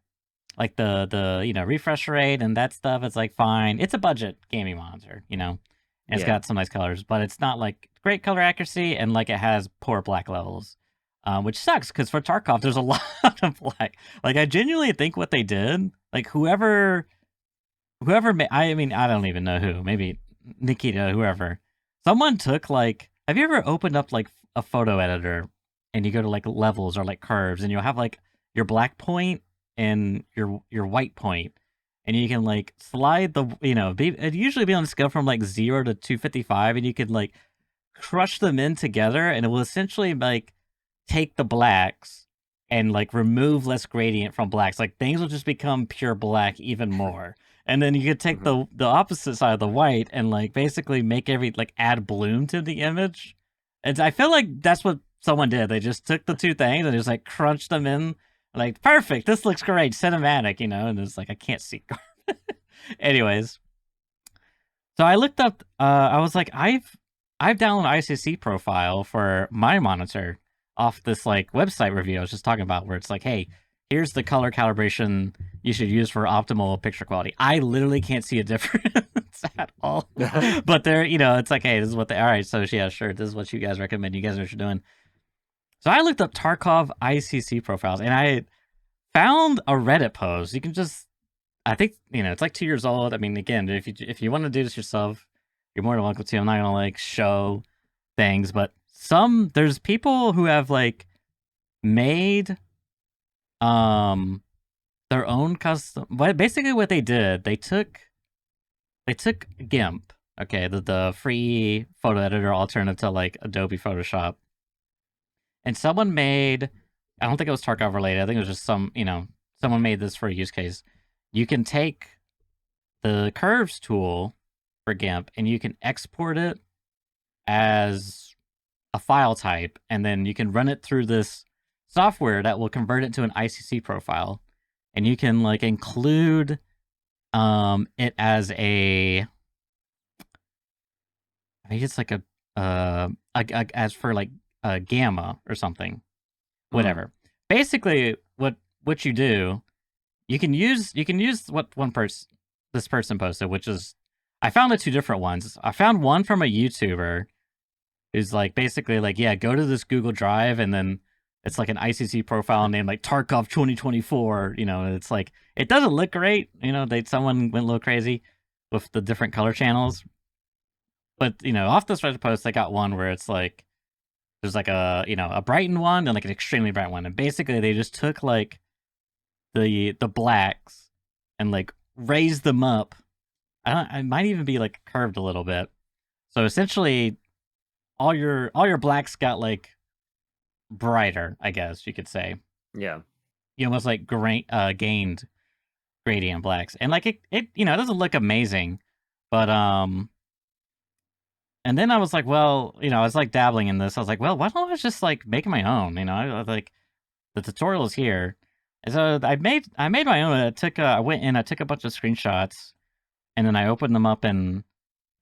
[SPEAKER 1] like the you know refresh rate and that stuff. It's like fine. It's a budget gaming monitor, you know. And it's
[SPEAKER 2] Yeah.
[SPEAKER 1] got some nice colors, but it's not like great color accuracy, and like it has poor black levels, which sucks because for Tarkov there's a lot of black. Like I genuinely think what they did, like I mean, I don't even know who. Maybe Nikita, whoever. Someone took like. Have you ever opened up like a photo editor and you go to like levels or like curves and you'll have like your black point and your white point, and you can like slide the it'd usually be on a scale from like 0 to 255, and you could like crush them in together, and it will essentially like take the blacks and like remove less gradient from blacks. Like things will just become pure black even more. And then you could take
[SPEAKER 2] Mhm.
[SPEAKER 1] the opposite side of the white and like basically make every like add bloom to the image. And I feel like that's what someone did. They just took the two things and just like crunched them in. Like perfect. This looks great. Cinematic, you know. And it's like I can't see. Anyways, so I looked up. I was like, I've downloaded ICC profile for my monitor off this like website review I was just talking about, where it's like, hey, here's the color calibration you should use for optimal picture quality. I literally can't see a difference at all. But they're, you know, it's like, hey, this is what they. All right, so yeah, sure, this is what you guys recommend. You guys know what you're doing. So I looked up Tarkov ICC profiles, and I found a Reddit post. You can just I think it's like 2 years old. I mean, again, if you want to do this yourself, you're more than welcome to. I'm not gonna like show things, but there's people who have like made um their own custom. But basically, what they did, they took GIMP, okay, the free photo editor alternative to like Adobe Photoshop, and someone made. I don't think it was Tarkov related. I think it was just someone made this for a use case. You can take the curves tool for GIMP and you can export it as a file type, and then you can run it through this software that will convert it to an ICC profile, and you can like include it as I think it's like as for like a gamma or something,
[SPEAKER 2] Mm.
[SPEAKER 1] whatever. Basically, what you do, you can use what this person posted, which is I found the two different ones. I found one from a YouTuber who's like basically like, yeah, go to this Google Drive, and then it's like an ICC profile named like Tarkov 2024, and it's like it doesn't look great, someone went a little crazy with the different color channels. But off this Reddit post, I got one where it's like there's like a brightened one and like an extremely bright one, and basically they just took like the blacks and like raised them up. I might even be like curved a little bit. So essentially, all your blacks got like brighter, I guess you could say.
[SPEAKER 2] Yeah.
[SPEAKER 1] You almost like gained gradient blacks, and like it doesn't look amazing, but and then I was like, well, I was like dabbling in this. I was like, well, why don't I just like make my own? I was like the tutorial is here, and so I made my own. I went in, I took a bunch of screenshots, and then I opened them up in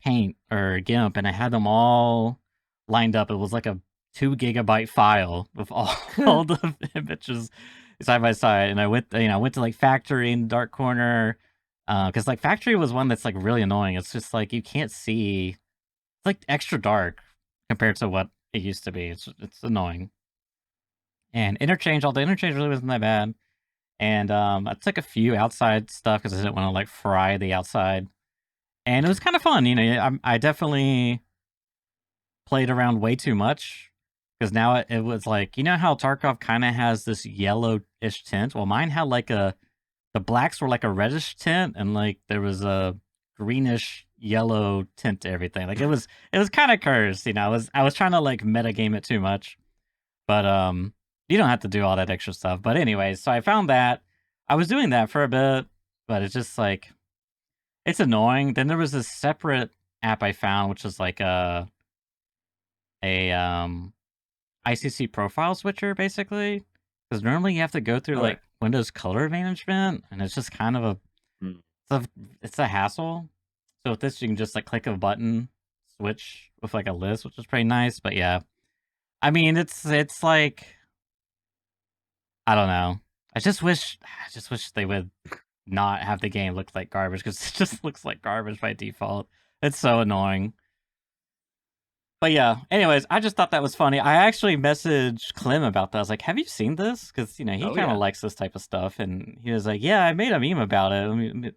[SPEAKER 1] Paint or GIMP, and I had them all lined up. It was like a 2 GB file with all the images side by side. And I went to like Factory in the dark corner, because like Factory was one that's like really annoying. It's just like you can't see. It's like extra dark compared to what it used to be. It's annoying. And all the interchange really wasn't that bad. And I took a few outside stuff because I didn't want to like fry the outside. And it was kind of fun. I definitely played around way too much, because now it was like, how Tarkov kind of has this yellowish tint. Well, mine had like a the blacks were like a reddish tint, and like there was a greenish yellow tint to everything. Like it was kind of cursed, you know. I was trying to like metagame it too much, but you don't have to do all that extra stuff. But anyways, so I found that I was doing that for a bit, but it's just like it's annoying. Then there was this separate app I found, which is like a ICC profile switcher, basically. Because normally you have to go through
[SPEAKER 2] Okay.
[SPEAKER 1] like Windows color management, and it's just kind of
[SPEAKER 2] Mm.
[SPEAKER 1] a it's a hassle. So with this, you can just like click a button, switch with like a list, which is pretty nice. But yeah, I mean, it's like I don't know. I just wish they would not have the game look like garbage because it just looks like garbage by default. It's so annoying. But yeah, anyways, I just thought that was funny. I actually messaged Clem about that. I was like, "Have you seen this?" Because you know he
[SPEAKER 2] Oh
[SPEAKER 1] kind of
[SPEAKER 2] yeah.
[SPEAKER 1] likes this type of stuff, and he was like, "Yeah, I made a meme about it. Let me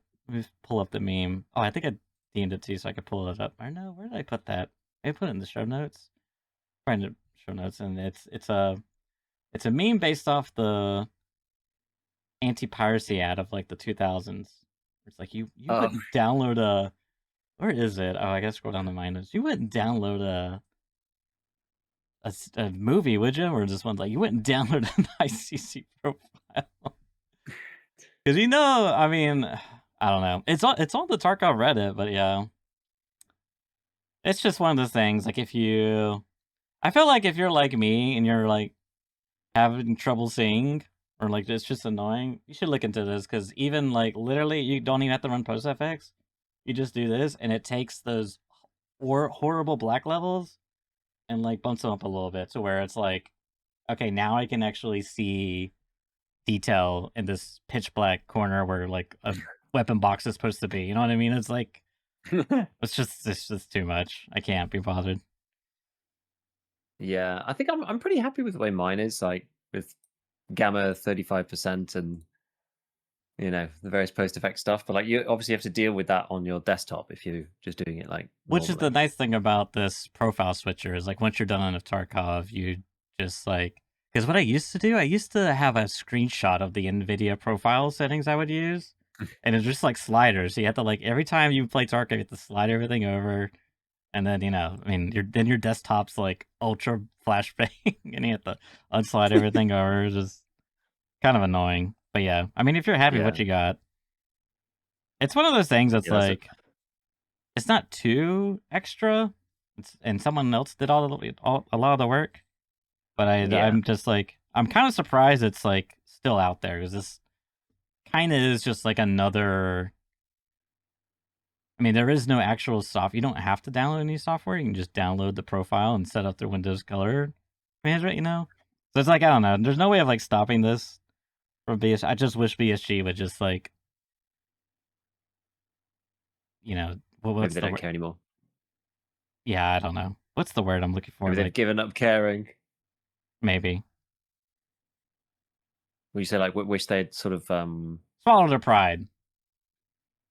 [SPEAKER 1] pull up the meme. Oh, I think I deemed it too, so I could pull it up. I know where did I put that? I put it in the show notes. Find the show notes, and it's a meme based off the anti-piracy ad of like the 2000s. It's like you
[SPEAKER 2] Oh
[SPEAKER 1] wouldn't download a where is it? Oh, I gotta scroll down to my notes. You wouldn't download a movie, would you? Or just one like you wouldn't download an ICC profile because you know, I mean, I don't know. It's on the Tarkov Reddit, but yeah, it's just one of those things. Like if you, I feel like if you're like me and you're like having trouble seeing or like it's just annoying, you should look into this because even like literally, you don't even have to run PostFX. You just do this, and it takes those horrible black levels and like bumps them up a little bit to where it's like, okay, now I can actually see detail in this pitch black corner where like a weapon box is supposed to be. You know what I mean? It's like it's just too much. I can't be bothered.
[SPEAKER 2] yeah. I think I'm pretty happy with the way mine is, like with gamma 35% and the various post effect stuff. But like you obviously have to deal with that on your desktop if you're just doing it like
[SPEAKER 1] Which is the
[SPEAKER 2] normally.
[SPEAKER 1] nice thing about this profile switcher is like once you're done with Tarkov, you just like because what I used to do, I used to have a screenshot of the NVIDIA profile settings I would use, and it's just like sliders. So you have to like every time you play Tarkov, you have to slide everything over, and then you know, I mean, your desktop's like ultra flashbang, and you have to unslide everything over. It's just kind of annoying. But yeah, I mean, if you're happy with
[SPEAKER 2] Yeah.
[SPEAKER 1] what you got, it's one of those things that's
[SPEAKER 2] Yeah, that's it.
[SPEAKER 1] like it's not too extra, and someone else did a lot of the work. But
[SPEAKER 2] Yeah.
[SPEAKER 1] I'm just like I'm kind of surprised it's like still out there because this kind of is just like another. I mean, there is no actual soft. You don't have to download any software. You can just download the profile and set up the Windows Color management. You know, so it's like I don't know. There's no way of like stopping this from BSG. I just wish BSG would just like you know
[SPEAKER 2] Maybe
[SPEAKER 1] what's
[SPEAKER 2] they
[SPEAKER 1] the
[SPEAKER 2] don't
[SPEAKER 1] word?
[SPEAKER 2] care anymore.
[SPEAKER 1] Yeah, I don't know. What's the word I'm looking for?
[SPEAKER 2] Maybe they've
[SPEAKER 1] Like
[SPEAKER 2] given up caring.
[SPEAKER 1] maybe
[SPEAKER 2] When you say like wish they'd sort of
[SPEAKER 1] swallow their pride.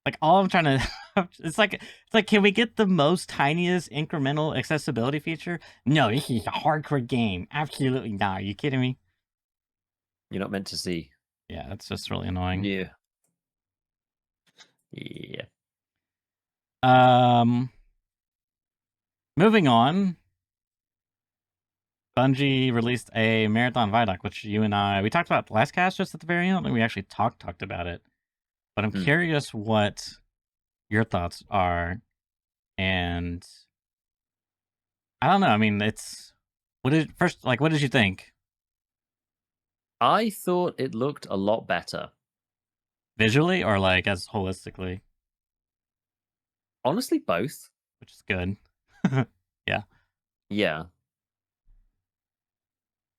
[SPEAKER 1] Like all I'm trying to, it's like, can we get the most tiniest incremental accessibility feature? No, this is a hardcore game. Absolutely not. Are you kidding me?
[SPEAKER 2] you're not meant to see.
[SPEAKER 1] Yeah, it's just really annoying.
[SPEAKER 2] Yeah. Yeah.
[SPEAKER 1] Um, moving on. Bungie released a Marathon Vidoc, which you and I we talked about last cast just at the very end. Like we actually talked about it, but I'm
[SPEAKER 2] Hmm.
[SPEAKER 1] curious what your thoughts are. And I don't know. I mean, it's what did first like what did you think
[SPEAKER 2] I thought it looked a lot better.
[SPEAKER 1] visually or like as holistically,
[SPEAKER 2] Honestly, both.
[SPEAKER 1] which is good. Yeah.
[SPEAKER 2] Yeah.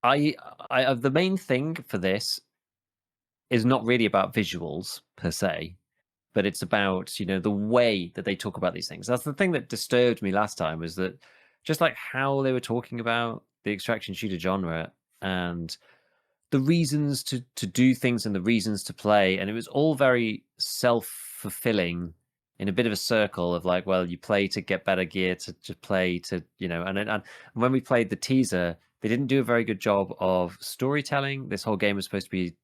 [SPEAKER 2] I the main thing for this is not really about visuals per se, but it's about, the way that they talk about these things. That's the thing that disturbed me last time was that just like how they were talking about the extraction shooter genre and the reasons to do things and the reasons to play, and it was all very self-fulfilling in a bit of a circle of like, well, you play to get better gear, to play to, and when we played the teaser, they didn't do a very good job of storytelling. This whole game was supposed to be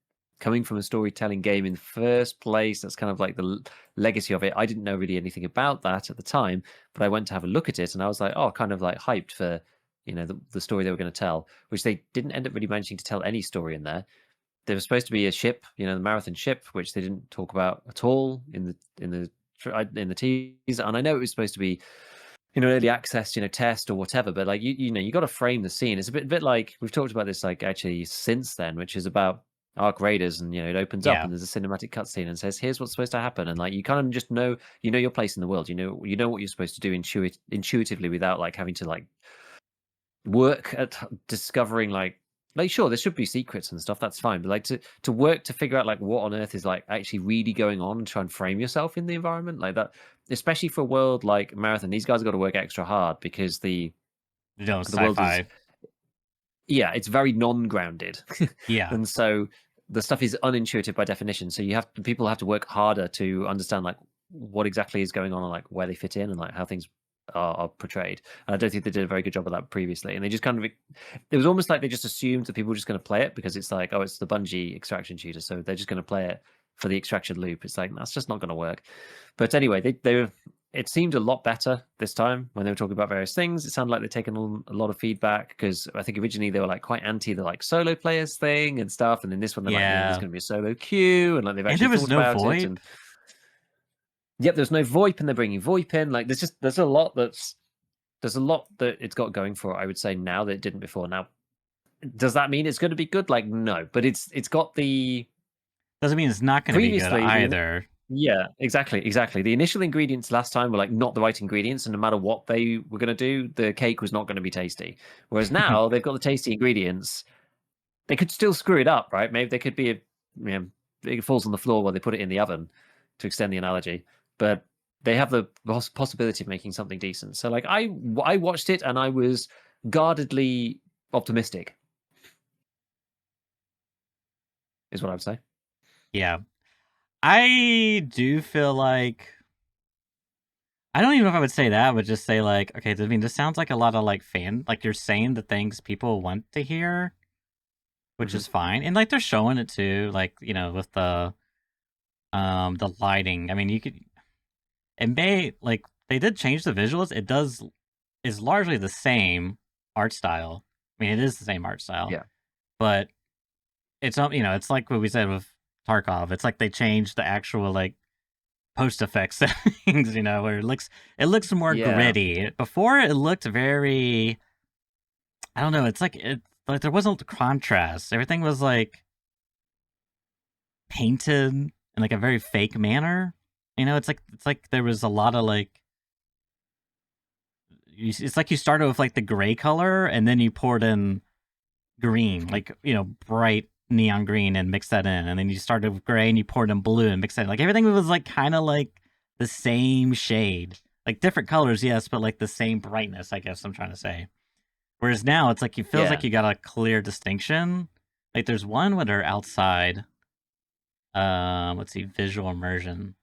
[SPEAKER 2] coming from a storytelling game in the first place. That's kind of like the legacy of it. I didn't know really anything about that at the time, but I went to have a look at it, and I was like, oh, kind of like hyped for the story they were going to tell, which they didn't end up really managing to tell any story in there. There was supposed to be a ship, the Marathon ship, which they didn't talk about at all in the teaser. And I know it was supposed to be early access, test or whatever, but like you got to frame the scene. It's a bit like we've talked about this like actually since then, which is about Arc Raiders, and it opens up
[SPEAKER 1] Yeah.
[SPEAKER 2] and there's a cinematic cutscene and says here's what's supposed to happen, and like you kind of just know your place in the world, you know what you're supposed to do intuitively without like having to like work at discovering like sure there should be secrets and stuff, that's fine, but like to work to figure out like what on earth is like actually really going on and try and frame yourself in the environment like that, especially for a world like Marathon. These guys have got to work extra hard because the world is
[SPEAKER 1] Sci-fi.
[SPEAKER 2] it's very non-grounded.
[SPEAKER 1] Yeah.
[SPEAKER 2] And so the stuff is unintuitive by definition, so people have to work harder to understand like what exactly is going on and like where they fit in and like how things are portrayed. And I don't think they did a very good job of that previously, and they just kind of it was almost like they just assumed that people were just going to play it because it's like, oh, it's the Bungie extraction shooter, so they're just going to play it for the extraction loop. It's like that's just not going to work. But anyway, it seemed a lot better this time when they were talking about various things. It sounded like they'd taken on a lot of feedback, because I think originally they were like quite anti the like solo players thing and stuff, and then this one they're like, yeah, there's
[SPEAKER 1] Yeah.
[SPEAKER 2] going to be a solo queue, and like they've
[SPEAKER 1] And there
[SPEAKER 2] actually
[SPEAKER 1] was
[SPEAKER 2] thought
[SPEAKER 1] no
[SPEAKER 2] about it.
[SPEAKER 1] VoIP.
[SPEAKER 2] And yep, there's no VoIP, and they're bringing VoIP in. Like there's a lot that it's got going for it, I would say, now that it didn't before. Now, does that mean it's going to be good? Like, no, but it's got the
[SPEAKER 1] Doesn't mean it's not going to be good
[SPEAKER 2] previously
[SPEAKER 1] either.
[SPEAKER 2] yeah, exactly. The initial ingredients last time were like not the right ingredients, and no matter what they were going to do, the cake was not going to be tasty. Whereas now they've got the tasty ingredients. They could still screw it up, right? Maybe they could be it falls on the floor while they put it in the oven, to extend the analogy. But they have the possibility of making something decent. So like I watched it and I was guardedly optimistic, is what I would say.
[SPEAKER 1] Yeah. I do feel like I don't even know if I would say that. I would just say like, okay, I mean, this sounds like a lot of like like you're saying the things people want to hear, which is fine. And like they're showing it too, like, with the lighting. I mean, like they did change the visuals. Is largely the same art style. I mean, it is the same art style,
[SPEAKER 2] Yeah.
[SPEAKER 1] but it's like what we said with Tarkov. It's like they changed the actual like post effects settings, where it looks more
[SPEAKER 2] Yeah.
[SPEAKER 1] gritty. Before it looked very, I don't know. It's like there wasn't contrast. Everything was like painted in like a very fake manner. It's like there was a lot of like. It's like you started with like the gray color and then you poured in green, like bright neon green, and mixed that in, and then you started with gray and you poured in blue and mixed that in. Like everything was like kind of like the same shade, like different colors, yes, but like the same brightness, I guess I'm trying to say. Whereas now it's like feels
[SPEAKER 2] Yeah.
[SPEAKER 1] like you got a clear distinction. Like there's one where they're outside. Let's see, visual immersion.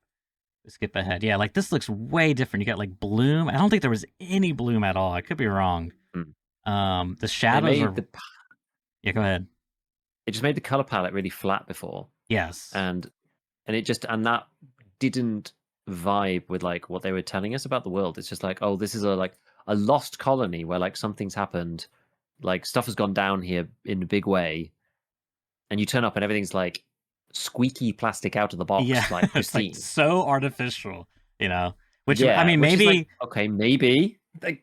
[SPEAKER 1] Skip ahead. Yeah, like this looks way different. You got like bloom. I don't think there was any bloom at all. I could be wrong.
[SPEAKER 2] Mm.
[SPEAKER 1] The
[SPEAKER 2] It
[SPEAKER 1] shadows
[SPEAKER 2] made
[SPEAKER 1] are. Yeah, go ahead.
[SPEAKER 2] it just made the color palette really flat before,
[SPEAKER 1] Yes.
[SPEAKER 2] and that didn't vibe with like what they were telling us about the world. It's just like, oh, this is a lost colony where like something's happened, like stuff has gone down here in a big way, and you turn up and everything's like squeaky plastic out of the
[SPEAKER 1] Yeah,
[SPEAKER 2] box, like
[SPEAKER 1] it's like
[SPEAKER 2] pristine.
[SPEAKER 1] so artificial, Which I
[SPEAKER 2] Yeah,
[SPEAKER 1] mean,
[SPEAKER 2] which is like,
[SPEAKER 1] maybe
[SPEAKER 2] okay, maybe like,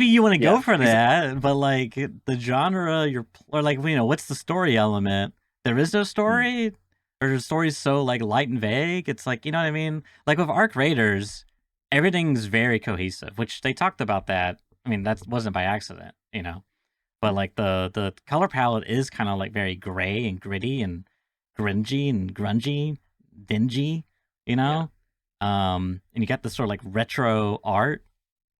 [SPEAKER 1] you want to go
[SPEAKER 2] yeah,
[SPEAKER 1] for that, but like the genre, or like what's the story element? There is no
[SPEAKER 2] mm,
[SPEAKER 1] story, or the story's so like light and vague. It's like, you know what I mean? Like with Arc Raiders, everything's very cohesive, which they talked about that. I mean, that wasn't by accident. But like the color palette is kind of like very gray and gritty and grungy, dingy, you
[SPEAKER 2] yeah,
[SPEAKER 1] know. And you got this sort of like retro art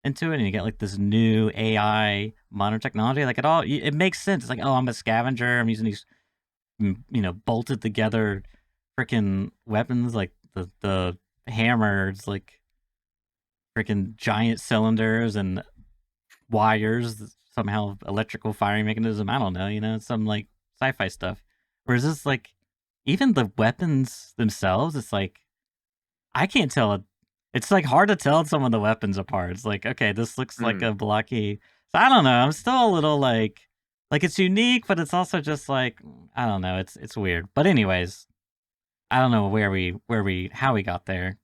[SPEAKER 1] into it, and you get like this new AI modern technology. Like it makes sense. It's like, oh, I'm a scavenger. I'm using these, bolted together, freaking weapons, like the hammers, like freaking giant cylinders and wires, somehow electrical firing mechanism. I don't know, some like sci-fi stuff. Whereas this, like, even the weapons themselves, it's like I can't tell it. It's like hard to tell some of the weapons apart. It's like, okay, this looks like
[SPEAKER 2] Mm.
[SPEAKER 1] a blocky. So I don't know. I'm still a little like it's unique, but it's also just like I don't know. It's weird. But anyways, I don't know how we got there.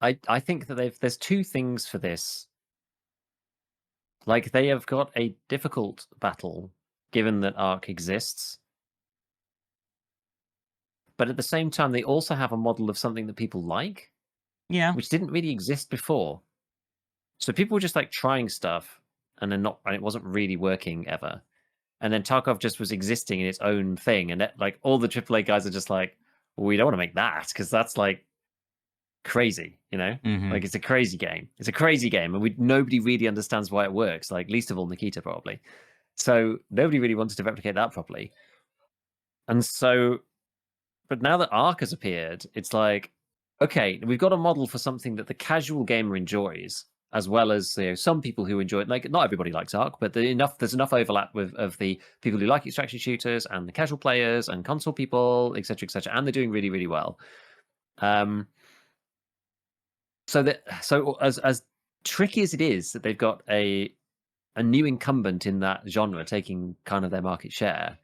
[SPEAKER 2] I think that there's two things for this. Like they have got a difficult battle, given that Ark exists, but at the same time, they also have a model of something that people like,
[SPEAKER 1] Yeah.
[SPEAKER 2] which didn't really exist before. So people were just like trying stuff, and then not, and it wasn't really working ever. And then Tarkov just was existing in its own thing, and like all the AAA guys are just like, well, we don't want to make that because that's like crazy, you know?
[SPEAKER 1] Mm-hmm.
[SPEAKER 2] Like it's a crazy game. It's a crazy game, and nobody really understands why it works. Like least of all Nikita probably. So nobody really wanted to replicate that properly. And so, but now that Ark has appeared, it's like, okay, we've got a model for something that the casual gamer enjoys, as well as some people who enjoy it. Like not everybody likes Ark, but there's enough overlap with of the people who like extraction shooters and the casual players and console people, etc., and they're doing really, really well. Um, so as tricky as it is that they've got a new incumbent in that genre taking kind of their market share,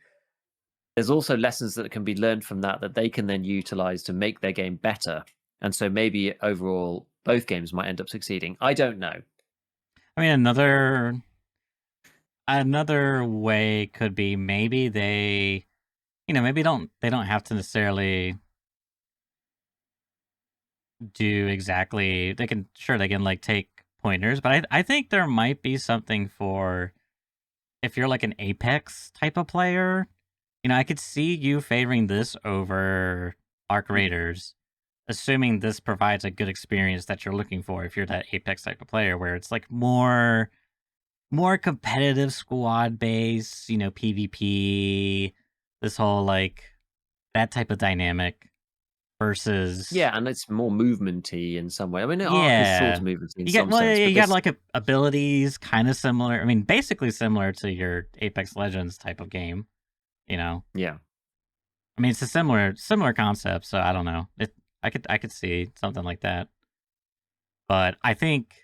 [SPEAKER 2] there's also lessons that can be learned from that they can then utilize to make their game better. And so maybe overall both games might end up succeeding. I don't know.
[SPEAKER 1] I mean, another way could be maybe they, maybe they don't have to necessarily do exactly. They can like take pointers, but I think there might be something for if you're like an Apex type of player. I could see you favoring this over Arc
[SPEAKER 2] Mhm.
[SPEAKER 1] Raiders, assuming this provides a good experience that you're looking for if you're that Apex type of player where it's like more competitive squad base, PvP, this whole like that type of dynamic versus
[SPEAKER 2] Yeah, and it's more movementy in some way. I mean, Ark is sort
[SPEAKER 1] yeah.
[SPEAKER 2] of movementy in some sense,
[SPEAKER 1] Yeah,
[SPEAKER 2] but
[SPEAKER 1] you got
[SPEAKER 2] this,
[SPEAKER 1] like abilities kind of similar. I mean, basically similar to your Apex Legends type of game, you know.
[SPEAKER 2] yeah.
[SPEAKER 1] I mean, it's a similar concept, so I don't know. I could see something like that. But I think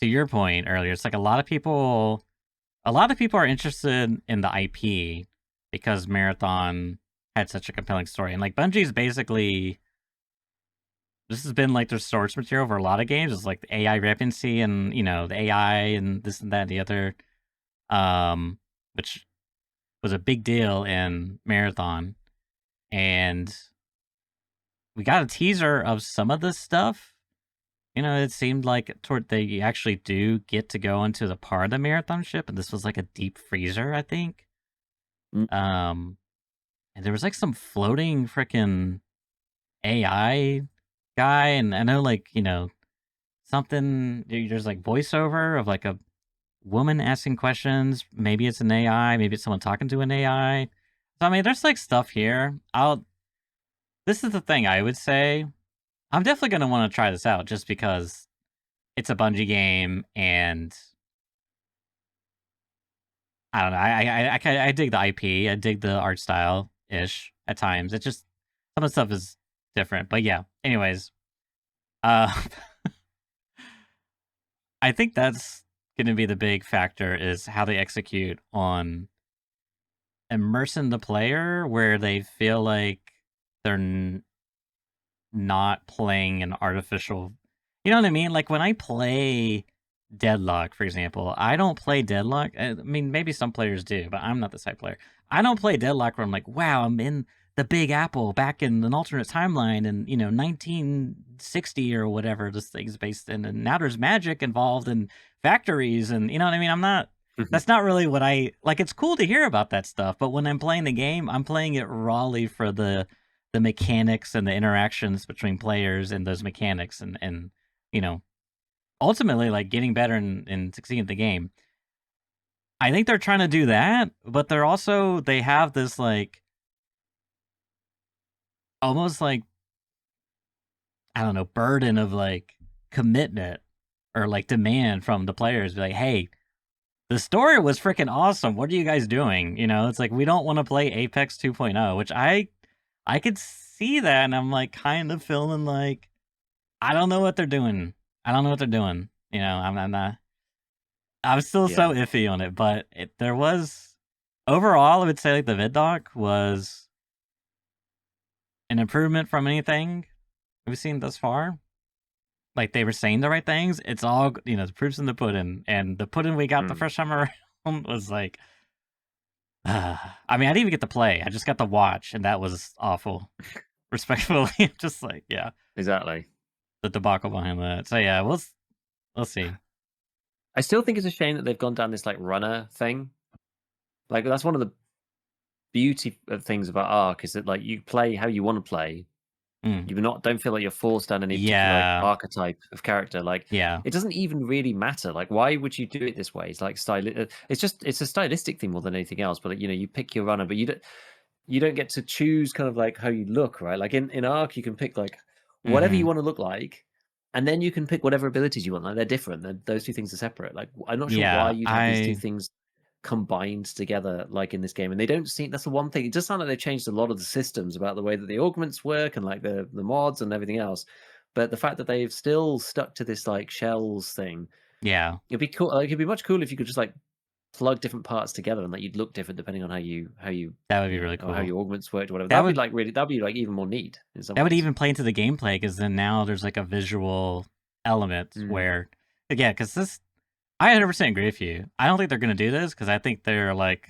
[SPEAKER 1] to your point earlier, it's like a lot of people are interested in the IP because Marathon had such a compelling story. And like Bungie's basically this has been like their source material for a lot of games. It's like the AI repentancy and the AI and this and that and the other, um, which was a big deal in Marathon. And we got a teaser of some of this stuff. It seemed like toward they actually do get to go into the part of the Marathon ship, and this was like a deep freezer, I think.
[SPEAKER 2] Mm.
[SPEAKER 1] Um, and there was like some floating freaking AI guy, and I know like something. There's like voiceover of like a woman asking questions. Maybe it's an AI. Maybe it's someone talking to an AI. So I mean, there's like stuff here. This is the thing I would say. I'm definitely gonna want to try this out just because it's a Bungie game, and I don't know. I dig the IP. I dig the art style ish at times. It just some of the stuff is different, but yeah. Anyways, uh, I think that's gonna be the big factor is how they execute on immersing the player where they feel like they're not playing an artificial. You know what I mean? Like when I play Deadlock, for example, I don't play Deadlock. I mean, maybe some players do, but I'm not the type of player. I don't play Deadlock where I'm like, wow, I'm in the Big Apple back in an alternate timeline in 1960 or whatever this thing's based in, and now there's magic involved and factories, and you know what I mean. I'm not. That's not really what I like. It's cool to hear about that stuff, but when I'm playing the game, I'm playing it rawly for the mechanics and the interactions between players and those mechanics and you know ultimately like getting better and succeeding at the game. I think they're trying to do that, but they have this like almost like I don't know burden of like commitment or like demand from the players. Be like, hey, the story was freaking awesome. What are you guys doing? You know, it's like we don't want to play Apex 2.0, which I could see that, and I'm like kind of feeling like I don't know what they're doing. I don't know what they're doing. You know, I'm not. I'm still
[SPEAKER 2] Yeah.
[SPEAKER 1] so iffy on it, but there was overall, I would say like the vid doc was an improvement from anything we've seen thus far. Like they were saying the right things. It's all the proof's in the pudding, and the pudding we got the
[SPEAKER 2] Mm.
[SPEAKER 1] first time around was like, I mean, I didn't even get to play. I just got to watch, and that was awful. Respectfully, just like
[SPEAKER 2] Exactly.
[SPEAKER 1] the debacle behind that. So yeah, we'll see.
[SPEAKER 2] I still think it's a shame that they've gone down this like runner thing. Like that's one of the beauty of things about Ark is that like you play how you want to play.
[SPEAKER 1] Mm.
[SPEAKER 2] You don't feel like you're forced down any particular like
[SPEAKER 1] Yeah,
[SPEAKER 2] archetype of character. Like
[SPEAKER 1] yeah,
[SPEAKER 2] it doesn't even really matter. Like why would you do it this way? It's like it's a stylistic thing more than anything else. But like, you pick your runner, but you don't get to choose kind of like how you look, right? Like in Ark, you can pick like whatever you
[SPEAKER 1] hmm
[SPEAKER 2] want to look like, and then you can pick whatever abilities you want. Like they're different. Those two things are separate. Like I'm not sure why
[SPEAKER 1] yeah.
[SPEAKER 2] you'd have these two things combined together like in this game, and they don't seem. That's the one thing. It does sound like they've changed a lot of the systems about the way that the augments work and like the mods and everything else. But the fact that they've still stuck to this like shells thing,
[SPEAKER 1] Yeah,
[SPEAKER 2] it'd be cool. Like, it'd be much cooler if you could just like plug different parts together and that you'd look different depending on how you
[SPEAKER 1] that would be really
[SPEAKER 2] or how
[SPEAKER 1] cool.
[SPEAKER 2] your augments worked or whatever.
[SPEAKER 1] That
[SPEAKER 2] That'd be
[SPEAKER 1] would
[SPEAKER 2] like really that'd be like even more neat in some
[SPEAKER 1] that would
[SPEAKER 2] ways.
[SPEAKER 1] even play into the gameplay because then now there's like a visual element
[SPEAKER 2] Mm,
[SPEAKER 1] where, yeah, because this I 100% agree with you. I don't think they're gonna do this because I think they're like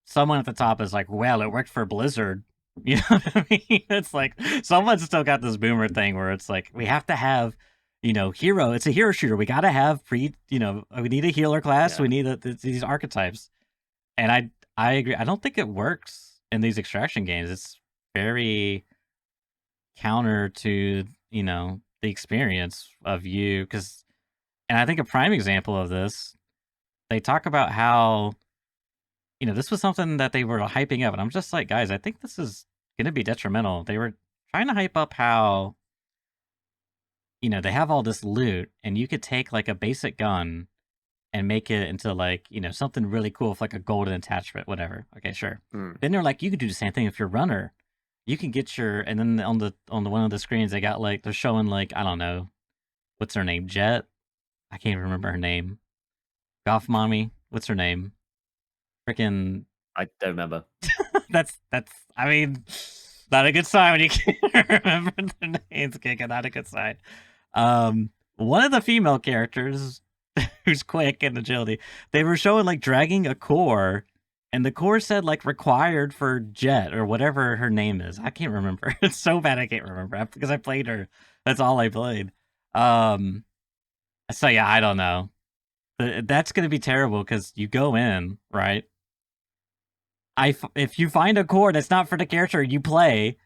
[SPEAKER 1] someone at the top is like, well, it worked for Blizzard. You know what I mean? It's like someone's still got this boomer thing where it's like we have to have, hero. It's a hero shooter. We got to have we need a healer class.
[SPEAKER 2] yeah.
[SPEAKER 1] We need these archetypes. And I agree. I don't think it works in these extraction games. It's very counter to the experience of you because, and I think a prime example of this, they talk about how this was something that they were hyping up, and I'm just like, guys, I think this is gonna be detrimental. They were trying to hype up how, they have all this loot, and you could take like a basic gun and make it into like, something really cool with like a golden attachment, whatever. Okay, sure.
[SPEAKER 2] Mm.
[SPEAKER 1] Then they're like, you could do the same thing if you're a runner. You can get your, and then on the one of the screens they got like they're showing like I don't know what's her name, Jet. I can't even remember her name. Goth mommy. What's her name? Freaking
[SPEAKER 2] I don't remember.
[SPEAKER 1] that's I mean, not a good sign when you can't remember the names, Giga, not a good sign. One of the female characters who's quick and agility, they were showing like dragging a core, and the core said like required for Jet or whatever her name is. I can't remember. It's so bad I can't remember because I played her. That's all I played. Um, so yeah, I don't know. That's gonna be terrible because you go in right. If you find a core that's not for the character you play,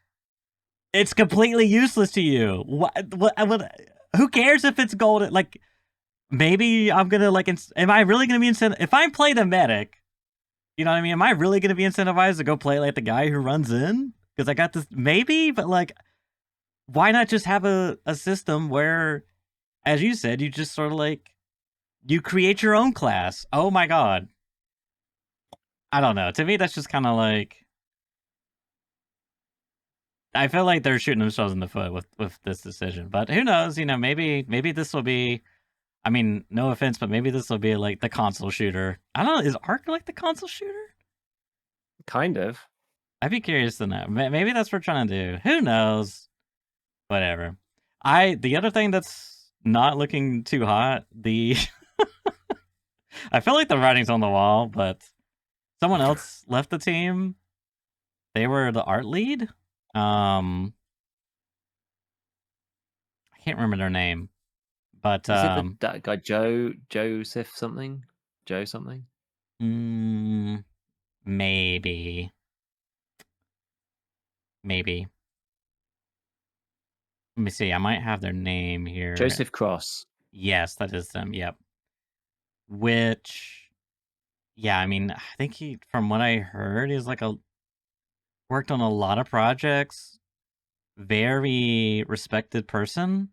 [SPEAKER 1] it's completely useless to you. What, who cares if it's golden? Like, maybe I'm gonna like. Am I really gonna be incentivized if I play the medic? You know what I mean? Am I really gonna be incentivized to go play like the guy who runs in? Because I got this. Maybe, but like, why not just have a system where, as you said, you just sort of like you create your own class? Oh my god, I don't know. To me, that's just kind of like I feel like they're shooting themselves in the foot with this decision. But who knows? Maybe this will be. I mean, no offense, but maybe this will be like the console shooter. I don't know. Is Ark like the console shooter?
[SPEAKER 2] Kind of.
[SPEAKER 1] I'd be curious to know. Maybe that's what we're trying to do. Who knows? Whatever. The other thing that's not looking too hot. I feel like the writing's on the wall, but someone else left the team. They were the art lead. I can't remember their name, but
[SPEAKER 2] Is it that guy Joseph something? Joe something?
[SPEAKER 1] mm, maybe, maybe. Let me see. I might have their name here.
[SPEAKER 2] Joseph Cross.
[SPEAKER 1] Yes, that is them. Yep. Which, yeah, I mean, I think from what I heard, he's like worked on a lot of projects. Very respected person,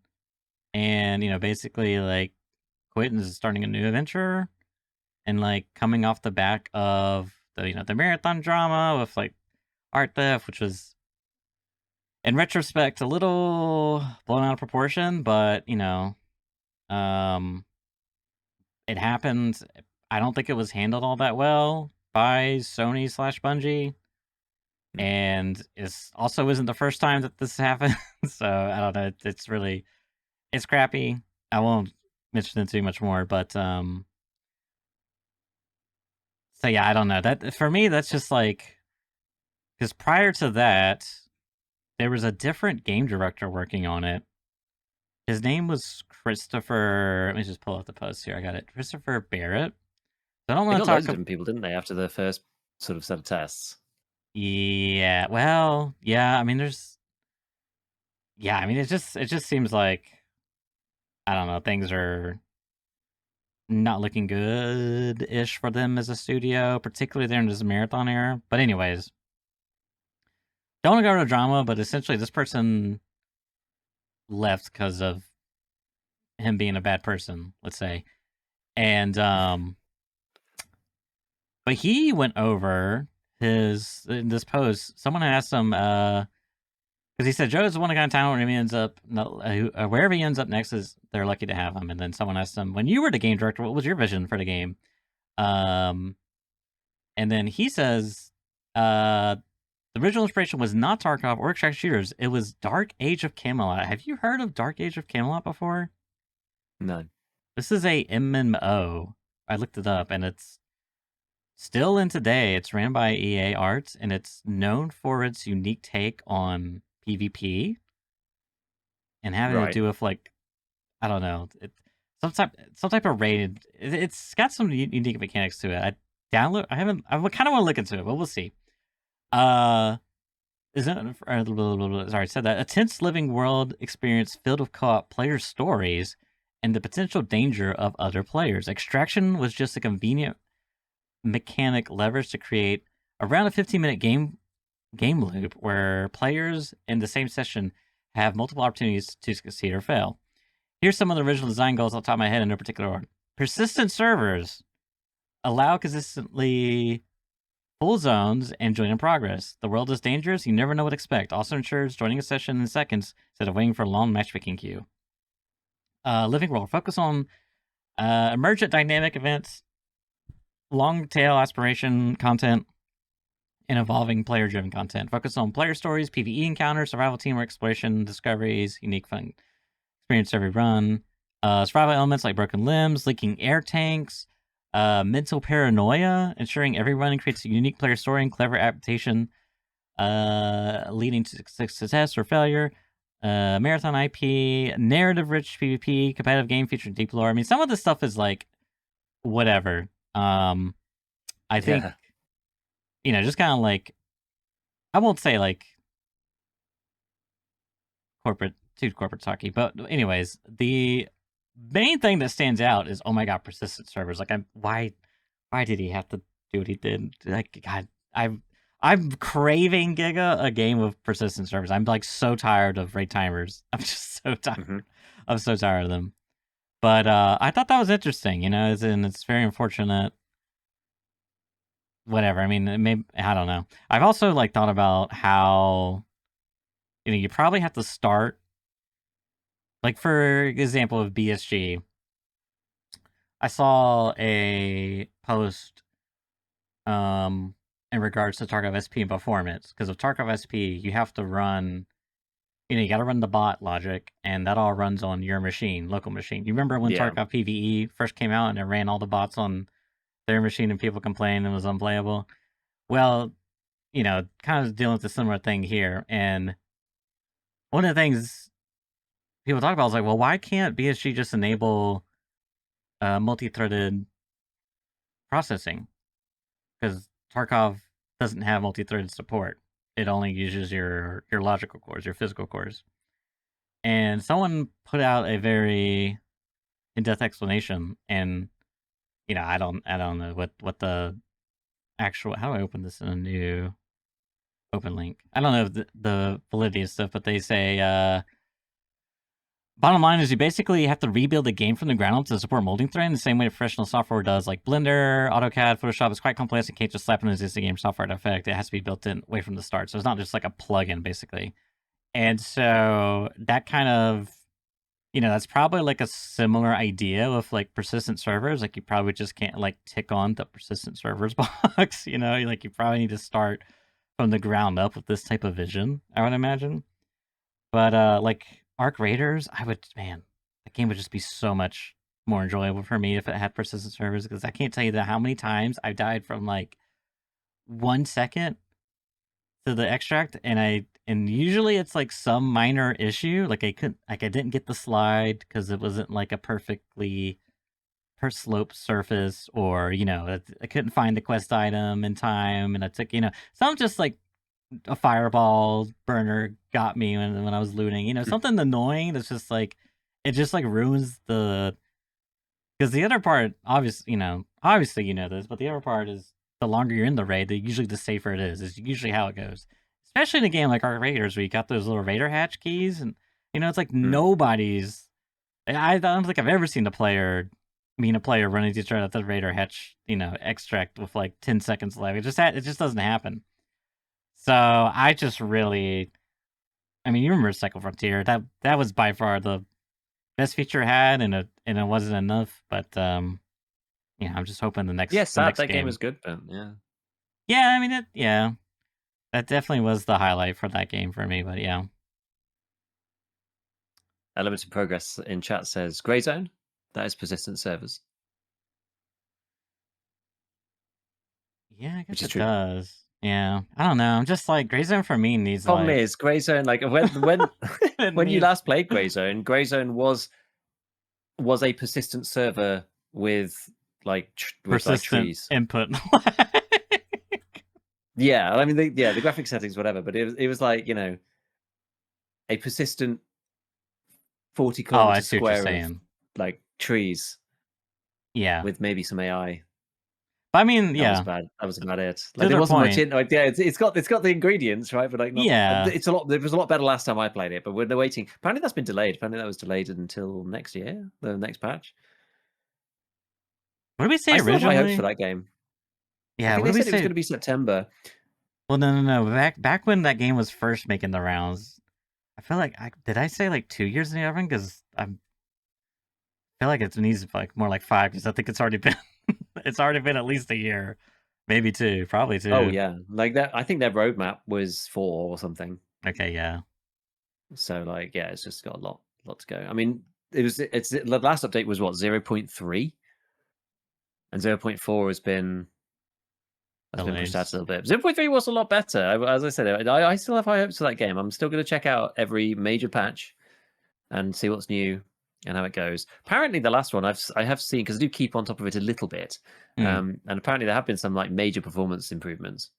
[SPEAKER 1] and basically like quit and is starting a new adventure. and like coming off the back of the marathon drama with like art theft, which was in retrospect a little blown out of proportion, but um, it happened. I don't think it was handled all that well by Sony slash Bungie,
[SPEAKER 2] Mm.
[SPEAKER 1] and it's also isn't the first time that this happened. So I don't know. It's crappy. I won't mention it too much more, but so yeah, I don't know. That for me, that's just like because prior to that, there was a different game director working on it. His name was Christopher. Let me just pull up the post here. I got it. Christopher Barrett. So I don't
[SPEAKER 2] They
[SPEAKER 1] want
[SPEAKER 2] got
[SPEAKER 1] to
[SPEAKER 2] loads
[SPEAKER 1] talk.
[SPEAKER 2] of different people, didn't they, after the first sort of set of tests?
[SPEAKER 1] Yeah. Well, yeah. I mean, there's. Yeah. I mean, it just seems like I don't know. Things are not looking good-ish for them as a studio, particularly during this marathon era. But anyways, don't want to go into drama, but essentially, this person left because of him being a bad person. Let's say, and but he went over his in this post. Someone asked him because he said Joe's the one kind of town where he ends up wherever he ends up next is they're lucky to have him. And then someone asked him, when you were the game director, what was your vision for the game? Um, and then he says, the original inspiration was not Tarkov or extraction shooters. It was Dark Age of Camelot. Have you heard of Dark Age of Camelot before?
[SPEAKER 2] No.
[SPEAKER 1] This is a MMO. I looked it up, and it's still in today. It's ran by EA Arts, and it's known for its unique take on PvP and having to
[SPEAKER 2] Right.
[SPEAKER 1] do with like I don't know, some type of rated. It's got some unique mechanics to it. I haven't. I kind of want to look into it, but we'll see. Uh, is it? Sorry, I said that. A tense living world experience filled with co-op player stories and the potential danger of other players. Extraction was just a convenient mechanic leveraged to create around a 15-minute game loop where players in the same session have multiple opportunities to succeed or fail. Here's some of the original design goals off the top of my head in no particular order. Persistent servers allow consistently full zones and join in progress. The world is dangerous. You never know what to expect. Also ensures joining a session in seconds instead of waiting for a long matchmaking queue. Living world. Focus on emergent dynamic events, long tail aspiration content, and evolving player driven content. Focus on player stories, PvE encounters, survival teamwork, exploration, discoveries, unique fun experience every run. Survival elements like broken limbs, leaking air tanks, mental paranoia, ensuring every run creates a unique player story and clever adaptation, leading to success or failure. Marathon IP, narrative rich PvP, competitive game featuring deep lore. I mean, some of this stuff is like whatever. I think,
[SPEAKER 2] Yeah.
[SPEAKER 1] just kind of like, I won't say like too corporate talky, but anyways, the main thing that stands out is, oh my god, persistent servers. Like, why did he have to do what he did? Like, God, I'm craving Giga a game of persistent servers. I'm like so tired of raid timers. I'm just so tired.
[SPEAKER 2] Hmm.
[SPEAKER 1] I'm so tired of them. But I thought that was interesting. And it's very unfortunate. Whatever. I mean, I don't know. I've also like thought about how you probably have to start like for example of BSG. I saw a post in regards to Tarkov SP and performance because of Tarkov SP, you have to run. You got to run the bot logic, and that all runs on your machine, local machine. You remember when
[SPEAKER 2] Yeah.
[SPEAKER 1] Tarkov PVE first came out and it ran all the bots on their machine and people complained it was unplayable? Well, kind of dealing with a similar thing here. And one of the things people talk about is like, well, why can't BSG just enable multi-threaded processing? Because Tarkov doesn't have multi-threaded support. It only uses your logical cores, your physical cores. And someone put out a very in-depth explanation, and I don't know what the actual. How do I open this in a new open link? I don't know the validity of stuff, but they say Bottom line is you basically have to rebuild the game from the ground up to support molding terrain the same way professional software does, like Blender, AutoCAD, Photoshop. It's quite complex. You can't just slap an existing game software to effect. It has to be built in way from the start. So it's not just like a plugin, basically. And so that kind of, that's probably like a similar idea with like persistent servers. Like you probably just can't like tick on the persistent servers box, like you probably need to start from the ground up with this type of vision, I would imagine. But like Arc Raiders, man, that game would just be so much more enjoyable for me if it had persistent servers, because I can't tell you how many times I've died from like 1 second to the extract, and usually it's like some minor issue, like I didn't get the slide because it wasn't like a perfectly per slope surface, or I couldn't find the quest item in time, and I took some just like a fireball burner got me when I was looting. Something annoying that's just like it just like ruins the, because the other part, obviously this, but the other part is the longer you're in the raid, usually the safer it is. Is usually how it goes. Especially in a game like Arc Raiders, where you got those little Raider hatch keys, and it's like nobody's. I don't think I've ever seen a player run into each other at the Raider hatch, extract with like 10 seconds left. It just doesn't happen. So I just really, you remember Cycle Frontier? That was by far the best feature it had, and it wasn't enough. But I'm just hoping the
[SPEAKER 2] Yeah,
[SPEAKER 1] next
[SPEAKER 2] sad that game
[SPEAKER 1] game.
[SPEAKER 2] was good, but yeah.
[SPEAKER 1] Yeah, that definitely was the highlight for that game for me. But yeah,
[SPEAKER 2] Element of Progress in chat says Grey Zone. That is persistent servers,
[SPEAKER 1] yeah, I
[SPEAKER 2] which
[SPEAKER 1] guess
[SPEAKER 2] is
[SPEAKER 1] it
[SPEAKER 2] true.
[SPEAKER 1] does. Yeah, I don't know. I'm just like Grey Zone for me needs
[SPEAKER 2] Problem
[SPEAKER 1] like
[SPEAKER 2] is, Grey Zone, like when
[SPEAKER 1] it
[SPEAKER 2] when you
[SPEAKER 1] needs
[SPEAKER 2] last played Grey Zone was a persistent server with
[SPEAKER 1] persistent
[SPEAKER 2] trees.
[SPEAKER 1] input.
[SPEAKER 2] Yeah, I mean, the graphic settings, whatever, but it was like a persistent 40
[SPEAKER 1] Oh, I
[SPEAKER 2] kilometer
[SPEAKER 1] see what you're
[SPEAKER 2] square of
[SPEAKER 1] saying.
[SPEAKER 2] like trees
[SPEAKER 1] Yeah,
[SPEAKER 2] with maybe some AI.
[SPEAKER 1] but I mean,
[SPEAKER 2] That was
[SPEAKER 1] yeah,
[SPEAKER 2] bad. That was about it.
[SPEAKER 1] to
[SPEAKER 2] Like there
[SPEAKER 1] their
[SPEAKER 2] wasn't much
[SPEAKER 1] point.
[SPEAKER 2] in. Like yeah, it's got the ingredients, right? But like not.
[SPEAKER 1] Yeah,
[SPEAKER 2] It's a lot. It was a lot better last time I played it. But we're waiting. Apparently that's been delayed. Apparently that was delayed until next year, the next patch.
[SPEAKER 1] what did we say
[SPEAKER 2] I still have high hopes for
[SPEAKER 1] originally?
[SPEAKER 2] that game. I
[SPEAKER 1] Yeah,
[SPEAKER 2] think
[SPEAKER 1] what
[SPEAKER 2] they
[SPEAKER 1] did we
[SPEAKER 2] said it was
[SPEAKER 1] say?
[SPEAKER 2] going to be September.
[SPEAKER 1] Well, no. Back when that game was first making the rounds, I feel like did I say like 2 years in the oven? Because I feel like it needs like more like 5. Because I think it's already been it's already been at least a year, maybe 2, probably
[SPEAKER 2] Oh
[SPEAKER 1] 2.
[SPEAKER 2] yeah, like that. I think their roadmap was 4 or something.
[SPEAKER 1] Okay, yeah,
[SPEAKER 2] So like yeah, it's just got a lot to go. I mean, it's the last update was what 0.3, and 0.4 has been pushed out a
[SPEAKER 1] delays.
[SPEAKER 2] little bit. 0.3 was a lot better. As I said, I still have high hopes for that game. I'm still going to check out every major patch and see what's new and how it goes. Apparently, the last one I have seen, because I do keep on top of it a little bit,
[SPEAKER 1] Mm.
[SPEAKER 2] and apparently there have been some like major performance improvements.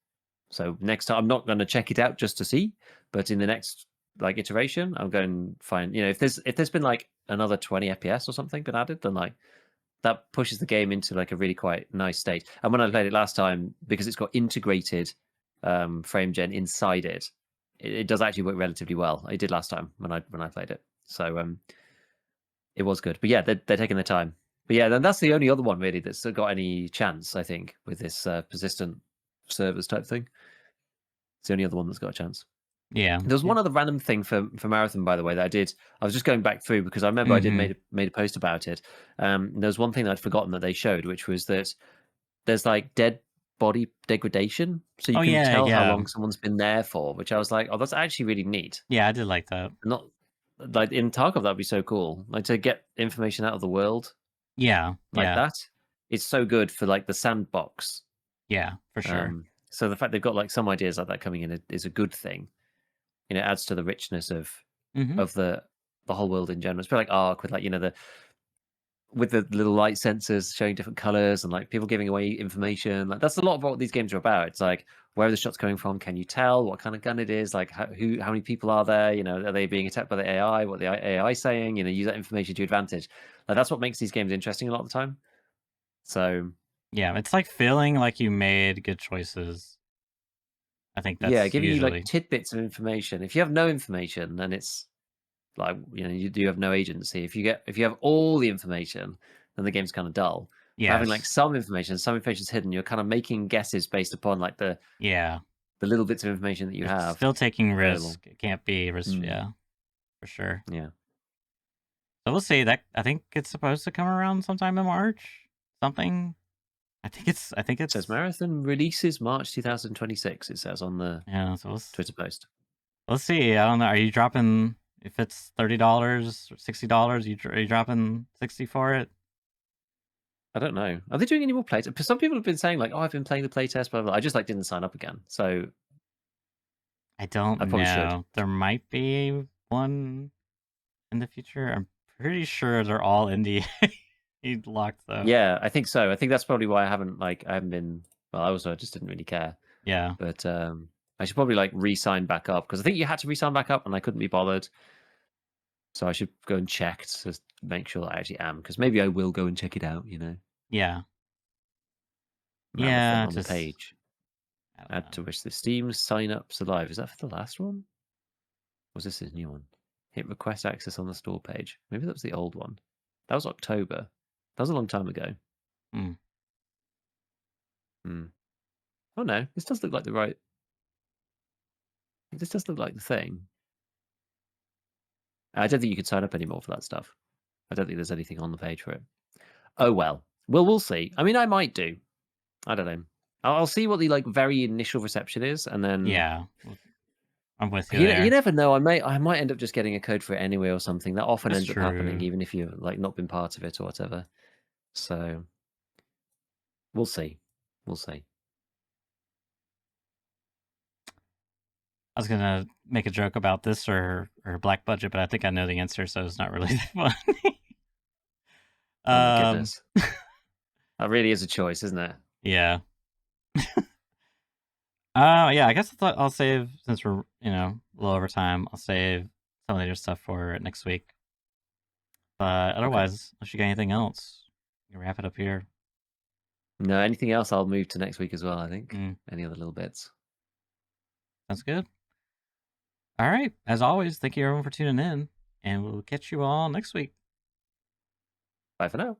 [SPEAKER 2] So next time, I'm not going to check it out just to see, but in the next like iteration, I'm going to find if there's been like another 20 FPS or something been added, then like that pushes the game into like a really quite nice state. And when I played it last time, because it's got integrated frame gen inside it does actually work relatively well. It did last time when I played it, so it was good. But yeah, they're taking their time. But yeah, then that's the only other one really that's got any chance, I think, with this persistent servers type thing. It's the only other one that's got a chance.
[SPEAKER 1] Yeah.
[SPEAKER 2] There was
[SPEAKER 1] Yeah.
[SPEAKER 2] one other random thing for Marathon, by the way, that I did. I was just going back through because I remember I did
[SPEAKER 1] Mm-hmm.
[SPEAKER 2] made a post about it. There was one thing that I'd forgotten that they showed, which was that there's like dead body degradation, so you
[SPEAKER 1] Oh
[SPEAKER 2] can
[SPEAKER 1] yeah,
[SPEAKER 2] tell how
[SPEAKER 1] yeah,
[SPEAKER 2] long someone's been there for. Which I was like, oh, that's actually really neat.
[SPEAKER 1] yeah. I did like that.
[SPEAKER 2] Not like in Tarkov, that'd be so cool. Like to get information out of the world
[SPEAKER 1] Yeah,
[SPEAKER 2] like
[SPEAKER 1] yeah,
[SPEAKER 2] that. It's so good for like the sandbox.
[SPEAKER 1] yeah, for sure.
[SPEAKER 2] So the fact they've got like some ideas like that coming in is a good thing. It adds to the richness of
[SPEAKER 1] Mm-hmm.
[SPEAKER 2] the whole world in general. It's a bit like Ark with like the with the little light sensors showing different colors and like people giving away information. Like that's a lot of what these games are about. It's like where are the shots coming from? Can you tell what kind of gun it is? Like how many people are there? Are they being attacked by the AI? What the AI is saying? Use that information to your advantage. Like that's what makes these games interesting a lot of the time. So
[SPEAKER 1] Yeah, it's like feeling like you made good choices. I think
[SPEAKER 2] yeah,
[SPEAKER 1] that's
[SPEAKER 2] giving you like
[SPEAKER 1] usually.
[SPEAKER 2] tidbits of information. If you have no information, then like you do have no agency. If you have all the information, then the game's kind of dull. But having like
[SPEAKER 1] Yes.
[SPEAKER 2] some information's hidden, you're kind of making guesses based upon like the
[SPEAKER 1] Yeah.
[SPEAKER 2] little bits of information that you
[SPEAKER 1] It's
[SPEAKER 2] have
[SPEAKER 1] still taking
[SPEAKER 2] available.
[SPEAKER 1] risk. It can't be risk.
[SPEAKER 2] Mm,
[SPEAKER 1] Yeah, for sure.
[SPEAKER 2] yeah.
[SPEAKER 1] So we'll see. That I think it's supposed to come around sometime in March. Something. I think it's. I think
[SPEAKER 2] It says
[SPEAKER 1] it's.
[SPEAKER 2] marathon releases March 2026. It says on the
[SPEAKER 1] Yeah. So
[SPEAKER 2] Twitter post.
[SPEAKER 1] we'll see. I don't know. Are you dropping? If it's $30 or $60, are you dropping 60 for it?
[SPEAKER 2] I don't know. Are they doing any more playtests? Some people have been saying like, "Oh, I've been playing the playtest," blah, blah, blah. I just like didn't sign up again, so
[SPEAKER 1] I
[SPEAKER 2] I
[SPEAKER 1] don't
[SPEAKER 2] probably should.
[SPEAKER 1] know. There might be one in the future. I'm pretty sure they're all NDA locked though.
[SPEAKER 2] Yeah, I think so. I think that's probably why I haven't been. Well, I just didn't really care,
[SPEAKER 1] Yeah.
[SPEAKER 2] but I should probably like re-sign back up because I think you had to re-sign back up, and I couldn't be bothered. So I should go and check to make sure that I actually am, because maybe I will go and check it out.
[SPEAKER 1] Yeah.
[SPEAKER 2] Marathon
[SPEAKER 1] Yeah.
[SPEAKER 2] on the
[SPEAKER 1] Just
[SPEAKER 2] page.
[SPEAKER 1] I don't
[SPEAKER 2] Add
[SPEAKER 1] know.
[SPEAKER 2] to wish list. Steam sign ups alive. Is that for the last one? Or was this a new one? Hit request access on the store page. Maybe that was the old one. That was October. That was a long time ago.
[SPEAKER 1] Hmm.
[SPEAKER 2] Hmm. Oh no, this does look like the right. This does look like the thing. I don't think you could sign up anymore for that stuff. I don't think there's anything on the page for it. Oh well. Well, we'll see. I mean, I might do. I don't know. I'll see what the like very initial reception is, and then
[SPEAKER 1] Yeah. I'm with you
[SPEAKER 2] you
[SPEAKER 1] there.
[SPEAKER 2] never know. I might end up just getting a code for it anyway or something. That often
[SPEAKER 1] That's
[SPEAKER 2] ends up happening,
[SPEAKER 1] true.
[SPEAKER 2] even if you've like not been part of it or whatever. So we'll see. We'll see.
[SPEAKER 1] I was gonna make a joke about this or black budget, but I think I know the answer, so it's not really that funny.
[SPEAKER 2] Oh my
[SPEAKER 1] um,
[SPEAKER 2] goodness. That really is a choice, isn't it?
[SPEAKER 1] yeah. Yeah. I guess I thought I'll save since we're a little over time. I'll save some of the other stuff for next week. But
[SPEAKER 2] Okay.
[SPEAKER 1] otherwise, unless you got anything else, you can wrap it up here.
[SPEAKER 2] No, anything else I'll move to next week as well, I think.
[SPEAKER 1] Mm,
[SPEAKER 2] Any other little bits.
[SPEAKER 1] sounds good. All right. As always, thank you everyone for tuning in, and we'll catch you all next week.
[SPEAKER 2] Bye for now.